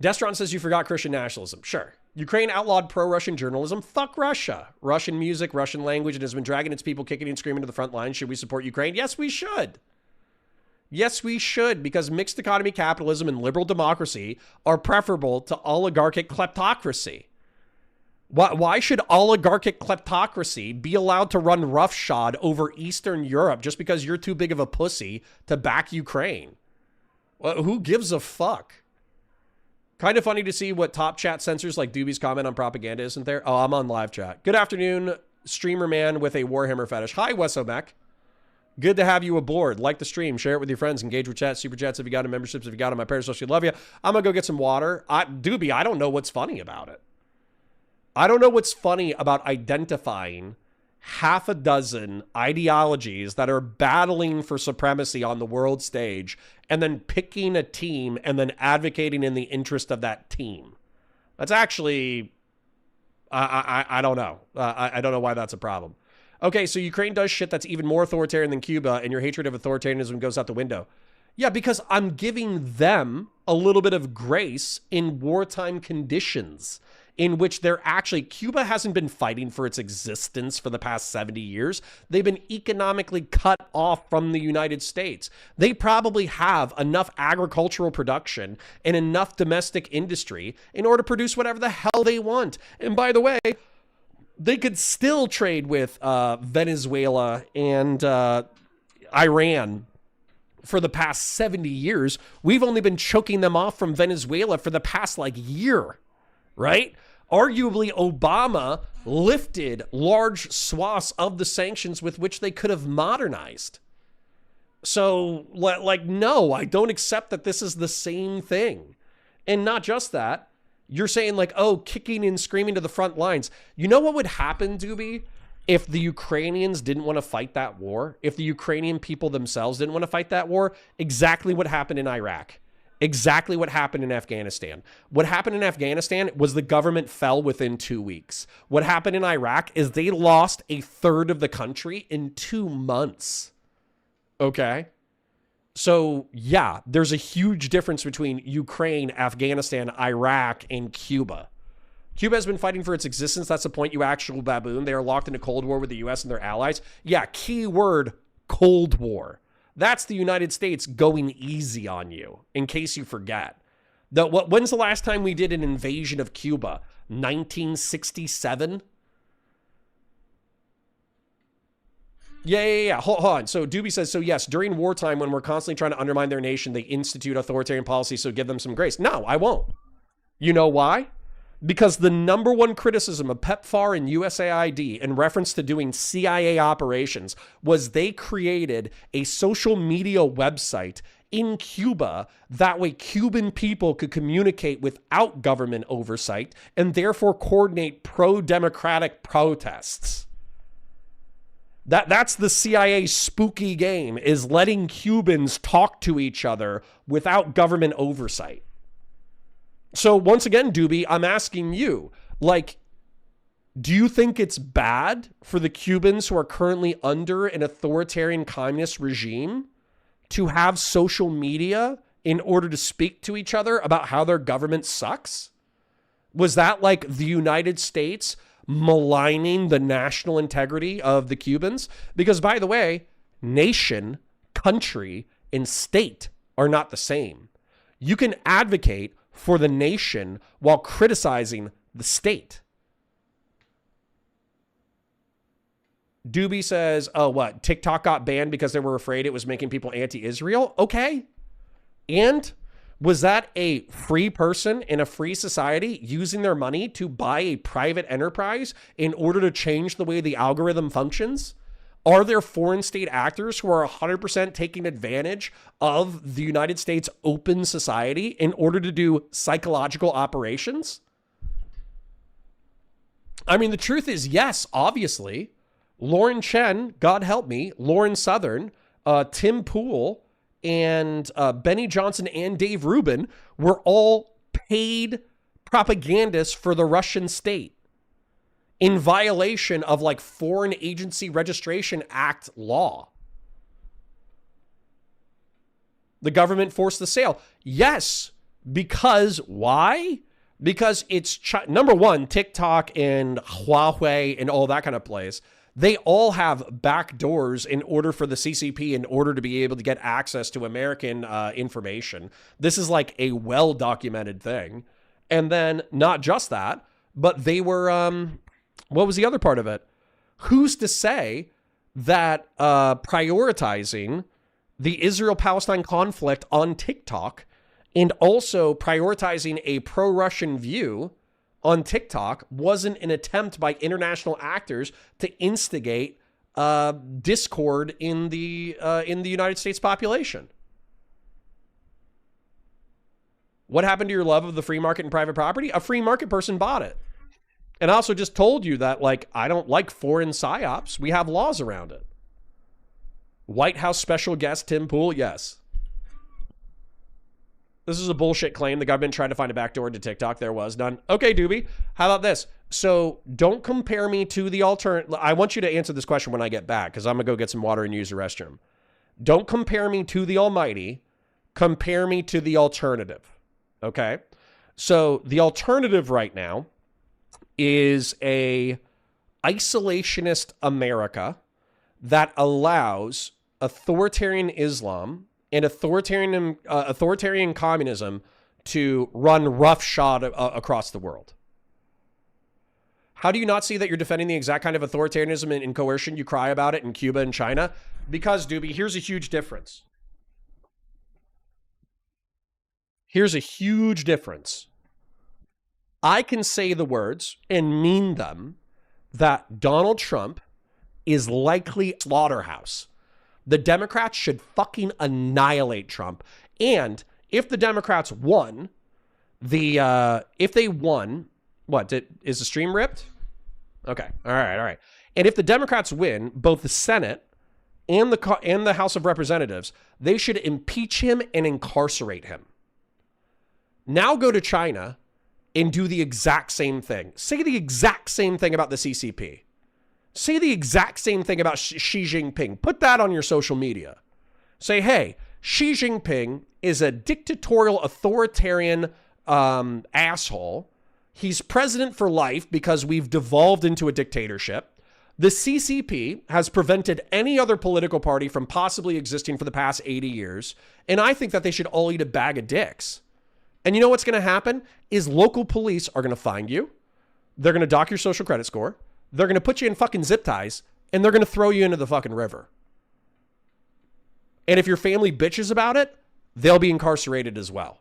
Speaker 2: Destron says you forgot Christian nationalism. Sure. Ukraine outlawed pro-Russian journalism. Fuck Russia. Russian music, Russian language, and has been dragging its people kicking and screaming to the front lines. Should we support Ukraine? Yes, we should. Yes, we should, because mixed economy capitalism and liberal democracy are preferable to oligarchic kleptocracy. Why should oligarchic kleptocracy be allowed to run roughshod over Eastern Europe just because you're too big of a pussy to back Ukraine? Well, who gives a fuck? Kind of funny to see what top chat censors like Doobie's comment on propaganda isn't there. Oh, I'm on live chat. Good afternoon, streamer man with a Warhammer fetish. Hi, Wesomek. Good to have you aboard. Like the stream, share it with your friends, engage with chat, super chats if you got it, memberships if you got it. My parents social love you. I'm gonna go get some water. Doobie, I don't know what's funny about it. I don't know what's funny about identifying half a dozen ideologies that are battling for supremacy on the world stage and then picking a team and then advocating in the interest of that team. That's actually, I don't know. I don't know why that's a problem. Okay, so Ukraine does shit that's even more authoritarian than Cuba, and your hatred of authoritarianism goes out the window. Yeah, because I'm giving them a little bit of grace in wartime conditions in which they're actually, Cuba hasn't been fighting for its existence for the past 70 years. They've been economically cut off from the United States. They probably have enough agricultural production and enough domestic industry in order to produce whatever the hell they want. And by the way, they could still trade with Venezuela and Iran for the past 70 years. We've only been choking them off from Venezuela for the past year, right? Arguably, Obama lifted large swaths of the sanctions with which they could have modernized. So, no, I don't accept that this is the same thing. And not just that, you're saying kicking and screaming to the front lines. You know what would happen, Doobie, if the Ukrainians didn't want to fight that war? If the Ukrainian people themselves didn't want to fight that war? Exactly what happened in Iraq. Exactly what happened in Afghanistan. What happened in Afghanistan was the government fell within 2 weeks. What happened in Iraq is they lost a third of the country in 2 months. Okay? So, yeah, there's a huge difference between Ukraine, Afghanistan, Iraq, and Cuba. Cuba has been fighting for its existence. That's the point, you actual baboon. They are locked in a Cold War with the U.S. and their allies. Yeah, key word, Cold War. That's the United States going easy on you, in case you forget. When's the last time we did an invasion of Cuba? 1967? Yeah. Hold on. So Doobie says, so yes, during wartime, when we're constantly trying to undermine their nation, they institute authoritarian policy, so give them some grace. No, I won't. You know why? Because the number one criticism of PEPFAR and USAID in reference to doing CIA operations was they created a social media website in Cuba. That way Cuban people could communicate without government oversight and therefore coordinate pro-democratic protests. That's the CIA's spooky game, is letting Cubans talk to each other without government oversight. So once again, Doobie, I'm asking you, do you think it's bad for the Cubans who are currently under an authoritarian communist regime to have social media in order to speak to each other about how their government sucks? Was that the United States maligning the national integrity of the Cubans? Because, by the way, nation, country, and state are not the same. You can advocate for the nation while criticizing the state. Doobie says, oh, what? TikTok got banned because they were afraid it was making people anti-Israel? Okay. And was that a free person in a free society using their money to buy a private enterprise in order to change the way the algorithm functions? Are there foreign state actors who are 100% taking advantage of the United States open society in order to do psychological operations? I mean, the truth is, yes, obviously. Lauren Chen, God help me, Lauren Southern, Tim Pool, and Benny Johnson and Dave Rubin were all paid propagandists for the Russian state in violation of Foreign Agency Registration Act law. The government forced the sale. Yes, because why? Because it's, number one, TikTok and Huawei and all that kind of place. They all have back doors in order for the CCP, in order to be able to get access to American information. This is a well-documented thing. And then not just that, but they were, what was the other part of it? Who's to say that prioritizing the Israel-Palestine conflict on TikTok and also prioritizing a pro-Russian view on TikTok wasn't an attempt by international actors to instigate discord in the United States population. What happened to your love of the free market and private property? A free market person bought it. And I also just told you that, like, I don't like foreign psyops. We have laws around it. White House special guest Tim Pool, yes. This is a bullshit claim. The government tried to find a backdoor to TikTok. There was none. Okay, Doobie. How about this? So don't compare me to the alternative. I want you to answer this question when I get back, because I'm going to go get some water and use the restroom. Don't compare me to the almighty. Compare me to the alternative. Okay? So the alternative right now is a isolationist America that allows authoritarian Islam and authoritarian communism to run roughshod across the world. How do you not see that you're defending the exact kind of authoritarianism and coercion you cry about it in Cuba and China? Because, Doobie, here's a huge difference. Here's a huge difference. I can say the words and mean them that Donald Trump is likely slaughterhouse. The Democrats should fucking annihilate Trump. And if the Democrats won, if they won, is the stream ripped? Okay. All right. And if the Democrats win both the Senate and the House of Representatives, they should impeach him and incarcerate him. Now go to China and do the exact same thing. Say the exact same thing about the CCP. Say the exact same thing about Xi Jinping. Put that on your social media. Say, hey, Xi Jinping is a dictatorial, authoritarian asshole. He's president for life because we've devolved into a dictatorship. The CCP has prevented any other political party from possibly existing for the past 80 years. And I think that they should all eat a bag of dicks. And you know what's going to happen is local police are going to find you. They're going to dock your social credit score. They're going to put you in fucking zip ties, and they're going to throw you into the fucking river. And if your family bitches about it, they'll be incarcerated as well.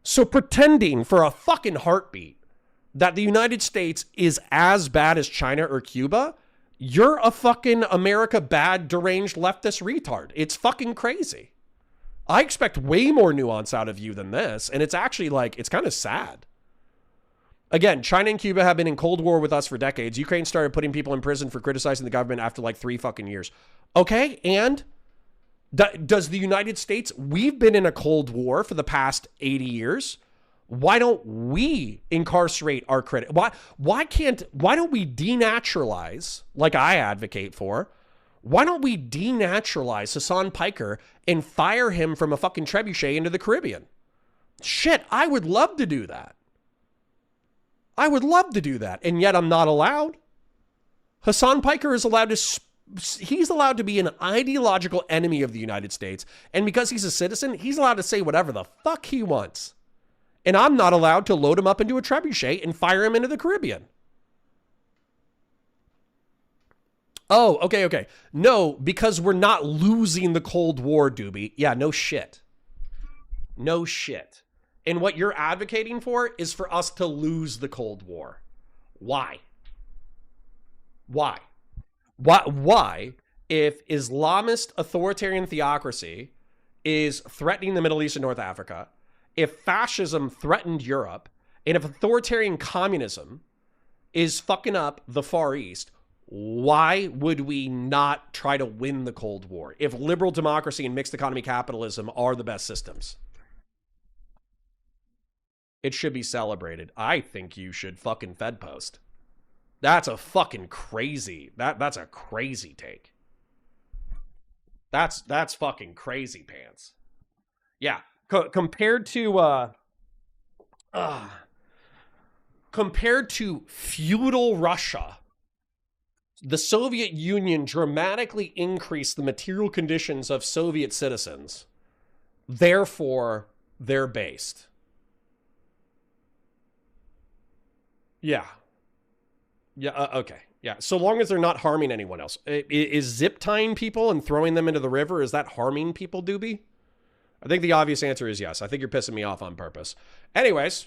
Speaker 2: So pretending for a fucking heartbeat that the United States is as bad as China or Cuba, you're a fucking America bad, deranged leftist retard. It's fucking crazy. I expect way more nuance out of you than this. And it's actually like, it's kind of sad. Again, China and Cuba have been in Cold War with us for decades. Ukraine started putting people in prison for criticizing the government after like 3 fucking years. Okay, and does the United States, we've been in a Cold War for the past 80 years. Why don't we incarcerate our critics? Why don't we denaturalize, like I advocate for? Why don't we denaturalize Hassan Piker and fire him from a fucking trebuchet into the Caribbean? Shit, I would love to do that. I would love to do that, and yet I'm not allowed. Hassan Piker is allowed to, he's allowed to be an ideological enemy of the United States, and because he's a citizen, he's allowed to say whatever the fuck he wants. And I'm not allowed to load him up into a trebuchet and fire him into the Caribbean. Oh, okay. No, because we're not losing the Cold War, Doobie. Yeah, no shit. No shit. And what you're advocating for is for us to lose the Cold War. Why? Why? If Islamist authoritarian theocracy is threatening the Middle East and North Africa, if fascism threatened Europe, and if authoritarian communism is fucking up the Far East, why would we not try to win the Cold War if liberal democracy and mixed economy capitalism are the best systems? It should be celebrated. I think you should fucking Fed post. That's a fucking crazy. That's a crazy take. That's fucking crazy pants. Yeah, compared to feudal Russia, the Soviet Union dramatically increased the material conditions of Soviet citizens. Therefore, they're based. Yeah. Okay. Yeah. So long as they're not harming anyone else. Is zip tying people and throwing them into the river, is that harming people, Doobie? I think the obvious answer is yes. I think you're pissing me off on purpose. Anyways,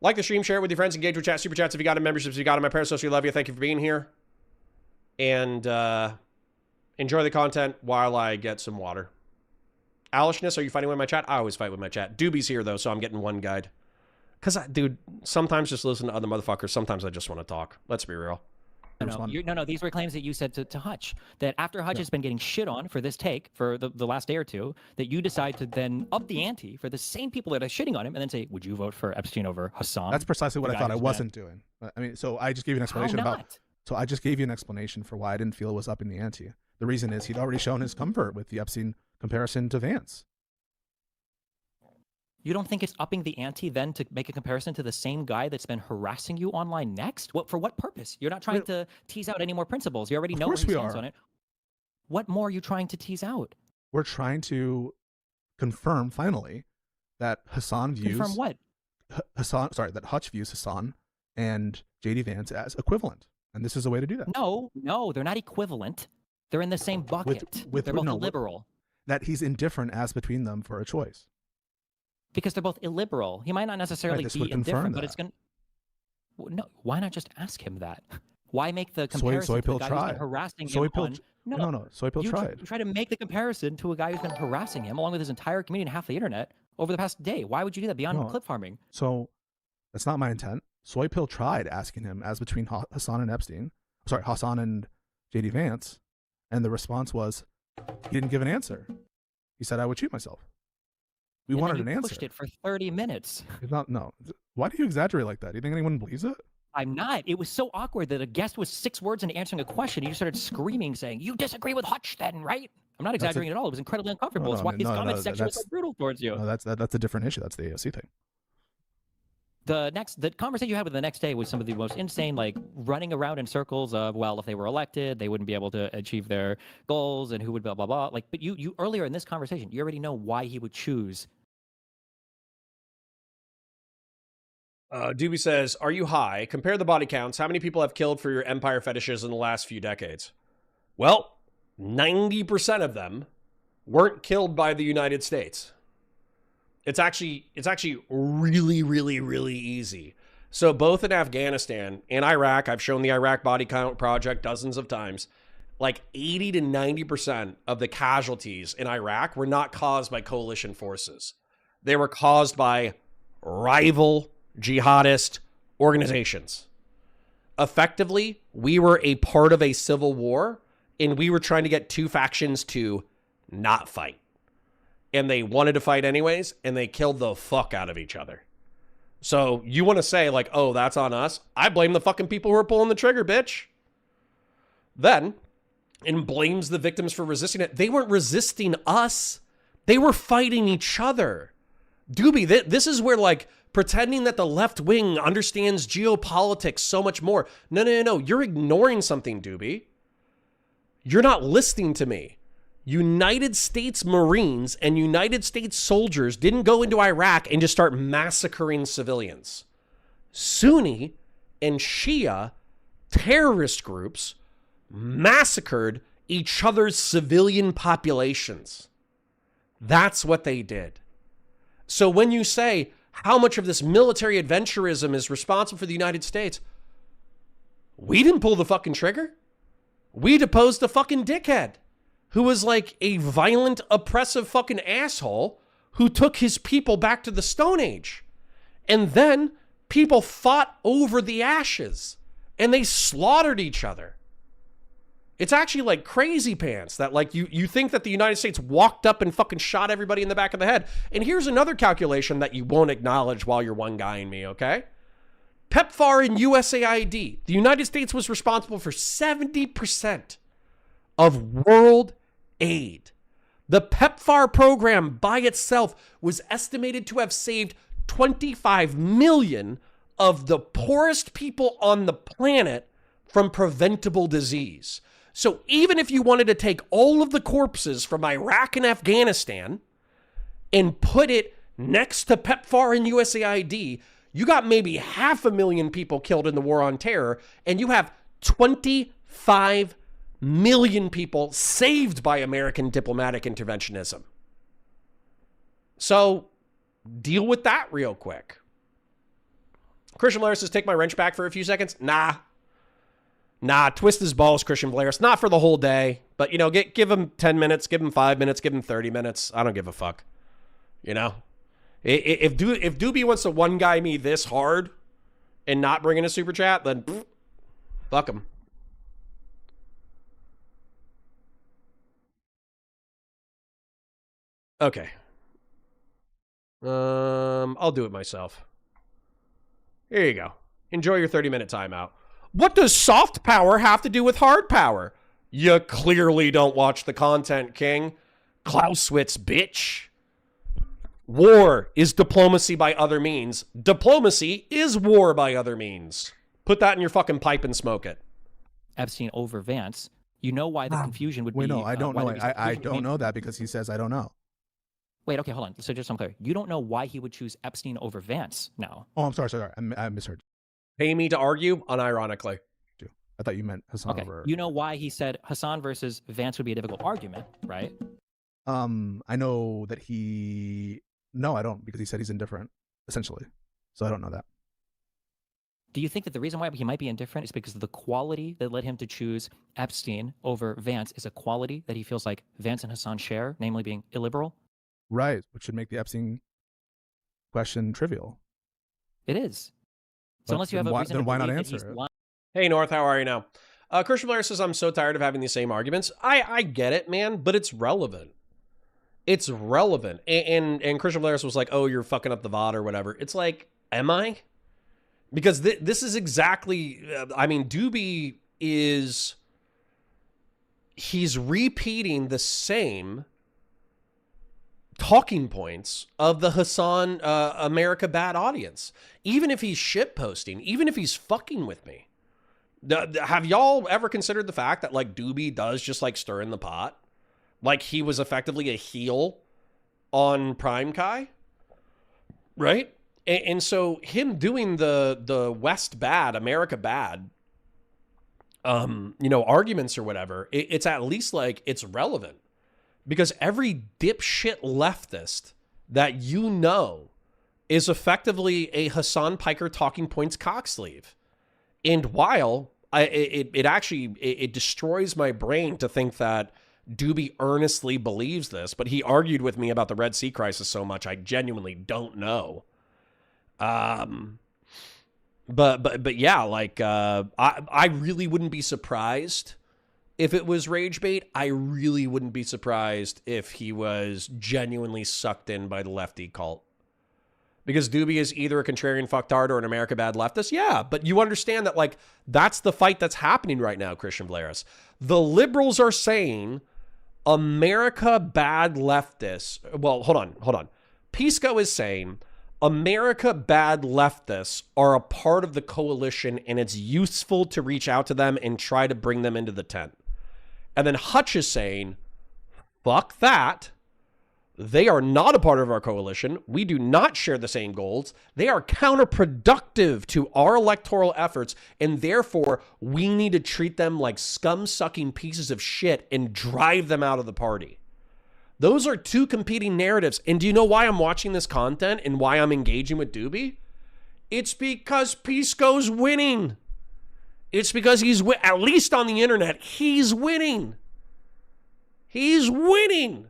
Speaker 2: like the stream, share it with your friends, engage with chat, super chats if you got it, memberships if you got it. My parents, we love you. Thank you for being here. and enjoy the content while I get some water. Alishness, are you fighting with my chat? I always fight with my chat. Doobie's here, though, so I'm getting one guide. Because, dude, sometimes just listen to other motherfuckers. Sometimes I just want to talk. Let's be real.
Speaker 1: No, these were claims that you said to Hutch, that after Hutch has been getting shit on for this take for the last day or two, that you decide to then up the ante for the same people that are shitting on him and then say, would you vote for Epstein over Hassan?
Speaker 3: That's precisely what I thought I wasn't doing. I mean, so I just gave you an explanation about... So I just gave you an explanation for why I didn't feel it was upping the ante. The reason is he'd already shown his comfort with the Epstein comparison to Vance.
Speaker 1: You don't think it's upping the ante then to make a comparison to the same guy that's been harassing you online next? For what purpose? You're not trying to tease out any more principles. You already know where he stands on it. What more are you trying to tease out?
Speaker 3: We're trying to confirm, finally, that Hassan views...
Speaker 1: Confirm what?
Speaker 3: That Hutch views Hassan and J.D. Vance as equivalent. And this is a way to do that.
Speaker 1: No, they're not equivalent. They're in the same bucket. They're both illiberal.
Speaker 3: That he's indifferent as between them for a choice.
Speaker 1: Because they're both illiberal. He might not necessarily be indifferent, but it's going to... No, why not just ask him that? Why make the comparison to the guy who's been harassing him on...
Speaker 3: No, Soypill tried.
Speaker 1: You try to make the comparison to a guy who's been harassing him along with his entire community and half the internet over the past day. Why would you do that beyond clip farming?
Speaker 3: So that's not my intent. Soypill tried asking him as between Hassan and Epstein. Sorry, Hassan and J.D. Vance. And the response was, he didn't give an answer. He said, I would shoot myself. We wanted an answer.
Speaker 1: Pushed it for 30 minutes.
Speaker 3: No. Why do you exaggerate like that? Do you think anyone believes it?
Speaker 1: I'm not. It was so awkward that a guest was 6 words into answering a question. He just started screaming, saying, you disagree with Hutch then, right? I'm not exaggerating at all. It was incredibly uncomfortable. That's why his comment section was so brutal towards you.
Speaker 3: No, that's a different issue. That's the AOC thing.
Speaker 1: The conversation you had with the next day was some of the most insane, like running around in circles of, well, if they were elected, they wouldn't be able to achieve their goals and who would blah, blah, blah. Like, but you earlier in this conversation, you already know why he would choose.
Speaker 2: Doobie says, are you high? Compare the body counts. How many people have killed for your empire fetishes in the last few decades? Well, 90% of them weren't killed by the United States. It's actually really, really, really easy. So both in Afghanistan and Iraq, I've shown the Iraq body count project dozens of times, like 80 to 90% of the casualties in Iraq were not caused by coalition forces. They were caused by rival jihadist organizations. Effectively, we were a part of a civil war, and we were trying to get 2 factions to not fight. And they wanted to fight anyways, and they killed the fuck out of each other. So you want to say, like, oh, that's on us? I blame the fucking people who are pulling the trigger, bitch. Then, and blames the victims for resisting it. They weren't resisting us. They were fighting each other. Doobie, this is where, like, pretending that the left wing understands geopolitics so much more. No. You're ignoring something, Doobie. You're not listening to me. United States Marines and United States soldiers didn't go into Iraq and just start massacring civilians. Sunni and Shia terrorist groups massacred each other's civilian populations. That's what they did. So when you say how much of this military adventurism is responsible for the United States, we didn't pull the fucking trigger. We deposed the fucking dickhead who was like a violent, oppressive fucking asshole who took his people back to the Stone Age. And then people fought over the ashes and they slaughtered each other. It's actually like crazy pants that like you think that the United States walked up and fucking shot everybody in the back of the head. And here's another calculation that you won't acknowledge while you're one guying me, okay? PEPFAR and USAID. The United States was responsible for 70% of world aid. The PEPFAR program by itself was estimated to have saved 25 million of the poorest people on the planet from preventable disease. So even if you wanted to take all of the corpses from Iraq and Afghanistan and put it next to PEPFAR and USAID, you got maybe 500,000 people killed in the war on terror, and you have 25 million people saved by American diplomatic interventionism. So deal with that real quick. Christian Blair says, take my wrench back for a few seconds. Nah. Nah, twist his balls, Christian Valeris. Not for the whole day, but, you know, give him 10 minutes, give him 5 minutes, give him 30 minutes. I don't give a fuck. You know? If Doobie wants to one guy me this hard and not bring in a super chat, then fuck him. Okay. I'll do it myself. Here you go. Enjoy your 30-minute timeout. What does soft power have to do with hard power? You clearly don't watch the content, King. Clausewitz, bitch. War is diplomacy by other means. Diplomacy is war by other means. Put that in your fucking pipe and smoke it.
Speaker 1: Epstein over Vance. You know why the confusion would be...
Speaker 3: Wait, no, I don't know. I don't know that because he says I don't know.
Speaker 1: Wait, okay, hold on. So just so I'm clear. You don't know why he would choose Epstein over Vance now.
Speaker 3: Oh, I'm sorry. I misheard.
Speaker 2: Pay me to argue, unironically.
Speaker 3: I thought you meant Hassan
Speaker 1: okay.
Speaker 3: over...
Speaker 1: You know why he said Hassan versus Vance would be a difficult argument, right?
Speaker 3: I know that he... No, I don't, because he said he's indifferent, essentially. So I don't know that.
Speaker 1: Do you think that the reason why he might be indifferent is because of the quality that led him to choose Epstein over Vance is a quality that he feels like Vance and Hassan share, namely being illiberal?
Speaker 3: Right, which should make the Epstein question trivial.
Speaker 1: It is. So unless you have a reason
Speaker 3: then
Speaker 1: to
Speaker 3: why not
Speaker 1: believe
Speaker 3: answer
Speaker 1: that he's
Speaker 3: it?
Speaker 1: lying.
Speaker 2: Hey, North, how are you now? Christian Blair says, I'm so tired of having these same arguments. I get it, man, but it's relevant. It's relevant. And Christian Blair was like, oh, you're fucking up the VOD or whatever. It's like, am I? Because this is exactly, I mean, Doobie is, he's repeating the same talking points of the Hassan America Bad audience. Even if he's shitposting, even if he's fucking with me. Have y'all ever considered the fact that like Doobie does just like stir in the pot? Like he was effectively a heel on Prime Kai, right? And so him doing the West bad, America bad, you know, arguments or whatever, it's at least like it's relevant because every dipshit leftist that you know is effectively a Hassan Piker talking points cocksleeve. And while it destroys my brain to think that Doobie earnestly believes this, but he argued with me about the Red Sea crisis so much, I genuinely don't know. But yeah, like, I really wouldn't be surprised if it was rage bait. I really wouldn't be surprised if he was genuinely sucked in by the lefty cult. Because Doobie is either a contrarian fucktard or an America bad leftist. Yeah, but you understand that, like, that's the fight that's happening right now, Christian Blairis. The liberals are saying America bad leftists. Well, hold on. Pisco is saying America bad leftists are a part of the coalition and it's useful to reach out to them and try to bring them into the tent. And then Hutch is saying, fuck that. They are not a part of our coalition. We do not share the same goals. They are counterproductive to our electoral efforts, and therefore we need to treat them like scum-sucking pieces of shit and drive them out of the party. Those are two competing narratives. And do you know why I'm watching this content and why I'm engaging with Doobie? It's because Pisco's winning. It's because at least on the internet, he's winning. He's winning.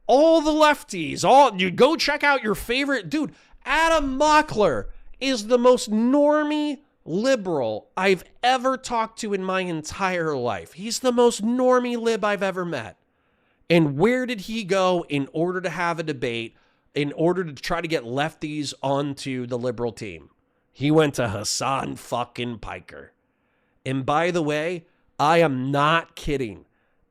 Speaker 2: All the lefties, you go check out your favorite dude. Adam Mockler is the most normie liberal I've ever talked to in my entire life. He's the most normie lib I've ever met. And where did he go in order to have a debate, in order to try to get lefties onto the liberal team? He went to Hassan fucking Piker. And by the way, I am not kidding.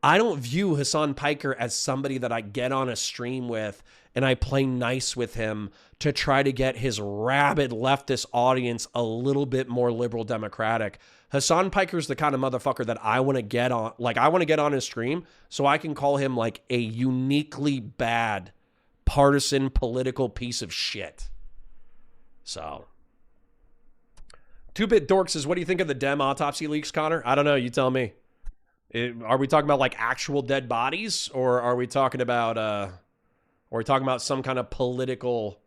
Speaker 2: I don't view Hassan Piker as somebody that I get on a stream with and I play nice with him to try to get his rabid leftist audience a little bit more liberal democratic. Hassan Piker's the kind of motherfucker that I want to get on. Like, I want to get on his stream so I can call him like a uniquely bad partisan political piece of shit. So, 2-Bit Dork says, what do you think of the Dem autopsy leaks, Connor? I don't know. You tell me. Are we talking about like actual dead bodies, or are we talking about some kind of political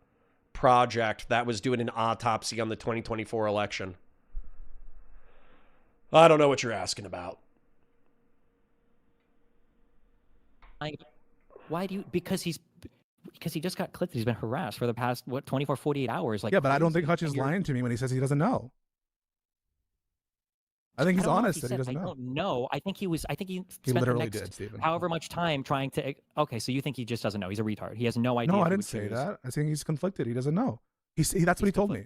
Speaker 2: project that was doing an autopsy on the 2024 election? I don't know what you're asking about.
Speaker 1: Why do you? Because he just got clipped. He's been harassed for the past 24, 48 hours. Like,
Speaker 3: yeah, but I don't think Hutch is lying to me when he says he doesn't know. I think he's honest that he doesn't know.
Speaker 1: I don't know. I think he spent
Speaker 3: literally
Speaker 1: the next
Speaker 3: did, Stephen.
Speaker 1: however much time trying to. Okay, so you think he just doesn't know? He's a retard. He has no idea.
Speaker 3: No, I didn't say that. I think he's conflicted. He doesn't know. That's what he told me.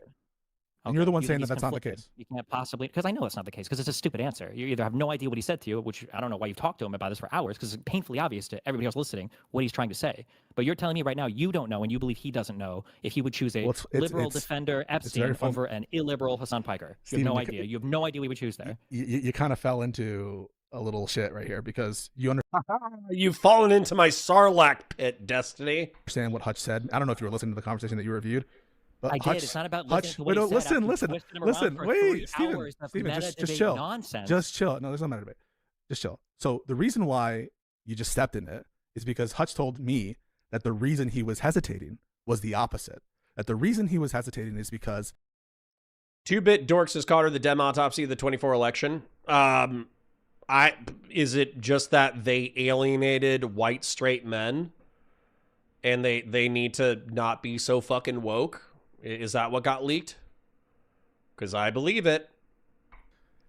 Speaker 3: And you're the one saying that that's not the case.
Speaker 1: You can't possibly, because I know it's not the case, because it's a stupid answer. You either have no idea what he said to you, which I don't know why you've talked to him about this for hours, because it's painfully obvious to everybody else listening what he's trying to say. But you're telling me right now you don't know, and you believe he doesn't know if he would choose a liberal defender Epstein over an illiberal Hassan Piker. You have no idea. You have no idea what he would choose there.
Speaker 3: You kind of fell into a little shit right here, because you
Speaker 2: You've fallen into my Sarlacc pit, Destiny.
Speaker 3: Understand what Hutch said. I don't know if you were listening to the conversation that you reviewed.
Speaker 1: But Hutch, did. It's not about listening to what he said.
Speaker 3: Listen. Wait, Steven, just chill.
Speaker 1: Nonsense.
Speaker 3: Just chill. No, there's no matter debate. Just chill. So the reason why you just stepped in it is because Hutch told me that the reason he was hesitating was the opposite. That the reason he was hesitating is because
Speaker 2: 2-Bit Dorks has caught her the Dem autopsy of the 24 election. Is it just that they alienated white straight men and they need to not be so fucking woke? Is that what got leaked? Because I believe it.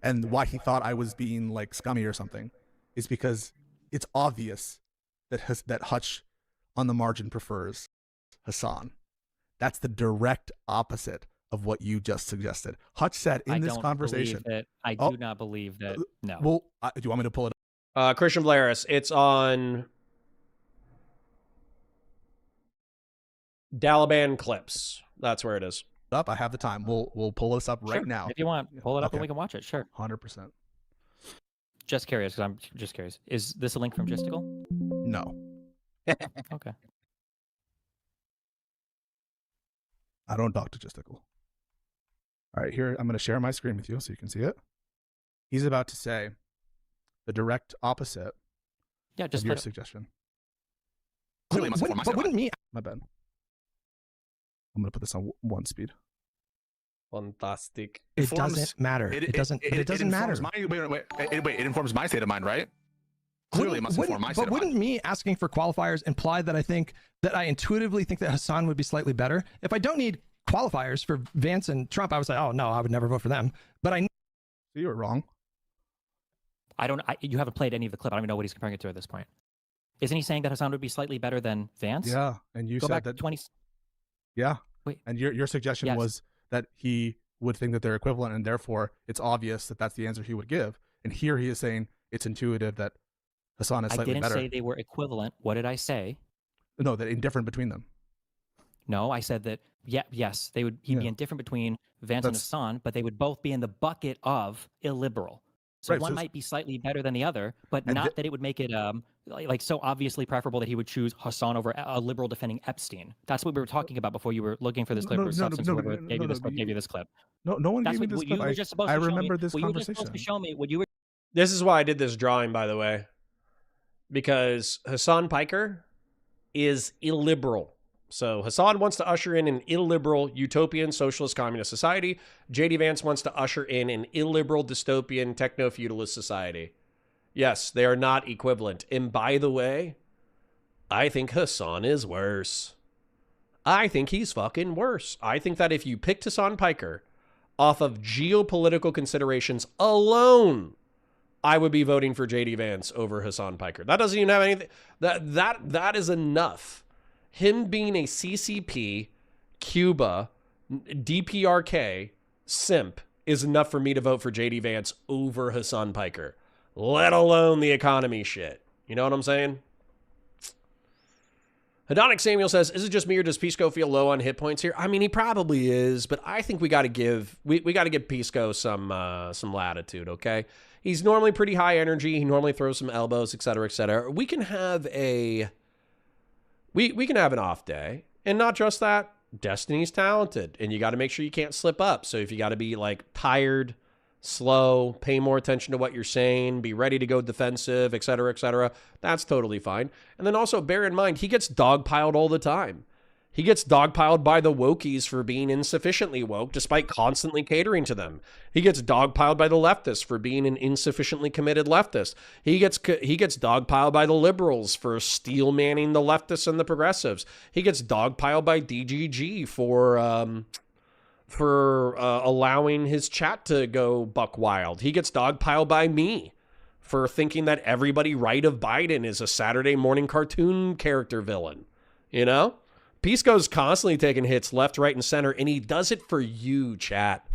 Speaker 3: And why he thought I was being like scummy or something is because it's obvious that Hutch on the margin prefers Hassan. That's the direct opposite of what you just suggested. Hutch said in this conversation.
Speaker 1: I do not believe that. No.
Speaker 3: Well, do you want me to pull it
Speaker 2: up? Christian Blaris, it's on Daliban Clips. That's where it is.
Speaker 3: I have the time. We'll pull this up right now.
Speaker 1: If you want, pull it up and we can watch it. Sure.
Speaker 3: 100%.
Speaker 1: Just curious, because I'm just curious. Is this a link from Gisticle?
Speaker 3: No.
Speaker 1: Okay.
Speaker 3: I don't talk to Gisticle. All right, here I'm going to share my screen with you so you can see it. He's about to say the direct opposite.
Speaker 1: Yeah, just
Speaker 3: of your suggestion.
Speaker 4: Clearly, but wouldn't me?
Speaker 3: My bad. I'm going to put this on 1 speed.
Speaker 2: Fantastic.
Speaker 4: It doesn't matter. It doesn't matter.
Speaker 5: Wait, it informs my state of mind, right? Clearly, it must inform my state of mind.
Speaker 4: But wouldn't me asking for qualifiers imply that I intuitively think that Hassan would be slightly better? If I don't need qualifiers for Vance and Trump, I would say, oh, no, I would never vote for them. But I...
Speaker 3: So you were wrong.
Speaker 1: You haven't played any of the clip. I don't even know what he's comparing it to at this point. Isn't he saying that Hassan would be slightly better than Vance?
Speaker 3: Yeah, and you said that
Speaker 1: 20.
Speaker 3: Yeah.
Speaker 1: Wait.
Speaker 3: And your suggestion was that he would think that they're equivalent, and therefore it's obvious that that's the answer he would give. And here he is saying it's intuitive that Hassan is slightly better.
Speaker 1: I didn't say they were equivalent. What did I say?
Speaker 3: No, that indifferent between them.
Speaker 1: No, I said that, yes, he'd be indifferent between Vance and Hassan, but they would both be in the bucket of illiberal. So one might be slightly better than the other, but not that it would make it like so obviously preferable that he would choose Hassan over a liberal defending Epstein. That's what we were talking about before you were looking for this clip. Whoever gave you this clip.
Speaker 3: No one gave me this clip. I remember this conversation. You were supposed
Speaker 1: to show me what you were.
Speaker 2: This is why I did this drawing, by the way, because Hassan Piker is illiberal. So Hassan wants to usher in an illiberal utopian socialist communist society. J.D. Vance wants to usher in an illiberal dystopian techno-feudalist society. Yes, they are not equivalent. And by the way, I think Hassan is worse. I think he's fucking worse. I think that if you picked Hassan Piker off of geopolitical considerations alone, I would be voting for J.D. Vance over Hassan Piker. That doesn't even have anything. That is enough. Him being a CCP, Cuba, DPRK simp is enough for me to vote for J.D. Vance over Hassan Piker, let alone the economy shit. You know what I'm saying? Hedonic Samuel says, is it just me or does Pisco feel low on hit points here? I mean, he probably is, but I think we got to give Pisco some latitude, okay? He's normally pretty high energy. He normally throws some elbows, et cetera, et cetera. We can have we can have an off day. And not just that, Destiny's talented. And you got to make sure you can't slip up. So if you got to be like tired, slow, pay more attention to what you're saying, be ready to go defensive, et cetera, that's totally fine. And then also bear in mind, he gets dogpiled all the time. He gets dogpiled by the wokies for being insufficiently woke, despite constantly catering to them. He gets dogpiled by the leftists for being an insufficiently committed leftist. He gets dogpiled by the liberals for steel manning the leftists and the progressives. He gets dogpiled by DGG for allowing his chat to go buck wild. He gets dogpiled by me for thinking that everybody right of Biden is a Saturday morning cartoon character villain. You know? Pisco's constantly taking hits left, right, and center, and he does it for you, chat.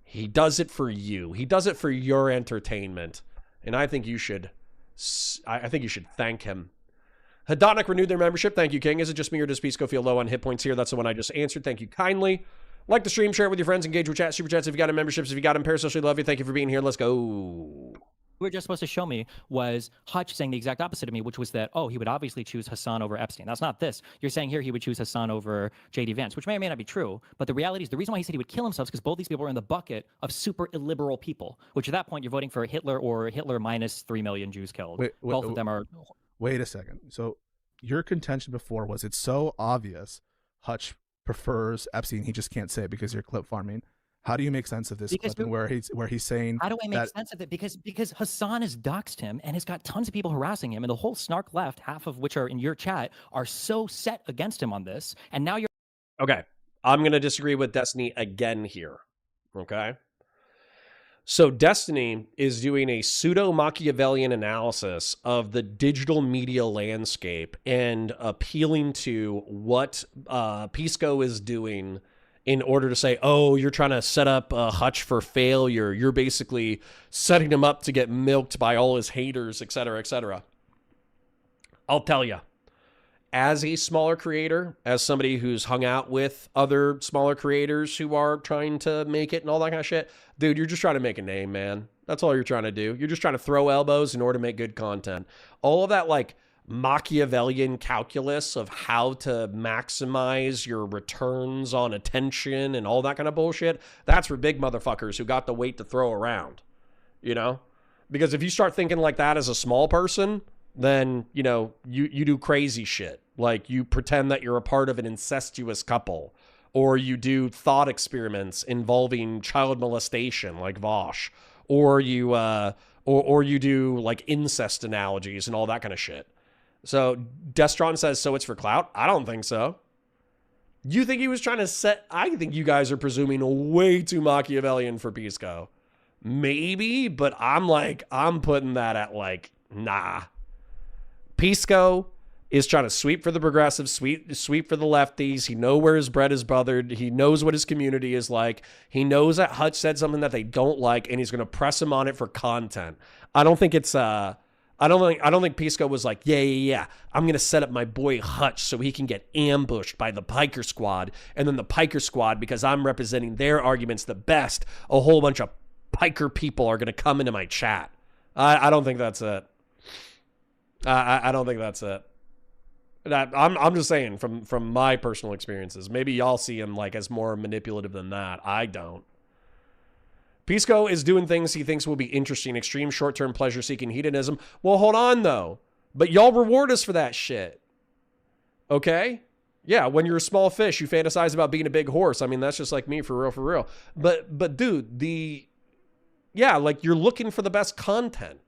Speaker 2: He does it for you. He does it for your entertainment. And I think you should thank him. Hedonic renewed their membership. Thank you, King. Is it just me or does Pisco feel low on hit points here? That's the one I just answered. Thank you kindly. Like the stream, share it with your friends, engage with chat, super chats if you got in memberships, if you got in parasocially, love you. Thank you for being here. Let's go.
Speaker 1: You were just supposed to show me was Hutch saying the exact opposite of me, which was that, oh, he would obviously choose Hassan over Epstein. That's not this. You're saying here he would choose Hassan over J.D. Vance, which may or may not be true. But the reality is the reason why he said he would kill himself is because both these people are in the bucket of super illiberal people, which at that point you're voting for Hitler or Hitler minus 3 million Jews killed. Both of them are...
Speaker 3: Wait a second. So your contention before was it's so obvious Hutch prefers Epstein, he just can't say it because you're clip farming. How do you make sense of this clip where he's saying?
Speaker 1: How do I make sense of it? Because Hassan has doxed him and has got tons of people harassing him, and the whole snark left, half of which are in your chat, are so set against him on this. And now you're
Speaker 2: okay. I'm gonna disagree with Destiny again here. Okay. So Destiny is doing a pseudo Machiavellian analysis of the digital media landscape and appealing to what Pisco is doing in order to say, oh, you're trying to set up Hutch for failure. You're basically setting him up to get milked by all his haters, et cetera, et cetera. I'll tell you, as a smaller creator, as somebody who's hung out with other smaller creators who are trying to make it and all that kind of shit, dude, you're just trying to make a name, man. That's all you're trying to do. You're just trying to throw elbows in order to make good content. All of that, like, Machiavellian calculus of how to maximize your returns on attention and all that kind of bullshit, that's for big motherfuckers who got the weight to throw around, you know? Because if you start thinking like that as a small person, then, you know, you do crazy shit. Like you pretend that you're a part of an incestuous couple, or you do thought experiments involving child molestation like Vosh, or you do like incest analogies and all that kind of shit. So Destron says, so it's for clout? I don't think so. You think he was trying to set... I think you guys are presuming way too Machiavellian for Pisco. Maybe, but I'm putting that at like, nah. Pisco is trying to sweep for the progressives, sweep for the lefties. He knows where his bread is buttered. He knows what his community is like. He knows that Hutch said something that they don't like, and he's going to press him on it for content. I don't think it's... I don't think Pisco was like, yeah. I'm going to set up my boy Hutch so he can get ambushed by the Piker Squad. And then the Piker Squad, because I'm representing their arguments the best, a whole bunch of Piker people are going to come into my chat. I don't think that's it. I don't think that's it. I'm just saying from my personal experiences. Maybe y'all see him like as more manipulative than that. I don't. Pisco is doing things he thinks will be interesting. Extreme short-term pleasure-seeking hedonism. Well, hold on, though. But y'all reward us for that shit. Okay? Yeah, when you're a small fish, you fantasize about being a big horse. I mean, that's just like me, for real. But dude, like, you're looking for the best content.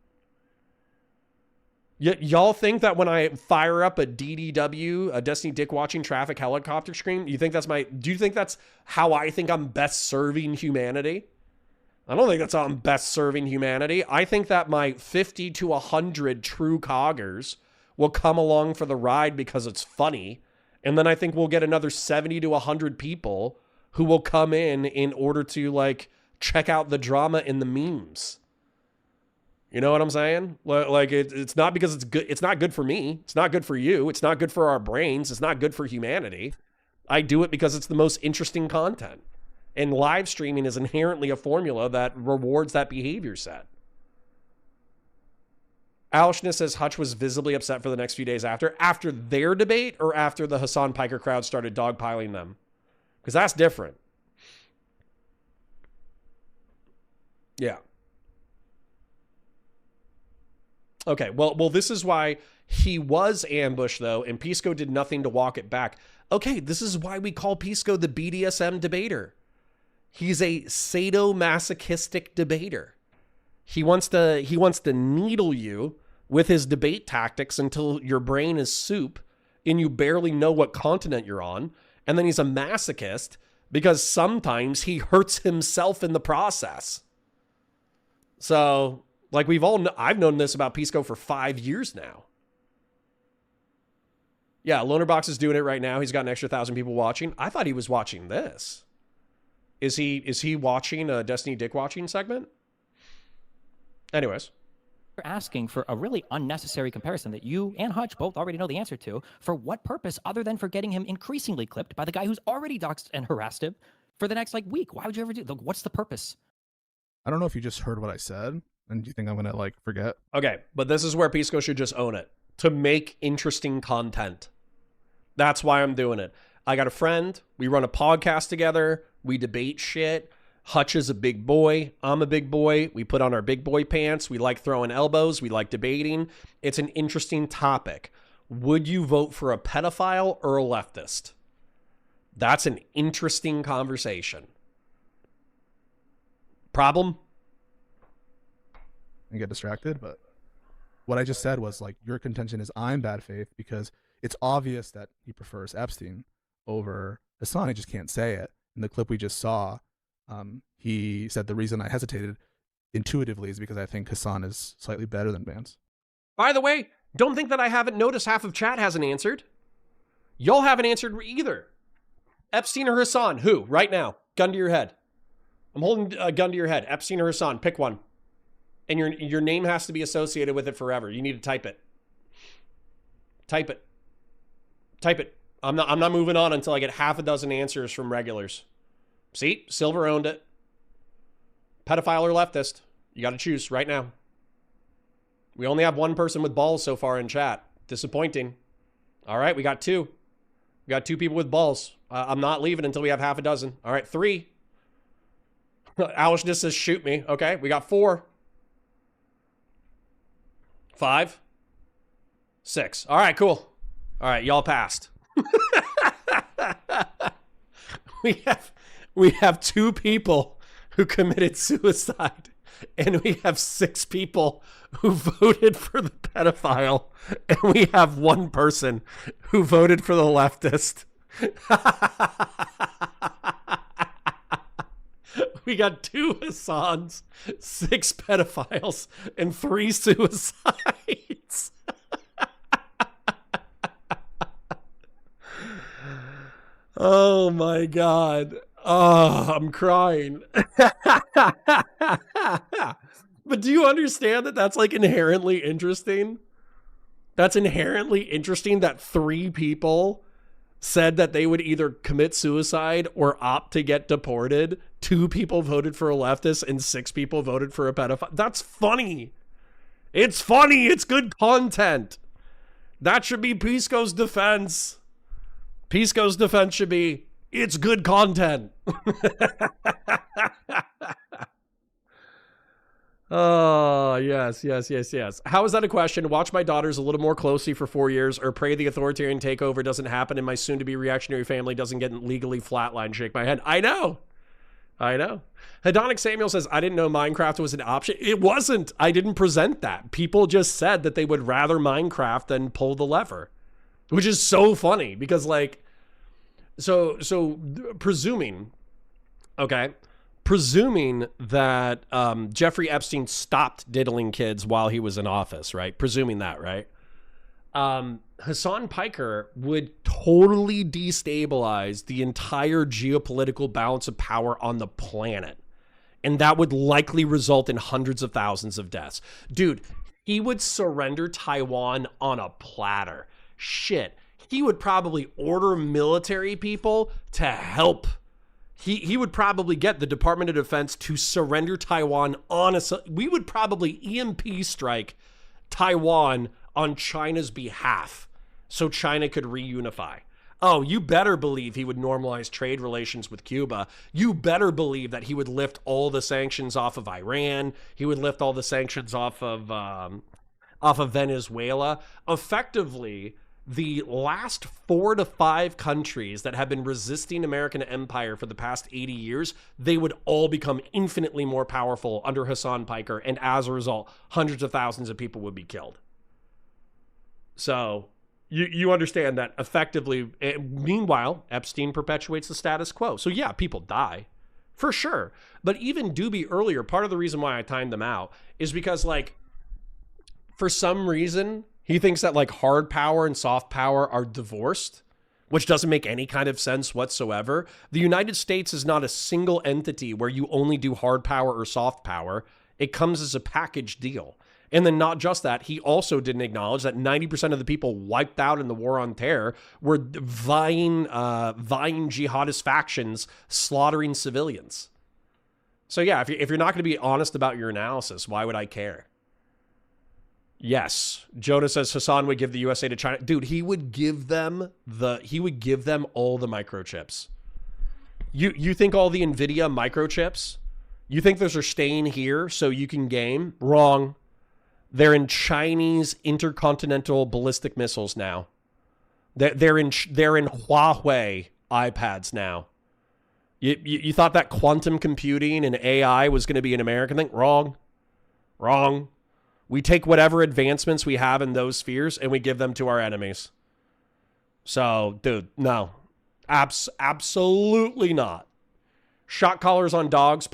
Speaker 2: Y'all think that when I fire up a DDW, a Destiny Dick Watching Traffic helicopter screen, do you think that's how I think I'm best serving humanity? I don't think that's how I'm best serving humanity. I think that my 50 to 100 true coggers will come along for the ride because it's funny. And then I think we'll get another 70 to 100 people who will come in order to like check out the drama in the memes. You know what I'm saying? Like it's not because it's good. It's not good for me. It's not good for you. It's not good for our brains. It's not good for humanity. I do it because it's the most interesting content. And live streaming is inherently a formula that rewards that behavior set. Alishna says Hutch was visibly upset for the next few days after their debate or after the Hassan Piker crowd started dogpiling them. Because that's different. Yeah. Okay, well, this is why he was ambushed, though, and Pisco did nothing to walk it back. Okay, this is why we call Pisco the BDSM debater. He's a sadomasochistic debater. He wants to needle you with his debate tactics until your brain is soup and you barely know what continent you're on. And then he's a masochist because sometimes he hurts himself in the process. So, like I've known this about Pisco for 5 years now. Yeah, Lonerbox is doing it right now. He's got an extra 1,000 people watching. I thought he was watching this. Is he watching a Destiny Dick watching segment? Anyways.
Speaker 1: You're asking for a really unnecessary comparison that you and Hutch both already know the answer to. For what purpose other than for getting him increasingly clipped by the guy who's already doxed and harassed him for the next week? Why would you ever do? What's the purpose?
Speaker 3: I don't know if you just heard what I said, and do you think I'm gonna forget?
Speaker 2: Okay, but this is where Pisco should just own it. To make interesting content. That's why I'm doing it. I got a friend. We run a podcast together. We debate shit. Hutch is a big boy. I'm a big boy. We put on our big boy pants. We like throwing elbows. We like debating. It's an interesting topic. Would you vote for a pedophile or a leftist? That's an interesting conversation. Problem?
Speaker 3: I get distracted, but what I just said was your contention is I'm bad faith because it's obvious that he prefers Epstein over Hassan. He just can't say it. In the clip we just saw, he said the reason I hesitated intuitively is because I think Hassan is slightly better than Vance.
Speaker 2: By the way, don't think that I haven't noticed half of chat hasn't answered. Y'all haven't answered either. Epstein or Hassan? Who? Right now. Gun to your head. I'm holding a gun to your head. Epstein or Hassan? Pick one. And your name has to be associated with it forever. You need to type it. Type it. Type it. I'm not moving on until I get half a dozen answers from regulars. See? Silver owned it. Pedophile or leftist? You got to choose right now. We only have one person with balls so far in chat. Disappointing. All right, we got two. We got two people with balls. I'm not leaving until we have half a dozen. All right, 3. Alish just says shoot me. Okay, we got 4. 5. 6. All right, cool. All right, y'all passed. We have 2 people who committed suicide, and we have 6 people who voted for the pedophile, and we have 1 person who voted for the leftist. We got 2 Hassans, 6 pedophiles, and 3 suicides. Oh my God. Oh, I'm crying. But do you understand that that's inherently interesting? That's inherently interesting that 3 people said that they would either commit suicide or opt to get deported. 2 people voted for a leftist and 6 people voted for a pedophile. That's funny. It's funny. It's good content. That should be Pisco's defense. Pisco's defense should be, it's good content. Oh, yes. How is that a question? Watch my daughters a little more closely for 4 years or pray the authoritarian takeover doesn't happen and my soon-to-be reactionary family doesn't get legally flatlined. Shake my head. I know. Hedonic Samuel says, I didn't know Minecraft was an option. It wasn't. I didn't present that. People just said that they would rather Minecraft than pull the lever, which is so funny because so presuming that Jeffrey Epstein stopped diddling kids while he was in office, right? Presuming that, right? Hassan Piker would totally destabilize the entire geopolitical balance of power on the planet. And that would likely result in hundreds of thousands of deaths. Dude, he would surrender Taiwan on a platter. Shit. He would probably order military people to help. He would probably get the Department of Defense to surrender Taiwan we would probably EMP strike Taiwan on China's behalf so China could reunify. Oh, you better believe he would normalize trade relations with Cuba. You better believe that he would lift all the sanctions off of Iran. He would lift all the sanctions off of Venezuela. Effectively, the last 4 to 5 countries that have been resisting American empire for the past 80 years, they would all become infinitely more powerful under Hassan Piker. And as a result, hundreds of thousands of people would be killed. So you understand that effectively. Meanwhile, Epstein perpetuates the status quo. So yeah, people die for sure. But even Doobie earlier, part of the reason why I timed them out is because, like, for some reason, he thinks that, like, hard power and soft power are divorced, which doesn't make any kind of sense whatsoever. The United States is not a single entity where you only do hard power or soft power. It comes as a package deal. And then not just that, he also didn't acknowledge that 90% of the people wiped out in the war on terror were vying jihadist factions slaughtering civilians. So yeah, if you're not going to be honest about your analysis, why would I care? Yes, Jonah says Hassan would give the USA to China. Dude, he would give them all the microchips. You think all the NVIDIA microchips? You think those are staying here so you can game? Wrong. They're in Chinese intercontinental ballistic missiles now. They're in Huawei iPads now. You thought that quantum computing and AI was going to be an American thing? Wrong. We take whatever advancements we have in those spheres and we give them to our enemies. So, dude, no. Absolutely not. Shot collars on dogs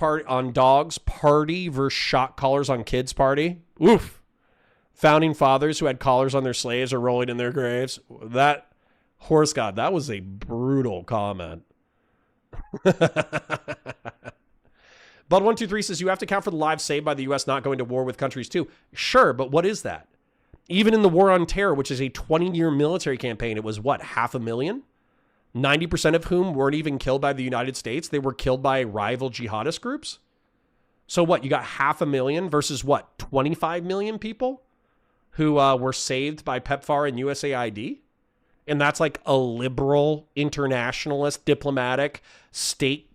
Speaker 2: party versus shot collars on kids party. Oof. Founding fathers who had collars on their slaves are rolling in their graves. That, horse god, that was a brutal comment. Bud123 says you have to account for the lives saved by the U.S. not going to war with countries too. Sure, but what is that? Even in the war on terror, which is a 20-year military campaign, it was what, 500,000? 90% of whom weren't even killed by the United States. They were killed by rival jihadist groups. So what, you got 500,000 versus what, 25 million people who were saved by PEPFAR and USAID? And that's like a liberal, internationalist, diplomatic, State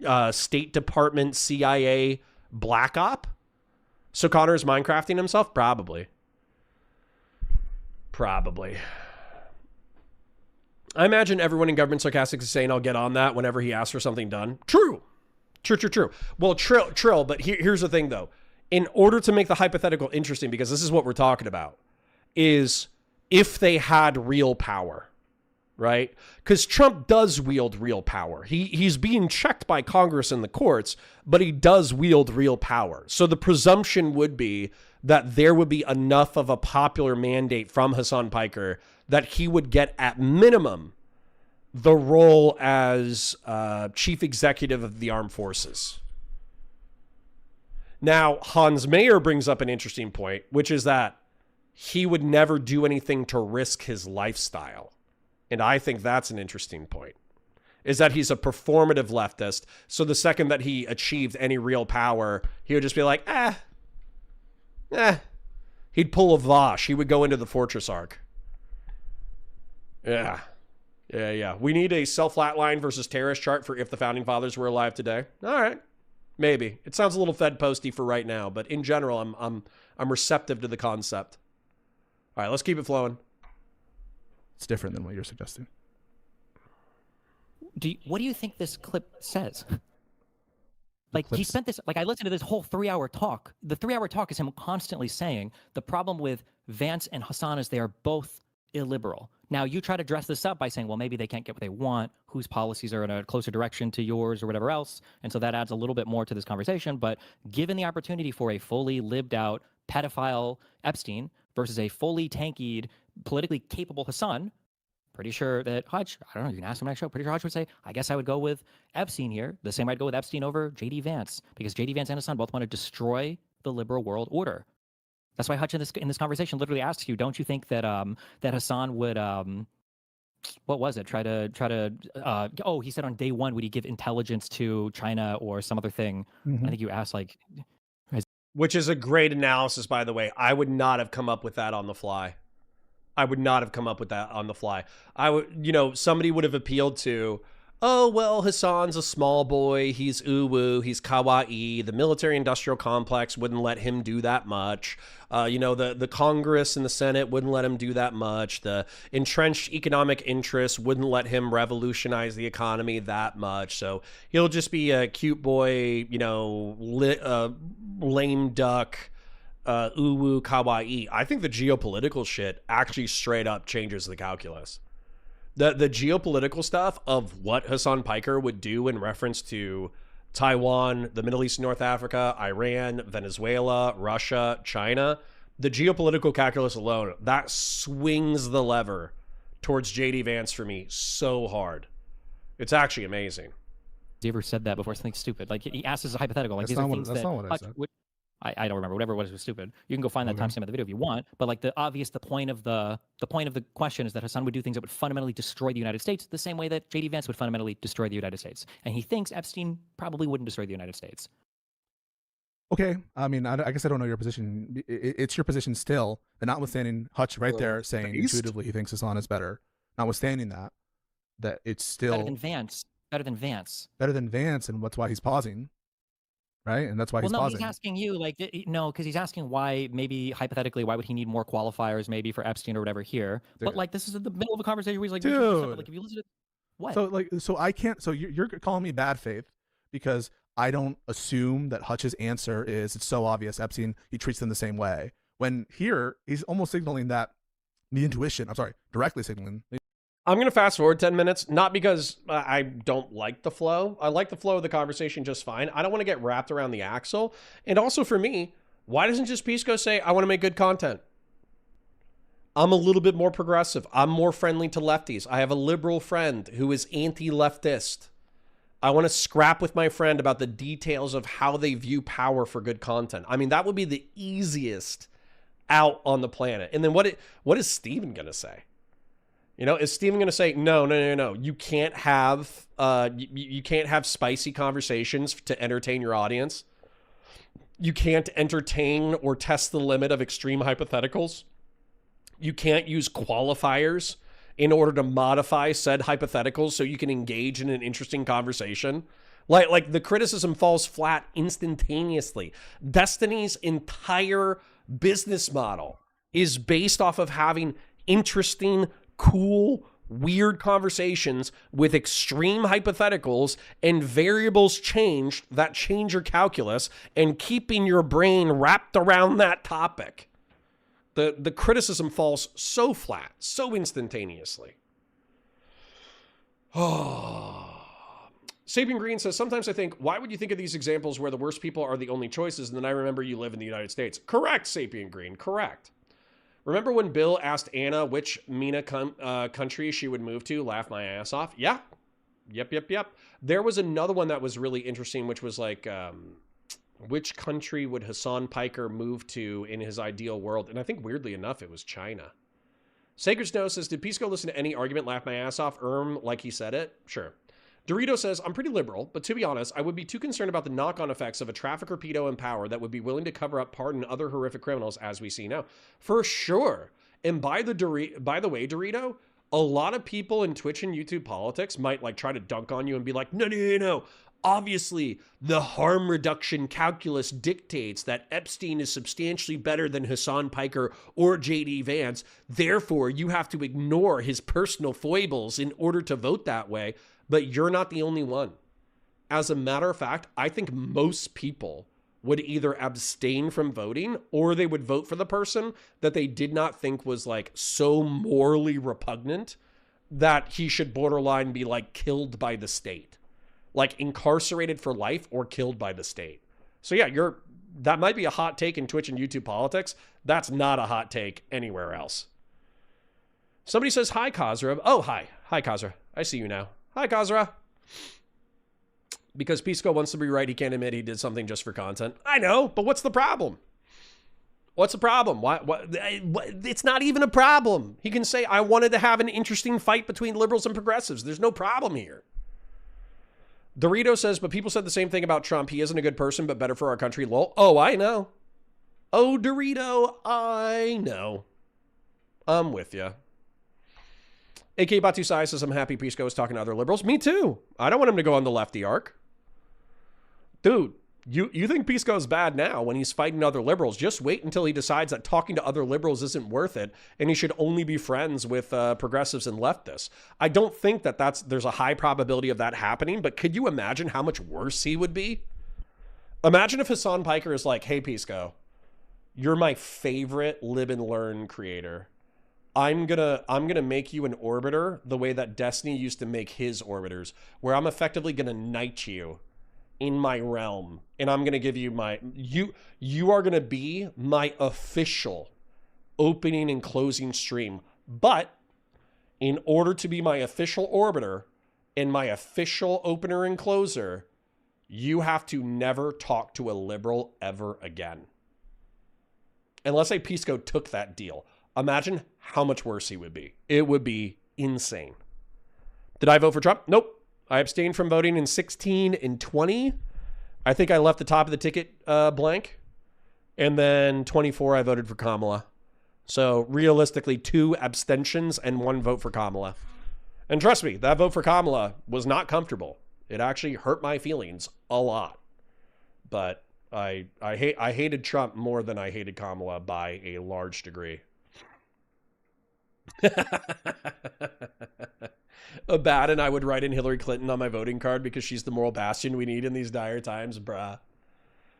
Speaker 2: Department, CIA, black op? So Connor's Minecrafting himself? Probably. I imagine everyone in government sarcastically saying, I'll get on that whenever he asks for something done. True. Well, Trill, but here's the thing, though. In order to make the hypothetical interesting, because this is what we're talking about, is if they had real power, right? Because Trump does wield real power. He's being checked by Congress and the courts, but he does wield real power. So the presumption would be that there would be enough of a popular mandate from Hassan Piker that he would get, at minimum, the role as chief executive of the armed forces. Now, Hans Mayer brings up an interesting point, which is that he would never do anything to risk his lifestyle. And I think that's an interesting point, is that he's a performative leftist. So the second that he achieved any real power, he would just be like, He'd pull a Vosh. He would go into the Fortress Arc. Yeah. We need a self-flatline versus terrorist chart for if the founding fathers were alive today. All right. Maybe. It sounds a little Fed posty for right now, but in general, I'm receptive to the concept. All right, let's keep it flowing.
Speaker 3: It's different than what you're suggesting.
Speaker 1: What do you think this clip says? Like, he spent this, like, I listened to this whole 3-hour talk. The 3-hour talk is him constantly saying the problem with Vance and Hassan is they are both illiberal. Now, you try to dress this up by saying, well, maybe they can't get what they want, whose policies are in a closer direction to yours or whatever else. And so that adds a little bit more to this conversation. But given the opportunity for a fully lived out pedophile Epstein versus a fully tankied, politically capable Hassan, pretty sure that Hutch, I don't know, you can ask him next show, pretty sure Hutch would say, I guess I would go with Epstein here. The same I'd go with Epstein over J.D. Vance, because J.D. Vance and Hassan both want to destroy the liberal world order. That's why Hutch in this conversation literally asks you, don't you think that that Hassan would what was it? Try to he said on day one, would he give intelligence to China or some other thing? Mm-hmm. I think you asked
Speaker 2: which is a great analysis, by the way. I would not have come up with that on the fly. Somebody would have appealed to oh, well, Hassan's a small boy. He's uwu. He's kawaii. The military-industrial complex wouldn't let him do that much. The Congress and the Senate wouldn't let him do that much. The entrenched economic interests wouldn't let him revolutionize the economy that much. So he'll just be a cute boy, lame duck, uwu kawaii. I think the geopolitical shit actually straight up changes the calculus. The geopolitical stuff of what Hassan Piker would do in reference to Taiwan, the Middle East, North Africa, Iran, Venezuela, Russia, China, the geopolitical calculus alone, that swings the lever towards JD Vance for me so hard. It's actually amazing.
Speaker 1: He ever said that before? Something stupid. Like he asked as a hypothetical. Like
Speaker 3: That's not what I said.
Speaker 1: I don't remember. Whatever it was stupid. You can go find that timestamp of the video if you want. But like the point of the question is that Hassan would do things that would fundamentally destroy the United States, the same way that JD Vance would fundamentally destroy the United States. And he thinks Epstein probably wouldn't destroy the United States.
Speaker 3: Okay, I mean, I guess I don't know your position. It's your position still, and notwithstanding Hutch right there saying intuitively he thinks Hassan is better. Notwithstanding that it's still
Speaker 1: better than Vance. Better than Vance.
Speaker 3: Better than Vance, and that's why he's pausing. Right, and that's why he's pausing.
Speaker 1: He's asking you, like, no, because he's asking why, maybe hypothetically, why would he need more qualifiers, maybe for Epstein or whatever here? Dude. But like, this is in the middle of a conversation where he's like,
Speaker 3: dude,
Speaker 1: like, if you listen to what?
Speaker 3: So I can't. So you're calling me bad faith because I don't assume that Hutch's answer is it's so obvious Epstein, he treats them the same way. When here he's almost signaling that the intuition. I'm sorry, directly signaling.
Speaker 2: I'm going to fast forward 10 minutes, not because I don't like the flow. I like the flow of the conversation just fine. I don't want to get wrapped around the axle. And also for me, why doesn't just Pisco say, I want to make good content? I'm a little bit more progressive. I'm more friendly to lefties. I have a liberal friend who is anti-leftist. I want to scrap with my friend about the details of how they view power for good content. I mean, that would be the easiest out on the planet. And then what is Steven going to say? Is Steven going to say, no, you can't have you can't have spicy conversations to entertain your audience. You can't entertain or test the limit of extreme hypotheticals. You can't use qualifiers in order to modify said hypotheticals so you can engage in an interesting conversation. Like the criticism falls flat instantaneously. Destiny's entire business model is based off of having interesting, cool, weird conversations with extreme hypotheticals and variables that change your calculus and keeping your brain wrapped around that topic. The criticism falls so flat, so instantaneously. Sapien Green says, sometimes I think, why would you think of these examples where the worst people are the only choices? And then I remember you live in the United States. Correct, Sapien Green, correct. Remember when Bill asked Anna which MENA country she would move to? Laugh my ass off. Yeah. Yep. There was another one that was really interesting, which was like, which country would Hassan Piker move to in his ideal world? And I think weirdly enough, it was China. Sacred Snow says, did Pisco listen to any argument, laugh my ass off? Like he said it? Sure. Dorito says, I'm pretty liberal, but to be honest, I would be too concerned about the knock-on effects of a trafficker pedo in power that would be willing to cover up, pardon other horrific criminals as we see now. For sure. And by the way, Dorito, a lot of people in Twitch and YouTube politics might like try to dunk on you and be like, no. Obviously, the harm reduction calculus dictates that Epstein is substantially better than Hassan Piker or JD Vance. Therefore, you have to ignore his personal foibles in order to vote that way. But you're not the only one. As a matter of fact, I think most people would either abstain from voting or they would vote for the person that they did not think was like so morally repugnant that he should borderline be like killed by the state, like incarcerated for life or killed by the state. So yeah, that might be a hot take in Twitch and YouTube politics. That's not a hot take anywhere else. Somebody says, hi, Kazra. Oh, hi. Hi, Kazra. I see you now. Hi, Kazra. Because Pisco wants to be right, he can't admit he did something just for content. I know, but what's the problem? What's the problem? What? It's not even a problem. He can say, I wanted to have an interesting fight between liberals and progressives. There's no problem here. Dorito says, but people said the same thing about Trump. He isn't a good person, but better for our country. Lol. Oh, I know. Oh, Dorito, I know. I'm with you. AK Batusai says, I'm happy Pisco is talking to other liberals. Me too. I don't want him to go on the lefty arc. Dude, you think Pisco's bad now when he's fighting other liberals. Just wait until he decides that talking to other liberals isn't worth it and he should only be friends with progressives and leftists. I don't think that there's a high probability of that happening, but could you imagine how much worse he would be? Imagine if Hassan Piker is like, hey, Pisco, you're my favorite live and learn creator. I'm gonna make you an orbiter the way that Destiny used to make his orbiters, where I'm effectively gonna knight you in my realm, and I'm gonna give you you are gonna be my official opening and closing stream. But in order to be my official orbiter and my official opener and closer, you have to never talk to a liberal ever again. And let's say Pisco took that deal. Imagine how much worse he would be. It would be insane. Did I vote for Trump? Nope. I abstained from voting in 16 and 20. I think I left the top of the ticket blank. And then 24, I voted for Kamala. So realistically, 2 abstentions and 1 vote for Kamala. And trust me, that vote for Kamala was not comfortable. It actually hurt my feelings a lot. But I hated Trump more than I hated Kamala by a large degree. Abaddon, I would write in Hillary Clinton on my voting card because she's the moral bastion we need in these dire times, bruh.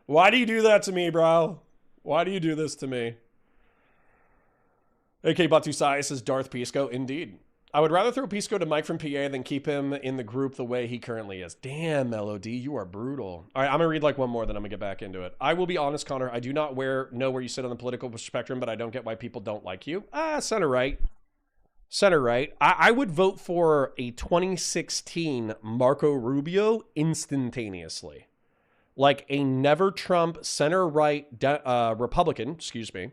Speaker 2: Why do you do that to me, bro? Why do you do this to me? AK Batusai says Darth Pisco. Indeed. I would rather throw Pisco to Mike from PA than keep him in the group the way he currently is. Damn, Melody, you are brutal. All right, I'm going to read like one more, then I'm going to get back into it. I will be honest, Connor. I do not know where you sit on the political spectrum, but I don't get why people don't like you. Center right. Center right. I would vote for a 2016 Marco Rubio instantaneously. Like a never Trump center right Republican, excuse me.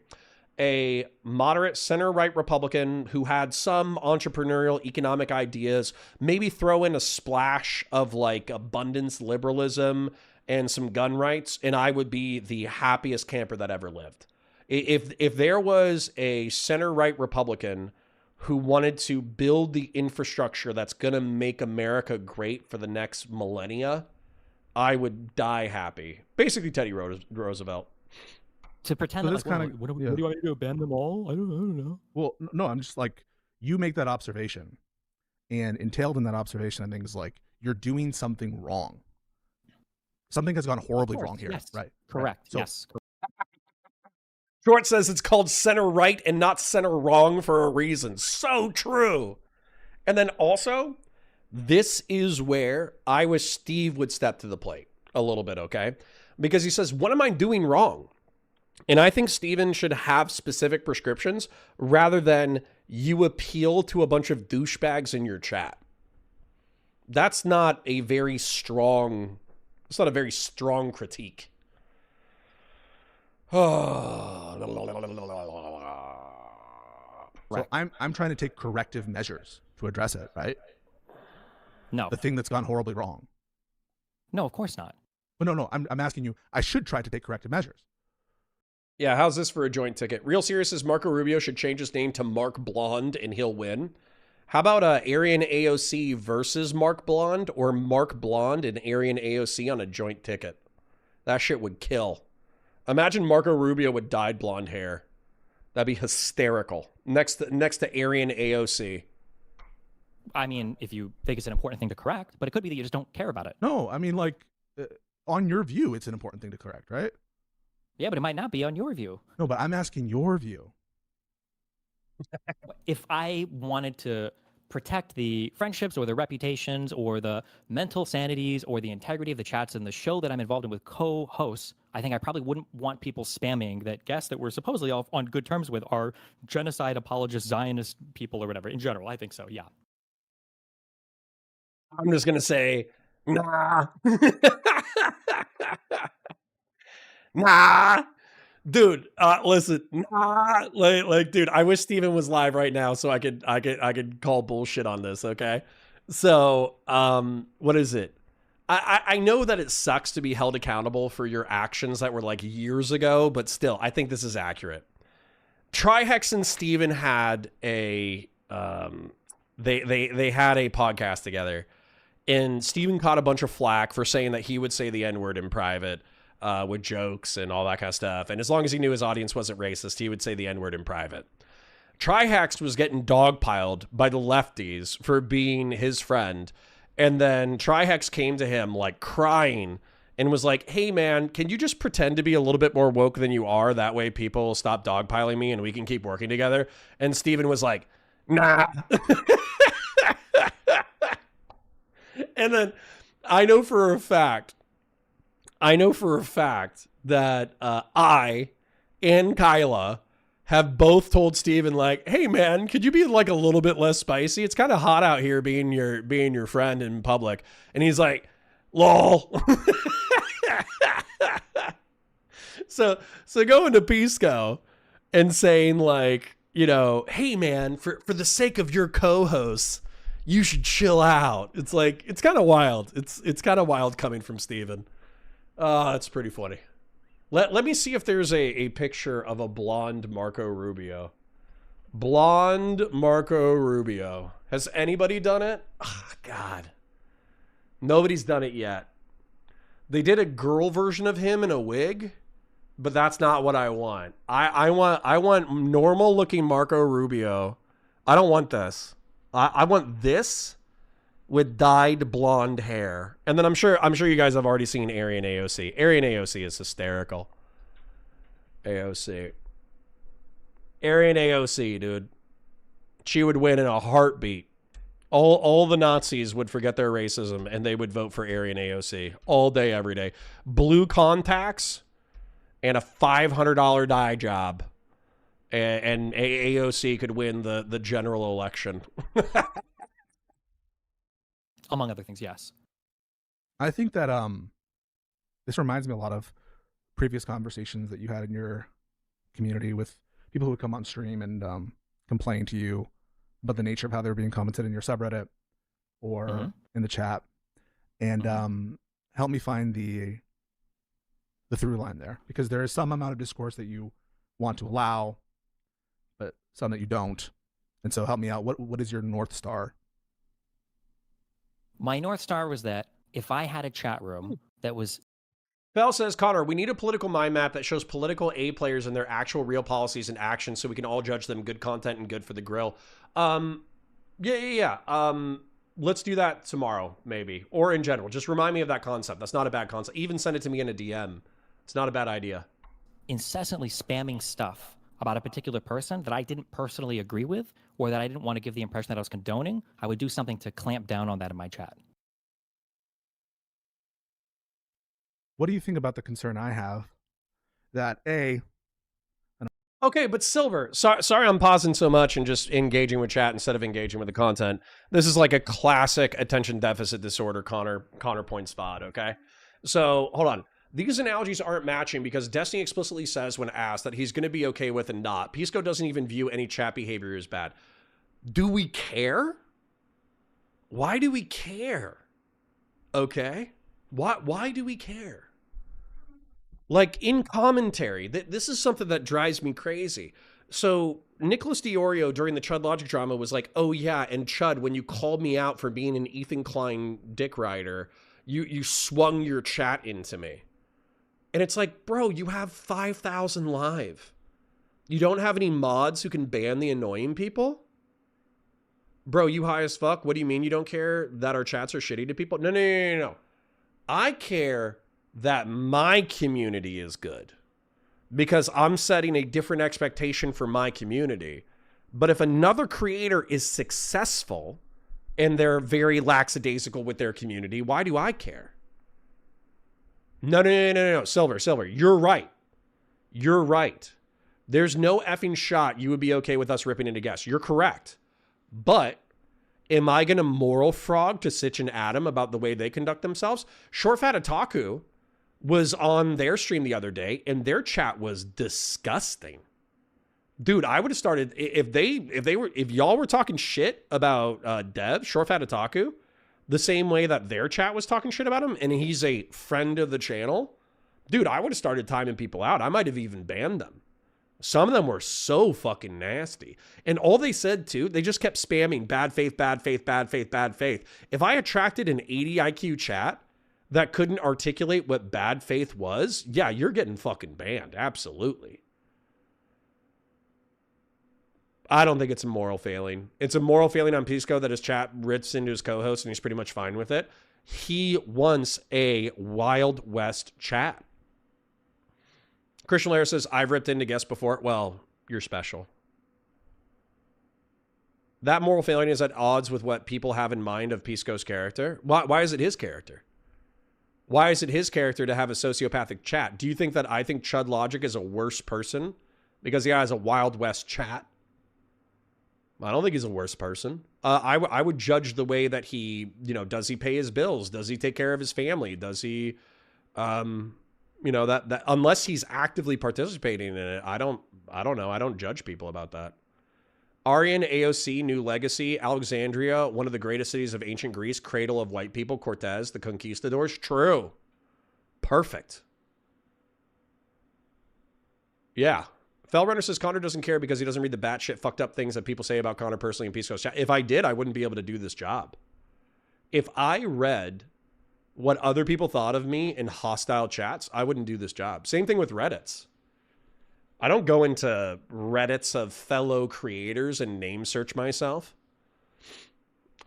Speaker 2: A moderate center-right Republican who had some entrepreneurial economic ideas, maybe throw in a splash of like abundance liberalism and some gun rights, and I would be the happiest camper that ever lived. If there was a center-right Republican who wanted to build the infrastructure that's going to make America great for the next millennia, I would die happy. Basically Teddy Roosevelt.
Speaker 1: To pretend
Speaker 3: so
Speaker 1: that, like, what do you want me to do? Ban them all? I don't know.
Speaker 3: Well, no, I'm just like, you make that observation, and entailed in that observation, I think, is like, you're doing something wrong. Something has gone horribly wrong here.
Speaker 1: Yes.
Speaker 3: Right.
Speaker 1: Correct.
Speaker 3: Right. So,
Speaker 1: yes.
Speaker 2: Short says it's called center right and not center wrong for a reason. So true. And then also, this is where I wish Steve would step to the plate a little bit, okay? Because he says, what am I doing wrong? And I think Steven should have specific prescriptions rather than you appeal to a bunch of douchebags in your chat. That's not a very strong critique.
Speaker 3: So I'm trying to take corrective measures to address it, right?
Speaker 1: No.
Speaker 3: The thing that's gone horribly wrong.
Speaker 1: No, of course not.
Speaker 3: But no, I'm asking you, I should try to take corrective measures.
Speaker 2: Yeah, how's this for a joint ticket? Real Serious says Marco Rubio should change his name to Mark Blonde and he'll win. How about Aryan AOC versus Mark Blonde, or Mark Blonde and Aryan AOC on a joint ticket? That shit would kill. Imagine Marco Rubio with dyed blonde hair. That'd be hysterical. Next to Aryan AOC.
Speaker 1: I mean, if you think it's an important thing to correct, but it could be that you just don't care about it.
Speaker 3: No, I mean, like, on your view, it's an important thing to correct, right?
Speaker 1: Yeah, but it might not be on your view.
Speaker 3: No, but I'm asking your view.
Speaker 1: If I wanted to protect the friendships or the reputations or the mental sanities or the integrity of the chats and the show that I'm involved in with co-hosts, I think I probably wouldn't want people spamming that guests that we're supposedly all on good terms with are genocide apologist Zionist people or whatever. In general, I think so, yeah.
Speaker 2: I'm just going to say, nah. Nah. Dude, listen, nah. Like, dude, I wish Steven was live right now so I could call bullshit on this, okay? So, what is it? I know that it sucks to be held accountable for your actions that were like years ago, but still, I think this is accurate. Trihex and Steven had a They had a podcast together, and Steven caught a bunch of flack for saying that he would say the N-word in private with jokes and all that kind of stuff. And as long as he knew his audience wasn't racist, he would say the N-word in private. Trihex was getting dogpiled by the lefties for being his friend. And then Trihex came to him like crying and was like, hey man, can you just pretend to be a little bit more woke than you are? That way people will stop dogpiling me and we can keep working together. And Steven was like, nah. And then I know for a fact that I and Kyla have both told Steven like, hey man, could you be like a little bit less spicy? It's kind of hot out here being your friend in public. And he's like, lol. So going to Pisco and saying like, you know, hey man, for the sake of your co-hosts, you should chill out. It's like, it's kind of wild. It's kind of wild coming from Steven. It's pretty funny. Let me see if there's a picture of a blonde Marco Rubio. Blonde Marco Rubio. Has anybody done it? Oh, God. Nobody's done it yet. They did a girl version of him in a wig, but that's not what I want. I want normal looking Marco Rubio. I don't want this. I want this with dyed blonde hair. And then I'm sure you guys have already seen Aryan AOC. Aryan AOC is hysterical. AOC. Aryan AOC, dude. She would win in a heartbeat. All the Nazis would forget their racism and they would vote for Aryan AOC all day, every day. Blue contacts and a $500 dye job. And AOC could win the general election.
Speaker 1: Among other things, yes.
Speaker 3: I think that this reminds me a lot of previous conversations that you had in your community with people who would come on stream and complain to you about the nature of how they were being commented in your subreddit or in the chat, and help me find the through line there, because there is some amount of discourse that you want to allow, but some that you don't. And so help me out. What is your North Star?
Speaker 1: My North Star was that if I had a chat room that was...
Speaker 2: Bell says, Connor, we need a political mind map that shows political A players and their actual real policies and actions so we can all judge them good content and good for the grill. Yeah. Let's do that tomorrow, maybe. Or in general. Just remind me of that concept. That's not a bad concept. Even send it to me in a DM. It's not a bad idea.
Speaker 1: Incessantly spamming stuff about a particular person that I didn't personally agree with, or that I didn't want to give the impression that I was condoning, I would do something to clamp down on that in my chat.
Speaker 3: What do you think about the concern I have that
Speaker 2: Okay, but Silver, sorry I'm pausing so much and just engaging with chat instead of engaging with the content. This is like a classic attention deficit disorder counterpoint spot, okay? So, hold on. These analogies aren't matching because Destiny explicitly says when asked that he's going to be okay with and not. Pisco doesn't even view any chat behavior as bad. Do we care? Why do we care? Okay? Why do we care? Like, in commentary, this is something that drives me crazy. So, Nicholas Diorio during the Chud Logic drama was like, oh yeah, and Chud, when you called me out for being an Ethan Klein dick rider, you swung your chat into me. And it's like, bro, you have 5,000 live. You don't have any mods who can ban the annoying people? Bro, you high as fuck? What do you mean you don't care that our chats are shitty to people? No. I care that my community is good because I'm setting a different expectation for my community. But if another creator is successful and they're very lackadaisical with their community, why do I care? No. Silver. You're right. There's no effing shot you would be okay with us ripping into guests. You're correct. But am I going to moral frog to Sitch and Adam about the way they conduct themselves? Short Fat Otaku was on their stream the other day and their chat was disgusting. Dude, I would have started if y'all were talking shit about Dev, Short Fat Otaku, the same way that their chat was talking shit about him, and he's a friend of the channel, dude, I would have started timing people out. I might have even banned them. Some of them were so fucking nasty. And all they said too, they just kept spamming bad faith, bad faith, bad faith, bad faith. If I attracted an 80 IQ chat that couldn't articulate what bad faith was, yeah, you're getting fucking banned. Absolutely. I don't think it's a moral failing. It's a moral failing on Pisco that his chat rips into his co-host and he's pretty much fine with it. He wants a Wild West chat. Christian Lara says, I've ripped into guests before. Well, you're special. That moral failing is at odds with what people have in mind of Pisco's character. Why is it his character? Why is it his character to have a sociopathic chat? Do you think that I think Chud Logic is a worse person because he has a Wild West chat? I don't think he's a worse person. I would judge the way that he, does he pay his bills? Does he take care of his family? Does he, that unless he's actively participating in it, I don't know. I don't judge people about that. Aryan, AOC, New Legacy, Alexandria, one of the greatest cities of ancient Greece, cradle of white people, Cortez, the conquistadors. True. Perfect. Yeah. Fellrunner says Connor doesn't care because he doesn't read the batshit fucked up things that people say about Connor personally in Pisco's chat. If I did, I wouldn't be able to do this job. If I read what other people thought of me in hostile chats, I wouldn't do this job. Same thing with Reddits. I don't go into Reddits of fellow creators and name search myself.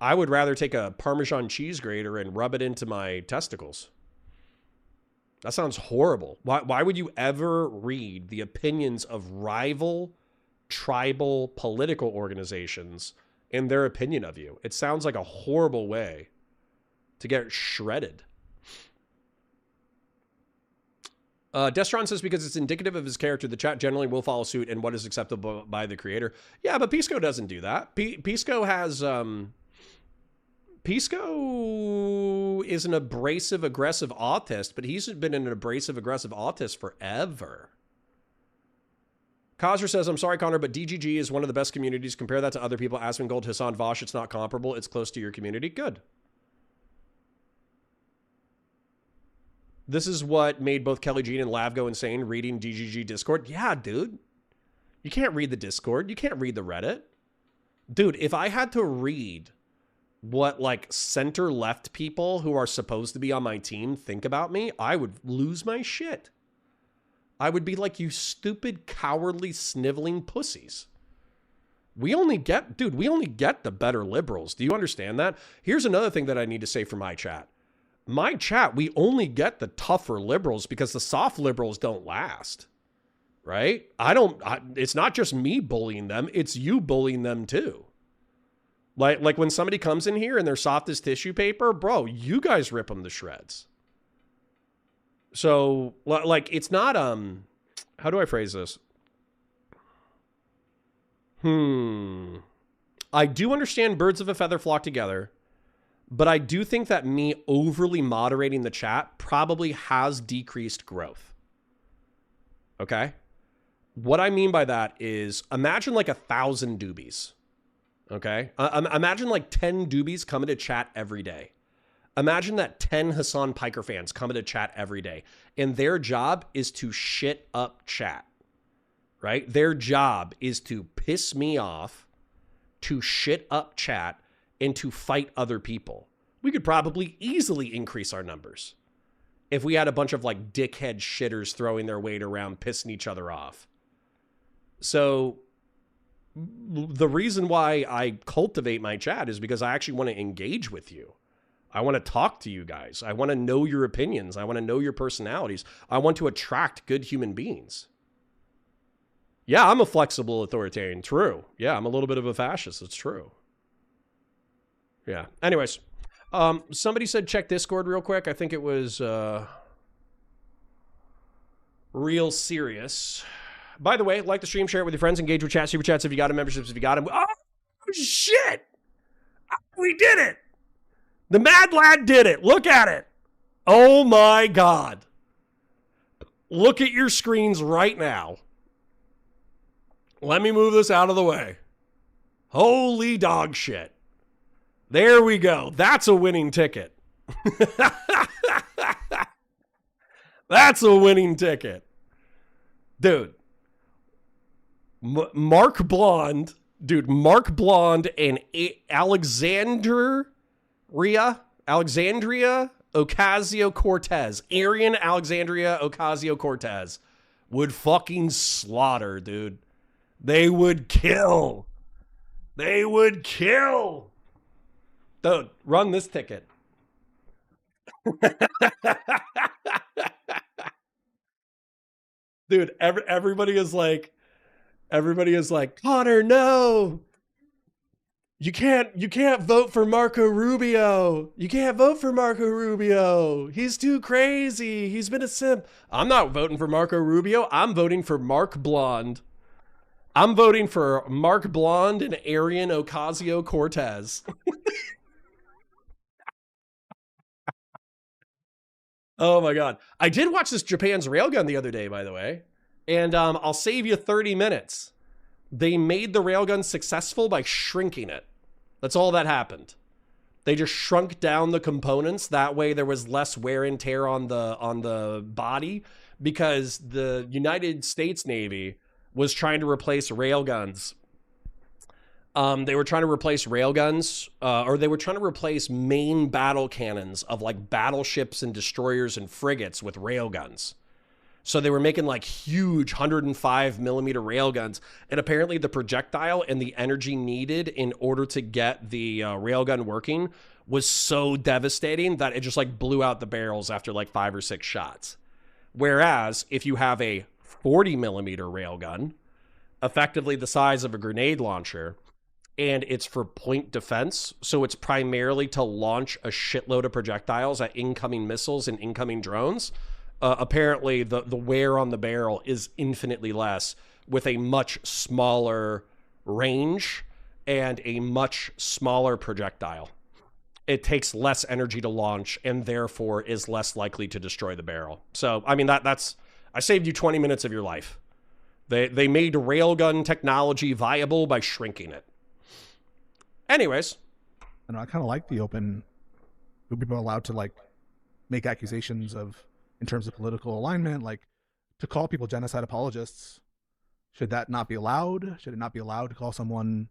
Speaker 2: I would rather take a Parmesan cheese grater and rub it into my testicles. That sounds horrible. Why would you ever read the opinions of rival tribal political organizations and their opinion of you? It sounds like a horrible way to get shredded. Destron says because it's indicative of his character, the chat generally will follow suit in what is acceptable by the creator. Yeah, but Pisco doesn't do that. Pisco has... Pisco is an abrasive, aggressive autist, but he's been an abrasive, aggressive autist forever. Kazra says, I'm sorry, Connor, but DGG is one of the best communities. Compare that to other people. Asmongold, Hassan, Vosh, it's not comparable. It's close to your community. Good. This is what made both Kelly Jean and Lav go insane reading DGG Discord. Yeah, dude. You can't read the Discord. You can't read the Reddit. Dude, if I had to read what center-left people who are supposed to be on my team think about me, I would lose my shit. I would be like, you stupid, cowardly, sniveling pussies. We only get the better liberals. Do you understand that? Here's another thing that I need to say for my chat. My chat, we only get the tougher liberals because the soft liberals don't last. Right? It's not just me bullying them, it's you bullying them too. Like when somebody comes in here and they're soft as tissue paper, bro, you guys rip them to shreds. So, it's not, how do I phrase this? I do understand birds of a feather flock together, but I do think that me overly moderating the chat probably has decreased growth. Okay? What I mean by that is imagine 1,000 doobies. Okay? Imagine 10 doobies coming to chat every day. Imagine that 10 Hassan Piker fans coming to chat every day. And their job is to shit up chat. Right? Their job is to piss me off, to shit up chat, and to fight other people. We could probably easily increase our numbers if we had a bunch of dickhead shitters throwing their weight around, pissing each other off. So the reason why I cultivate my chat is because I actually want to engage with you. I want to talk to you guys. I want to know your opinions. I want to know your personalities. I want to attract good human beings. Yeah, I'm a flexible authoritarian. True. Yeah, I'm a little bit of a fascist. It's true. Yeah. Anyways, somebody said check Discord real quick. I think it was Real Serious. By the way, like the stream, share it with your friends, engage with chat, super chats if you got them, memberships if you got them. Oh, shit! We did it! The Mad Lad did it. Look at it. Oh my God. Look at your screens right now. Let me move this out of the way. Holy dog shit. There we go. That's a winning ticket. That's a winning ticket. Dude. Mark Blonde, dude, Mark Blonde and Alexandria Ocasio-Cortez, Arian Alexandria Ocasio-Cortez would fucking slaughter, dude. They would kill. They would kill. Dude, run this ticket. Dude, everybody is like, Connor, no. You can't vote for Marco Rubio. You can't vote for Marco Rubio. He's too crazy. He's been a simp. I'm not voting for Marco Rubio. I'm voting for Mark Blonde. I'm voting for Mark Blonde and Arian Ocasio-Cortez. Oh my God. I did watch this Japan's Railgun the other day, by the way. And I'll save you 30 minutes. They made the Railgun successful by shrinking it. That's all that happened. They just shrunk down the components. That way there was less wear and tear on the body, because the United States Navy was trying to replace railguns. They were trying to replace railguns, or they were trying to replace main battle cannons of like battleships and destroyers and frigates with railguns. So they were making like huge 105 millimeter railguns, and apparently the projectile and the energy needed in order to get the railgun working was so devastating that it just like blew out the barrels after like 5 or 6 shots. Whereas if you have a 40 millimeter railgun, effectively the size of a grenade launcher, and it's for point defense, so it's primarily to launch a shitload of projectiles at incoming missiles and incoming drones. Apparently, the wear on the barrel is infinitely less with a much smaller range and a much smaller projectile. It takes less energy to launch and therefore is less likely to destroy the barrel. So, I mean, that's I saved you 20 minutes of your life. They made railgun technology viable by shrinking it. Anyways.
Speaker 3: I kind of like the open, people are allowed to like make accusations of, in terms of political alignment, like to call people genocide apologists. Should that not be allowed? Should it not be allowed to call someone?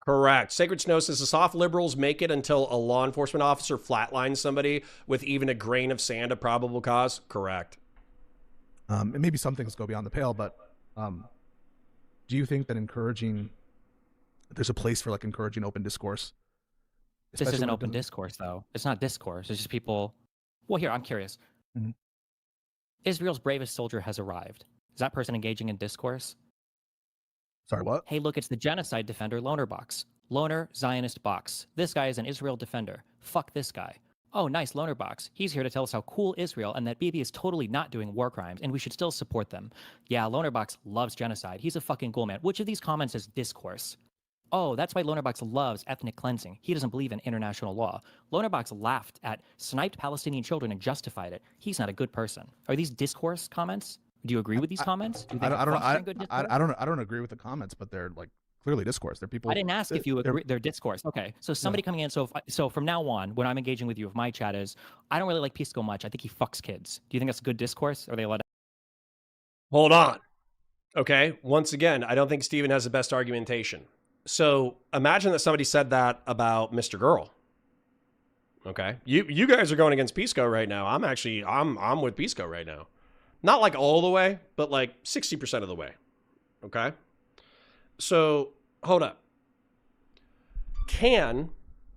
Speaker 2: Correct. Sacred Snow says the soft liberals make it until a law enforcement officer flatlines somebody with even a grain of sand of probable cause. Correct.
Speaker 3: And maybe some things go beyond the pale, but do you think that there's a place for like encouraging open discourse?
Speaker 1: This isn't open discourse, though. It's not discourse. It's just people. Well, here, I'm curious.
Speaker 3: Mm-hmm.
Speaker 1: Israel's bravest soldier has arrived. Is that person engaging in discourse?
Speaker 3: Sorry, what?
Speaker 1: Hey, look, it's the genocide defender Loner Box. Loner Zionist Box. This guy is an Israel defender. Fuck this guy. Oh, nice, Loner Box. He's here to tell us how cool Israel and that Bibi is totally not doing war crimes and we should still support them. Yeah, Loner Box loves genocide. He's a fucking ghoul man. Which of these comments is discourse? Oh, that's why Lonerbox loves ethnic cleansing. He doesn't believe in international law. Lonerbox laughed at sniped Palestinian children and justified it. He's not a good person. Are these discourse comments? Do you agree with these comments?
Speaker 3: I don't agree with the comments, but they're like clearly discourse. They're people.
Speaker 1: I didn't ask if you agree. They're discourse. Okay, so somebody coming in. So from now on, when I'm engaging with you, if my chat is, I don't really like Pisco much. I think he fucks kids. Do you think that's good discourse? Are they allowed?
Speaker 2: Hold on. Okay. Once again, I don't think Steven has the best argumentation. So imagine that somebody said that about Mr. Girl. Okay. You guys are going against Pisco right now. I'm with Pisco right now. Not like all the way, but like 60% of the way. Okay. So hold up. Can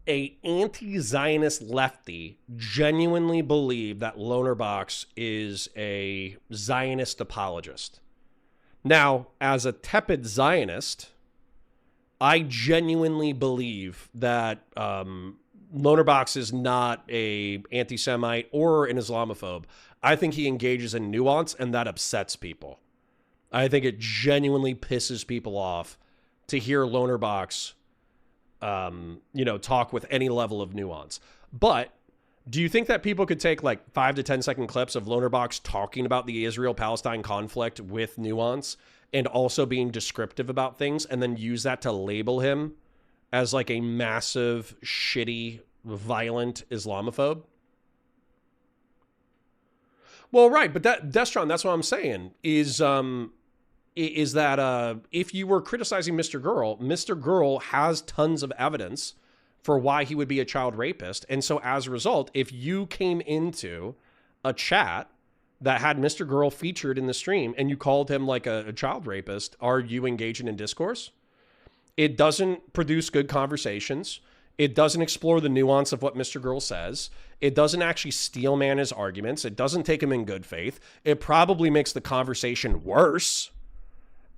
Speaker 2: a anti-Zionist lefty genuinely believe that Lonerbox is a Zionist apologist? Now, as a tepid Zionist, I genuinely believe that Lonerbox is not a anti-Semite or an Islamophobe. I think he engages in nuance, and that upsets people. I think it genuinely pisses people off to hear Lonerbox, talk with any level of nuance. But do you think that people could take like 5 to 10 second clips of Lonerbox talking about the Israel-Palestine conflict with nuance and also being descriptive about things and then use that to label him as like a massive, shitty, violent Islamophobe? Well, right, but Destron, that's what I'm saying, is is that if you were criticizing Mr. Girl has tons of evidence for why he would be a child rapist. And so as a result, if you came into a chat that had Mr. Girl featured in the stream and you called him like a child rapist, are you engaging in discourse? It doesn't produce good conversations. It doesn't explore the nuance of what Mr. Girl says. It doesn't actually steelman his arguments. It doesn't take him in good faith. It probably makes the conversation worse.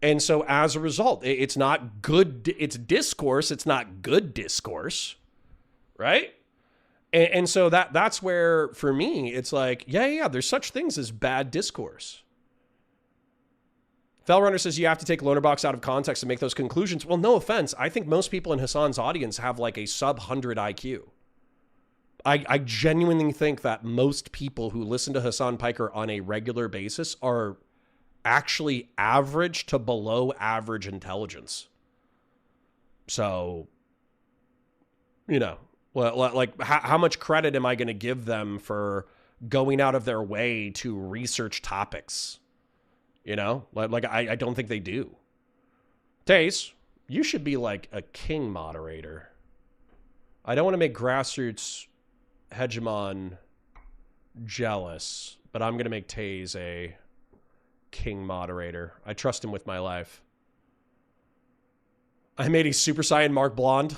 Speaker 2: And so as a result, it's not good. It's discourse. It's not good discourse. Right? And so that's where, for me, it's like, yeah, there's such things as bad discourse. Fellrunner says you have to take Lonerbox out of context and make those conclusions. Well, no offense. I think most people in Hassan's audience have like a sub 100 IQ. I genuinely think that most people who listen to Hassan Piker on a regular basis are actually average to below average intelligence. So, you know, well, like how much credit am I going to give them for going out of their way to research topics? You know, like I don't think they do. Taze, you should be like a king moderator. I don't want to make grassroots hegemon jealous, but I'm going to make Taze a king moderator. I trust him with my life. I made a Super Saiyan Mark Blonde.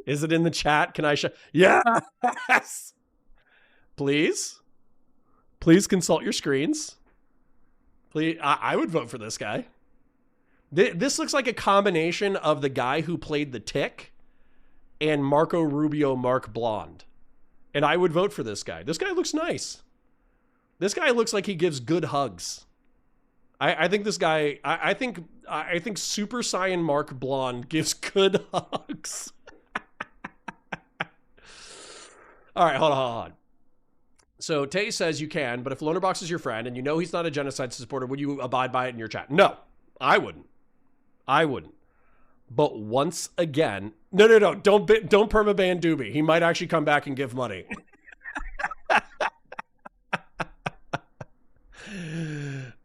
Speaker 2: Is it in the chat? Can I show? Yes. Please consult your screens. Please, I would vote for this guy. This looks like a combination of the guy who played the Tick and Marco Rubio Mark Blonde. And I would vote for this guy. This guy looks nice. This guy looks like he gives good hugs. I think this guy, I think Super Saiyan Mark Blonde gives good hugs. All right, hold on. So Tay says you can, but if Lonerbox is your friend and you know he's not a genocide supporter, would you abide by it in your chat? No, I wouldn't. But once again, no, don't permaban Doobie. He might actually come back and give money.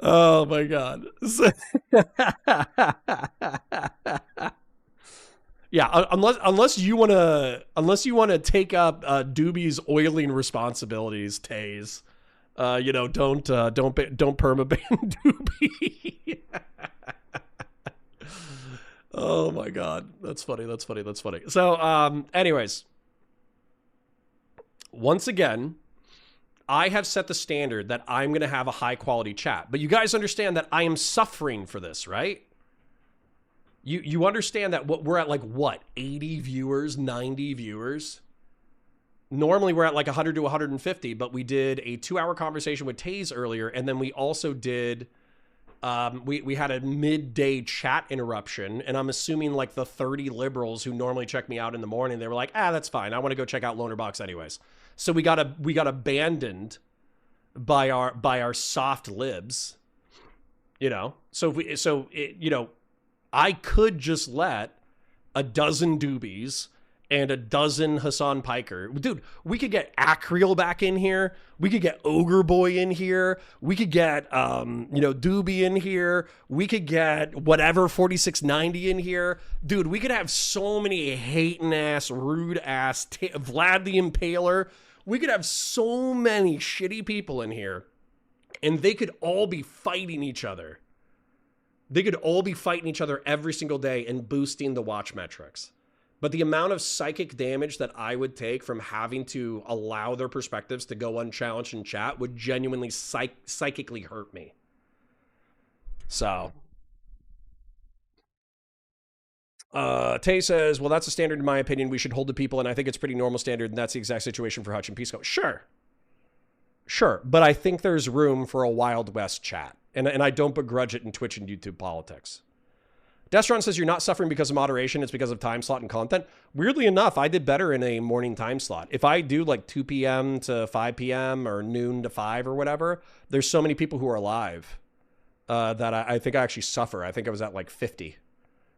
Speaker 2: Oh my God. Yeah, unless you want to take up Doobie's oiling responsibilities, Taze. Don't permaban Doobie. Oh my God, that's funny. So, anyways, once again, I have set the standard that I'm going to have a high quality chat, but you guys understand that I am suffering for this, right? You understand that we're at like what, 80 viewers, 90 viewers? Normally we're at like 100 to 150, but we did a 2-hour conversation with Taze earlier, and then we also did we had a midday chat interruption, and I'm assuming like the 30 liberals who normally check me out in the morning, they were like, that's fine. I want to go check out Lonerbox anyways. So we got abandoned by our soft libs, I could just let a dozen Doobies and a dozen Hassan Piker. Dude, we could get Acreal back in here. We could get Ogre Boy in here. We could get, Doobie in here. We could get whatever 4690 in here. Dude, we could have so many hating ass, rude ass, Vlad the Impaler. We could have so many shitty people in here, and they could all be fighting each other. They could all be fighting each other every single day and boosting the watch metrics. But the amount of psychic damage that I would take from having to allow their perspectives to go unchallenged in chat would genuinely psychically hurt me. So, Tay says, well, that's a standard in my opinion. We should hold to people, and I think it's pretty normal standard, and that's the exact situation for Hutch and Pisco. Sure, but I think there's room for a Wild West chat. And I don't begrudge it in Twitch and YouTube politics. Destron says you're not suffering because of moderation. It's because of time slot and content. Weirdly enough, I did better in a morning time slot. If I do like 2 p.m. to 5 p.m. or noon to 5 or whatever, there's so many people who are live that I think I actually suffer. I think I was at like 50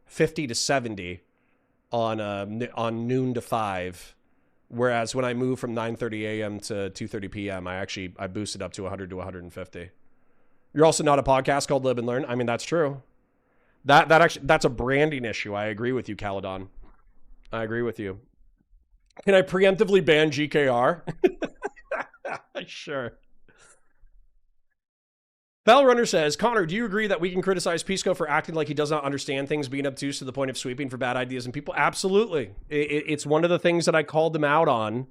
Speaker 2: to 70 on noon to 5. Whereas when I moved from 9:30 a.m. to 2:30 p.m., I boosted up to 100 to 150. You're also not a podcast called Live and Learn. I mean, that's true. That's a branding issue. I agree with you, Caledon. I agree with you. Can I preemptively ban GKR? Sure. Valrunner says, Connor, do you agree that we can criticize Pisco for acting like he does not understand things, being obtuse to the point of sweeping for bad ideas and people? Absolutely. It's one of the things that I called him out on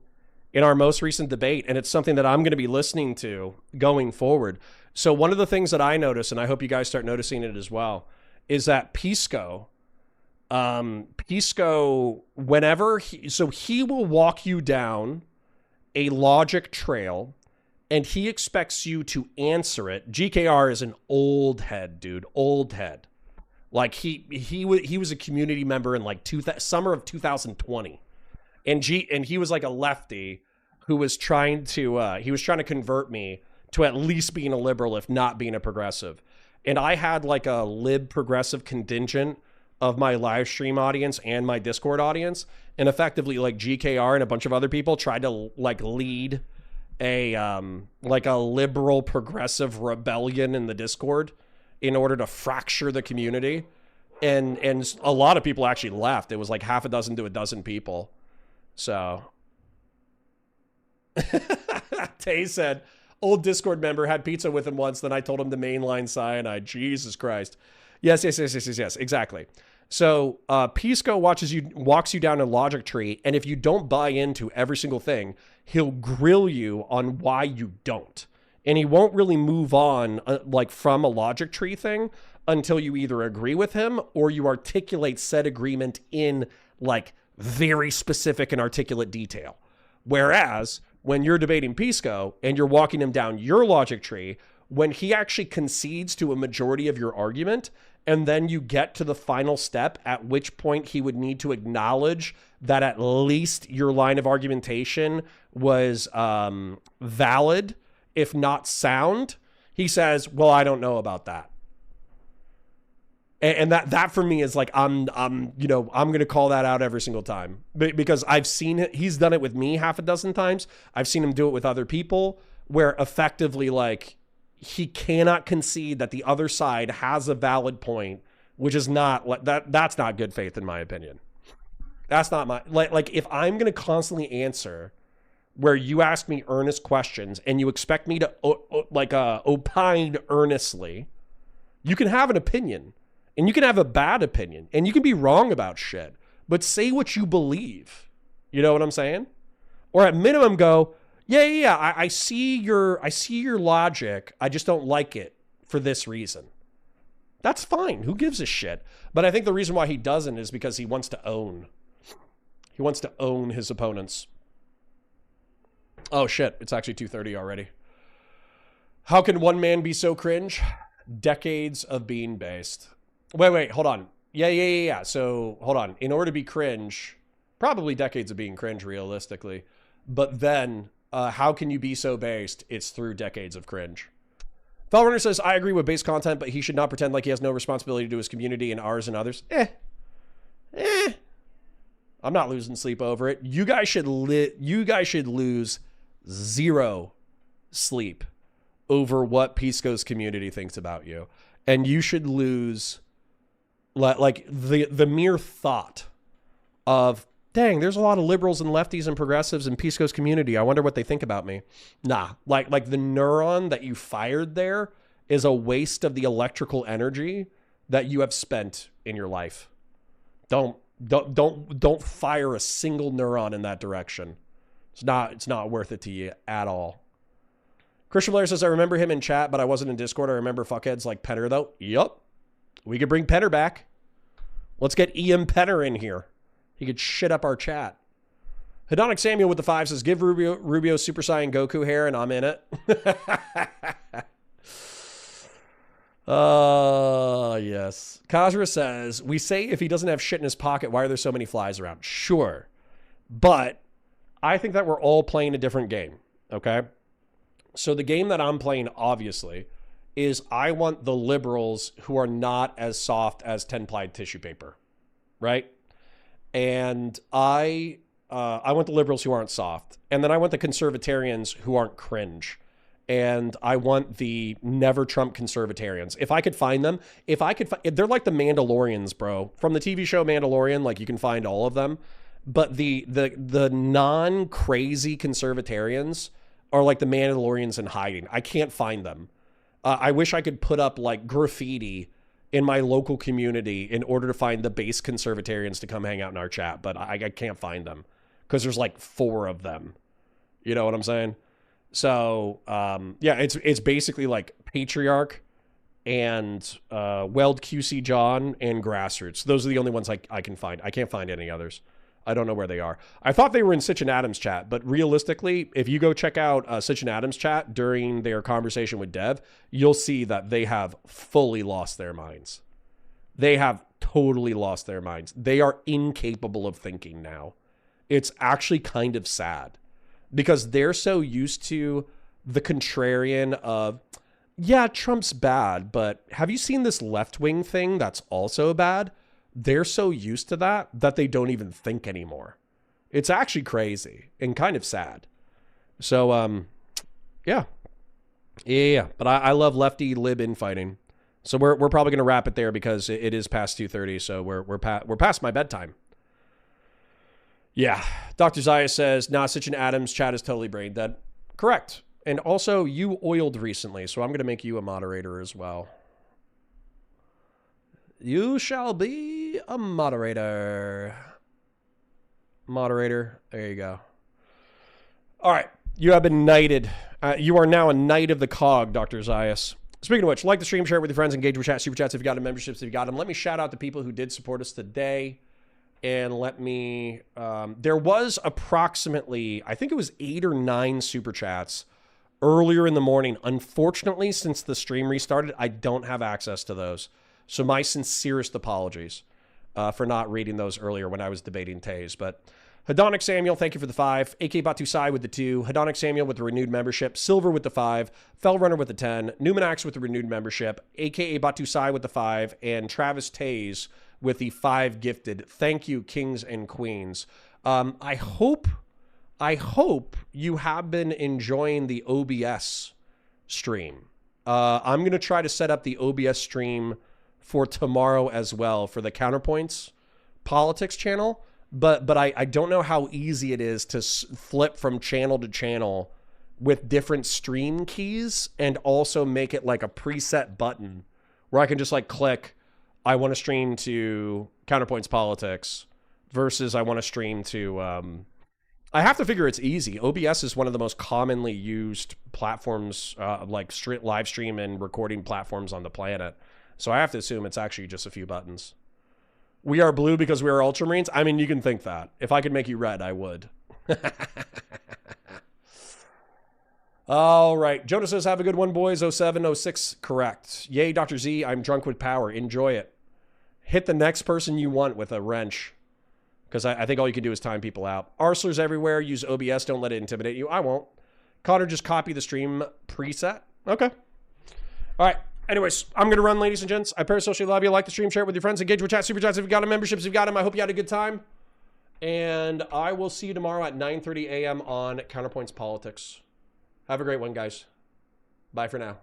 Speaker 2: in our most recent debate, and it's something that I'm going to be listening to going forward. So one of the things that I notice, and I hope you guys start noticing it as well, is that Pisco, whenever he will walk you down a logic trail and he expects you to answer it. GKR is an old head, dude. Old head. Like he was a community member in like summer of 2020. And he was like a lefty who was trying to convert me to at least being a liberal, if not being a progressive. And I had like a lib progressive contingent of my live stream audience and my Discord audience. And effectively like GKR and a bunch of other people tried to like lead a liberal progressive rebellion in the Discord in order to fracture the community. And a lot of people actually left. It was like half a dozen to a dozen people. So Tay said, old Discord member had pizza with him once, then I told him to mainline cyanide. Jesus Christ. Yes, exactly. So Pisco walks you down a logic tree, and if you don't buy into every single thing, he'll grill you on why you don't. And he won't really move on from a logic tree thing until you either agree with him or you articulate said agreement in like very specific and articulate detail. Whereas when you're debating Pisco and you're walking him down your logic tree, when he actually concedes to a majority of your argument, and then you get to the final step, at which point he would need to acknowledge that at least your line of argumentation was valid, if not sound, he says, well, I don't know about that. And that for me is like, I'm going to call that out every single time because I've seen it. He's done it with me half a dozen times. I've seen him do it with other people where effectively like he cannot concede that the other side has a valid point, which is not that's not good faith in my opinion. That's not my, like if I'm going to constantly answer where you ask me earnest questions and you expect me to opine earnestly, you can have an opinion. And you can have a bad opinion and you can be wrong about shit, but say what you believe. You know what I'm saying? Or at minimum go, yeah. I see your logic. I just don't like it for this reason. That's fine. Who gives a shit? But I think the reason why he doesn't is because he wants to own. He wants to own his opponents. Oh shit. It's actually 2:30 already. How can one man be so cringe? Decades of being based. Wait, hold on. Yeah. So, hold on. In order to be cringe, probably decades of being cringe, realistically. But then, how can you be so based? It's through decades of cringe. Fellrunner says, I agree with base content, but he should not pretend like he has no responsibility to his community and ours and others. I'm not losing sleep over it. You guys should lose zero sleep over what Pisco's community thinks about you. And you should lose like the mere thought of, dang, there's a lot of liberals and lefties and progressives in Pisco's community. I wonder what they think about me. Nah, like the neuron that you fired there is a waste of the electrical energy that you have spent in your life. Don't fire a single neuron in that direction. It's not worth it to you at all. Christian Blair says, I remember him in chat, but I wasn't in Discord. I remember fuckheads like Penner, though. Yup. We could bring Penner back. Let's get Ian Penner in here. He could shit up our chat. Hedonic Samuel with the 5 says, give Rubio Super Saiyan Goku hair, and I'm in it. Yes. Kazra says, we say if he doesn't have shit in his pocket, why are there so many flies around? Sure. But I think that we're all playing a different game. Okay? So the game that I'm playing, obviously, is I want the liberals who are not as soft as 10-ply tissue paper, right? And I want the liberals who aren't soft. And then I want the conservatarians who aren't cringe. and I want the never Trump conservatarians. If I could find them, they're like the Mandalorians, bro. From the TV show Mandalorian, like you can find all of them. But the non-crazy conservatarians are like the Mandalorians in hiding. I can't find them. I wish I could put up like graffiti in my local community in order to find the base conservatarians to come hang out in our chat, but I can't find them because there's like 4 of them. You know what I'm saying? So, yeah, it's basically like Patriarch and Weld QC John and Grassroots. Those are the only ones I can find. I can't find any others. I don't know where they are. I thought they were in Sitch and Adams chat, but realistically, if you go check out Sitch and Adams chat during their conversation with Dev, you'll see that they have fully lost their minds. They have totally lost their minds. They are incapable of thinking now. It's actually kind of sad because they're so used to the contrarian of, yeah, Trump's bad, but have you seen this left-wing thing that's also bad? They're so used to that they don't even think anymore. It's actually crazy and kind of sad. So, yeah. But I love lefty lib infighting. So we're probably going to wrap it there because it is past 2:30. So we're past my bedtime. Yeah. Dr. Zaya says, nah, Sitch and Adams chat is totally brain dead. Correct. And also you oiled recently. So I'm going to make you a moderator as well. You shall be a moderator. Moderator. There you go. All right. You have been knighted. You are now a knight of the cog, Dr. Zayas. Speaking of which, like the stream, share it with your friends, engage with chat, super chats if you got them, memberships if you got them. Let me shout out the people who did support us today. And let me, there was approximately, I think it was 8 or 9 super chats earlier in the morning. Unfortunately, since the stream restarted, I don't have access to those. So my sincerest apologies for not reading those earlier when I was debating Taze. But Hedonic Samuel, thank you for the 5. AK Batu Sai with the 2. Hedonic Samuel with the renewed membership. Silver with the 5. Fellrunner with the 10. Numanax with the renewed membership. AKA Batu Sai with the 5. And Travis Taze with the 5 gifted. Thank you, kings and queens. I hope you have been enjoying the OBS stream. I'm going to try to set up the OBS stream for tomorrow as well for the Counterpoints Politics channel. But I don't know how easy it is to flip from channel to channel with different stream keys and also make it like a preset button where I can just like click, I want to stream to Counterpoints Politics versus I want to stream to, I have to figure it's easy. OBS is one of the most commonly used platforms, like live stream and recording platforms on the planet. So I have to assume it's actually just a few buttons. We are blue because we are Ultramarines. I mean, you can think that. If I could make you red, I would. All right. Jonah says, have a good one, boys. 07, 06. Correct. Yay, Dr. Z. I'm drunk with power. Enjoy it. Hit the next person you want with a wrench. Because I think all you can do is time people out. Arslers everywhere. Use OBS. Don't let it intimidate you. I won't. Connor, just copy the stream preset. Okay. All right. Anyways, I'm going to run, ladies and gents. I parasocially love you. Like the stream, share it with your friends, engage with chat, super chats if you've got them, memberships if you've got them. I hope you had a good time. And I will see you tomorrow at 9:30 a.m. on Counterpoints Politics. Have a great one, guys. Bye for now.